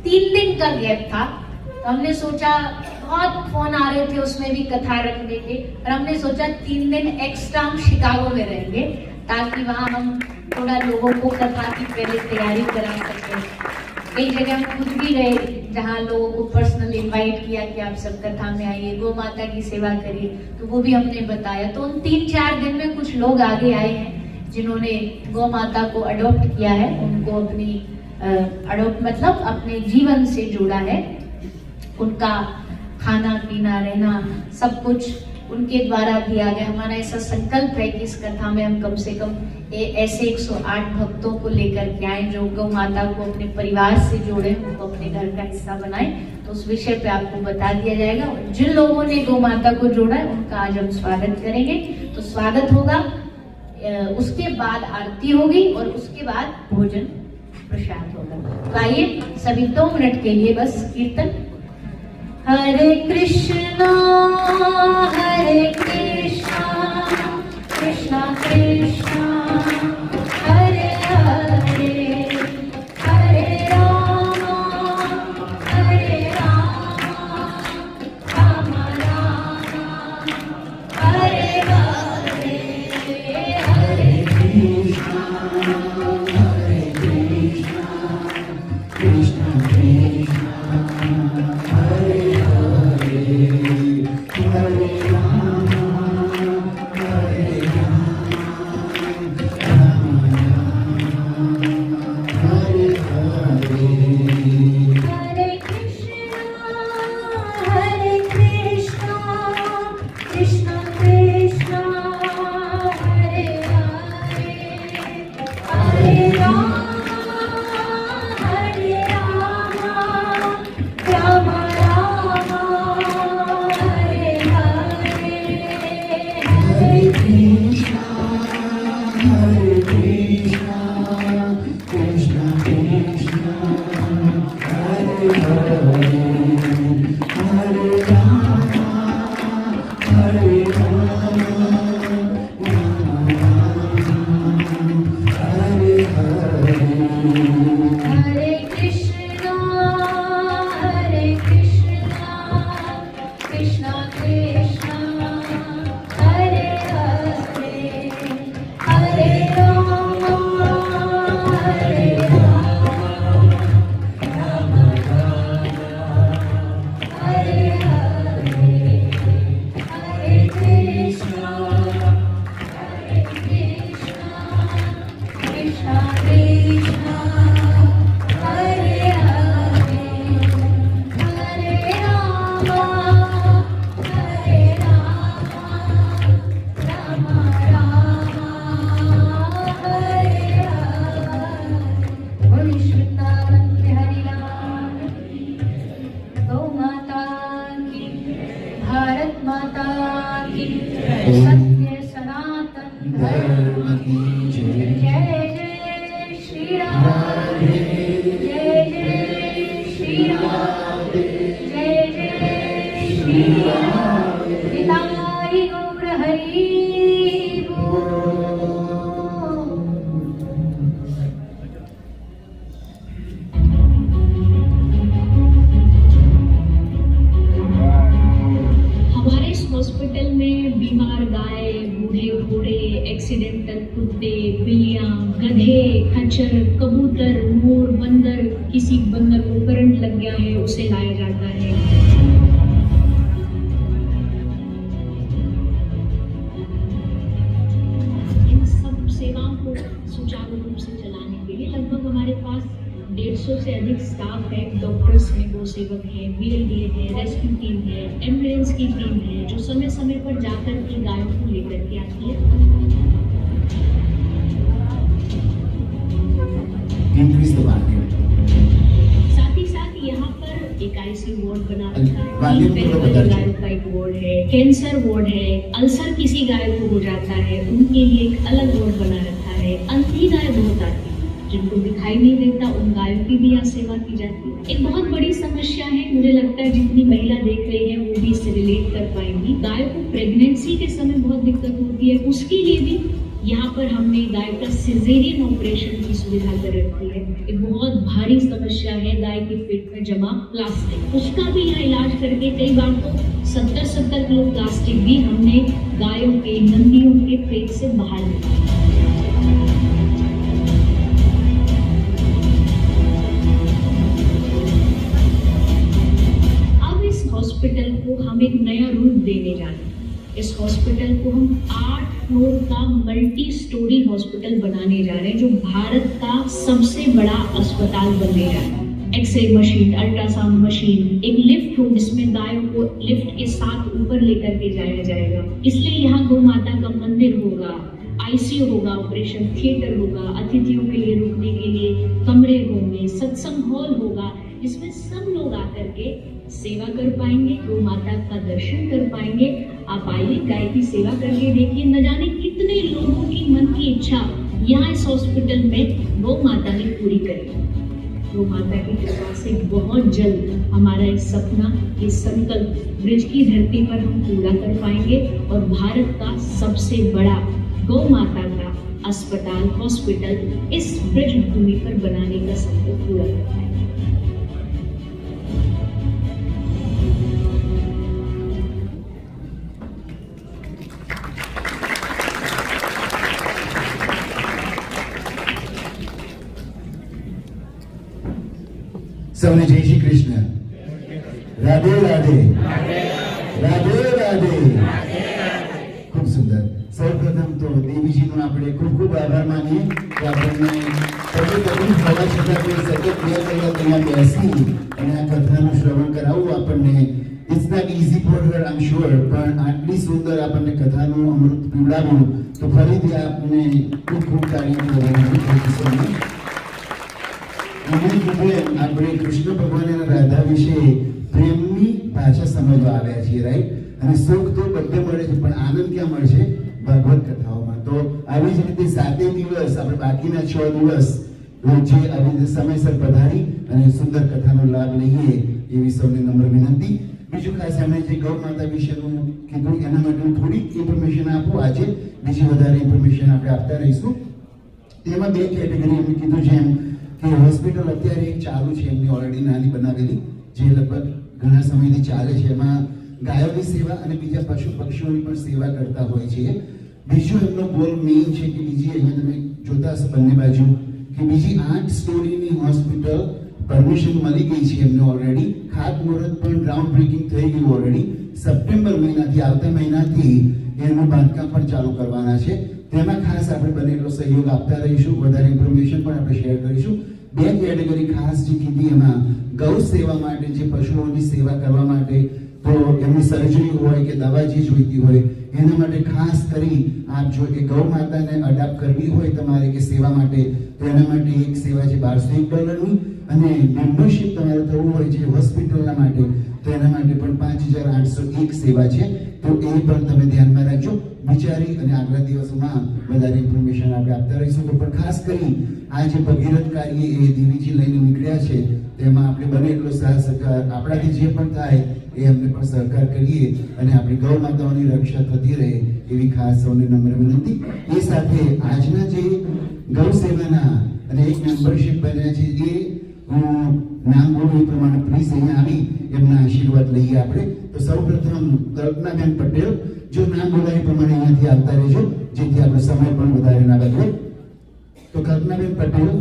3 दिन का गैप था, तो हमने सोचा, बहुत फोन आ रहे थे उसमें भी कथा रखने के, और हमने सोचा 3 दिन एक्स्ट्रा हम शिकागो में रहेंगे, ताकि वहाँ हम थोड़ा लोगों को कथा की पहले तैयारी करा सकें। कई जगह हम खुद भी गए, जहाँ लोगों को पर्सनल इनवाइट किया कि आप सब कथा में आइए, गौ माता की सेवा करिए, तो वो भी हमने बताया। तो उन 3-4 दिन में कुछ लोग आगे आए हैं जिन्होंने गौ माता को अडॉप्ट किया है, उनको अपनी अडॉप्ट मतलब अपने जीवन से जोड़ा है। उनका खाना पीना रहना सब कुछ उनके द्वारा दिया गया। हमारा ऐसा संकल्प है कि इस कथा में हम कम से कम ऐसे 108 भक्तों को लेकर के आए जो गौ माता को अपने परिवार से जोड़े, उनको अपने घर का हिस्सा बनाए। तो उस विषय पे आपको बता दिया जाएगा। जिन लोगों ने गौ माता को जोड़ा है उनका आज हम स्वागत करेंगे। तो स्वागत होगा, उसके बाद आरती होगी और उसके बाद भोजन प्रसाद होगा। तो आइए सभी 2 मिनट के लिए बस कीर्तन। हरे कृष्णा कृष्णा कृष्णा हरे हरे, हरे राम राम राम हरे हरे, हरे कृष्णा कृष्णा कृष्णा हरे हरे राम हरे राम राम राम हरे हरे। हरे कृष्णा कृष्णा कृष्णा हरे हरे, हरे राम राम राम हरे हरे। हरे कृष्णा कृष्णा कृष्णा हरे हरे, हरे राम हरे राम राम राम हरे हरे। हरे कृष्णा कृष्णा कृष्णा हरे हरे, हरे राम राम हरे हरे। हरे कृष्णा कृष्णा कृष्णा हरे हरे, हरे राम राम राम हरे हरे। बोलिए वृंदावन बिहारी लाल गौ माता की, भारत माता की, सत्य सनातन धर्म की जय। जय श्री राम, जय श्री राम, जय श्री राम। निताई गौर हरि बोल। हमारे इस हॉस्पिटल में बीमार गाय, बूढ़े घोड़े, एक्सीडेंटल कुत्ते, बिल्लियां, गधे, खच्चर, कबूतर, मोर, बंदर, किसी बंदर को करंट लग गया है उसे लाया जाता है। इन सब सेवाओं को सुचारू रूप से चलाने के लिए लगभग हमारे पास 150 से अधिक स्टाफ है। डॉक्टर्स हैं, गौ सेवक हैं, VLDA है, रेस्क्यू टीम है, एम्बुलेंस की टीम है जो समय समय पर जाकर के गायों को लेकर के आती है। साथ ही साथ यहाँ पर एक ICU वार्ड बना रखा है, गायों का एक वार्ड है, कैंसर वार्ड है, अल्सर किसी गाय को हो जाता है उनके लिए एक अलग वार्ड बना रखा है। अंधी गाय बहुत आती है जिनको दिखाई नहीं देता, उन गायों की भी यहाँ सेवा की जाती है। एक बहुत बड़ी समस्या है, मुझे लगता है जितनी महिला देख रही है वो भी इससे रिलेट कर पाएंगी। गायों को प्रेगनेंसी के समय बहुत दिक्कत होती है, उसके लिए भी यहाँ पर हमने गाय का सिजेरियन ऑपरेशन की सुविधा कर रखी है। एक बहुत भारी समस्या है गाय के पेट में जमा प्लास्टिक, उसका भी यहाँ इलाज करके कई बार तो 70-70 किलो प्लास्टिक भी हमने गायों के, नंदियों के पेट से बाहर निकाला। हम एक नया रूप देने जा रहे हैं। इस हॉस्पिटल को हम 8 फ्लोर का मल्टी स्टोरी हॉस्पिटल बनाने जा रहे हैं, जो भारत का सबसे बड़ा अस्पताल बनने जा रहा है। एक्सरे मशीन, अल्ट्रासाउंड मशीन, एक लिफ्ट होगी जिसमें गायों को लिफ्ट के साथ ऊपर लेकर के जाया जाएगा। इसलिए यहाँ गौ माता का मंदिर होगा, आईसीयू होगा, ऑपरेशन थिएटर होगा, अतिथियों के लिए रुकने के लिए कमरे होंगे, सत्संग हॉल होगा, जिसमें सब लोग आकर के सेवा कर पाएंगे, गौ माता का दर्शन कर पाएंगे। आप आइए, गाय की सेवा करके देखिए, न जाने कितने लोगों की मन की इच्छा यहाँ इस हॉस्पिटल में गौ माता ने पूरी करी। गौ माता की कृपा से बहुत जल्द हमारा एक सपना, ये संकल्प ब्रिज की धरती पर हम पूरा कर पाएंगे और भारत का सबसे बड़ा गौ माता का अस्पताल, हॉस्पिटल इस ब्रिज भूमि पर बनाने का संकल्प पूरा कर पाएंगे। સૌને જય શ્રી કૃષ્ણ, રાધે રાધે, રાધે રાધે. ખૂબ સુંદર. સૌપ્રથમ તો દેવીજીનો આપણે ખૂબ ખૂબ આભાર માનીએ કે આપણને તબિયત તકલીફ હોવા છતાં કોઈ સતત 2 કલાક અહીંયા બેસી અને આ કથાનું શ્રવણ કરાવવું આપણને it's not easy for her, I am sure. પણ આટલી સુંદર આપણને કથાનું અમૃત પીવડાવ્યું તો ફરીથી આપને ખૂબ ખૂબ તાળીઓ કરવાની. આપણે કૃષ્ણ ભગવાન અને રાધા વિશે પ્રેમની ભાષા સમજવા આવ્યા છીએ, રાઈટ? અને સુખ તો બધે મળે છે, પણ આનંદ ક્યાં મળશે? ભાગવત કથાઓમાં. તો આવી જ રીતે 7 દિવસ આપણે બાકીના 6 દિવસ રોજે આવી રીતે સમયસર પધારી અને સુંદર કથાનો લાભ લઈએ એવી સૌને નમ્ર વિનંતી. બીજું ખાસ એમણે જે ગૌ માતા વિશેનું કીધું એના માટે હું થોડીક ઇન્ફોર્મેશન આપું. આજે બીજી વધારે ઇન્ફોર્મેશન આપણે આપતા રહીશું. તેમાં 2 કેટેગરી એમણે કીધું છે એમ કે હોસ્પિટલ અત્યારે ચાલુ છે એમની ઓલરેડી નાની બનાવેલી, જે લગભગ ઘણા સમયથી ચાલે છે. એમાં ગાયોની સેવા અને બીજા પશુ પક્ષીઓની પણ સેવા કરતા હોય છે. બીજું એમનો ગોલ મેઇન છે કે બીજી અહીંયા તમે જોતા હશો બંને બાજુ કે બીજી 8 સ્ટોરીની હોસ્પિટલ પરમિશન મળી ગઈ છે એમને ઓલરેડી. ખાતમુહૂર્ત પણ ગ્રાઉન્ડ બ્રેકિંગ થઈ ગયું ઓલરેડી. સપ્ટેમ્બર મહિનાથી, આવતા મહિનાથી એનું બાંધકામ પણ ચાલુ કરવાના છે. તેમાં ખાસ આપણે બને એટલો સહયોગ આપતા રહીશું. વધારે ઇન્ફોર્મેશન પણ આપણે શેર કરીશું. 2 કેટેગરી ખાસ જે કીધી એમાં ગૌ સેવા માટે, જે પશુઓની સેવા કરવા માટે, તો એમની સર્જરી હોય કે દવા જે જોઈતી હોય એના માટે ખાસ કરી આપ જો એ ગૌ માતાને અડાપ્ટ કરવી હોય તમારે કે સેવા માટે, તો એના માટે એક સેવા છે $1201 અને મેમ્બરશિપ તમારે થવું હોય છે હોસ્પિટલના માટે, તો એના માટે પણ 5801 સેવા છે. તો એ પણ તમે ધ્યાનમાં રાખજો. વિચારી અને આગલા દિવસોમાં વધારે ઇન્ફોર્મેશન આપણે આપતા રહીશું. તો પણ ખાસ કરી આ જે ભગીરથ કાર્ય એ દેવીજી લઈને નીકળ્યા છે તેમાં આપણે બને એટલો સાથ સહકાર આપણાથી જે પણ થાય એ અમને પણ સહકાર કરીએ અને આપણી ગૌ માતાઓની રક્ષા થતી રહે એવી ખાસ સૌને નમ્ર વિનંતી. એ સાથે આજના જે ગૌ સેવાના અને એક મેમ્બરશિપ બન્યા છે એ નામ બોલું એ પ્રમાણે પ્લીઝ અહીંયા આવી એમના આશીર્વાદ લઈએ આપણે. તો સૌપ્રથમ કલ્પનાબેન પટેલ, જો નામ બોલાય એ પ્રમાણે અહીંયાથી આવતા રહેજો જેથી આપણો સમય પણ વધારે ના બગડે. તો કલ્પનાબેન પટેલ,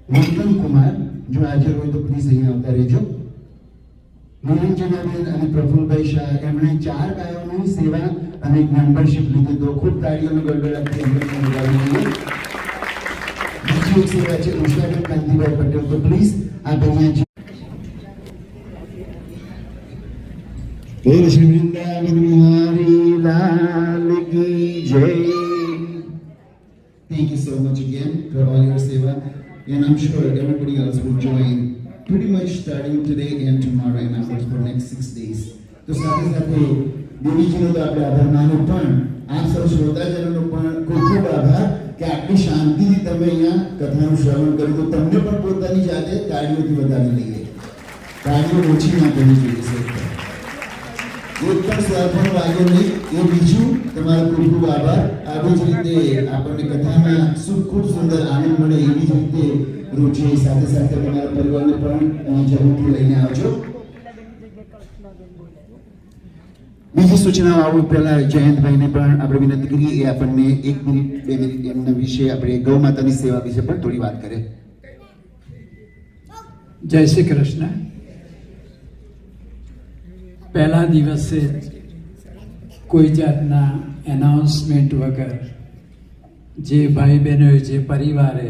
નંદન કુમાર જો હાજર હોય તો પ્લીઝ અહીંયા આવતા રહેજો. નિરંજનાબેન અને પ્રફુલભાઈ શાહ, એમણે 4 ગાયોની સેવા અને એક મેમ્બરશિપ લીધી. તો ખૂબ તાળીઓનો ગડગડાટથી એમને પણ બોલાવી લઈએ. બીજી એક સેવા છે ઉષાબેન કાંતિભાઈ પટેલ, તો પ્લીઝ આપ અહીંયા બોલ શ્રી વૃંદાવન બિહારી લાલ કી જય. Thank you so much again for all your seva, and I'm sure everybody else will join pretty much starting today and tomorrow and after for next 6 days. તો સાથે સાથે દેવીજીનો તો આપણે આભાર માનો, પણ આપ સૌ શ્રોતાજનોનો પણ ખૂબ ખૂબ આભાર કે આટલી શાંતિથી તમે અહીંયા કથાનું શ્રવણ કર્યું. તો તમને પણ પોતાની જાતે તાળીઓથી વધાવી લઈએ. તાળીઓ ઓછી ના કરવી જોઈએ. એક પણ સ્વાર્થનો વાગ્યો નહીં. એ બીજું તમારો ખૂબ ખૂબ આભાર. આવી જ રીતે આપણને કથામાં ખૂબ સુંદર આનંદ મળે એવી જ રીતે રોજે સાથે સાથે તમારા પરિવારને પણ જરૂરથી લઈને આવજો. બીજી સૂચનાઓ આવું પહેલા જયંતભાઈને પણ આપણે વિનંતી કરીએ એ આપણને 1 મિનિટ 2 મિનિટ એમના વિશે, આપણે ગૌ માતાની સેવા વિશે પણ થોડી વાત કરે. જય શ્રી કૃષ્ણ. પહેલા દિવસે કોઈ જાતના એનાઉન્સમેન્ટ વગર જે ભાઈ બહેનોએ જે પરિવારે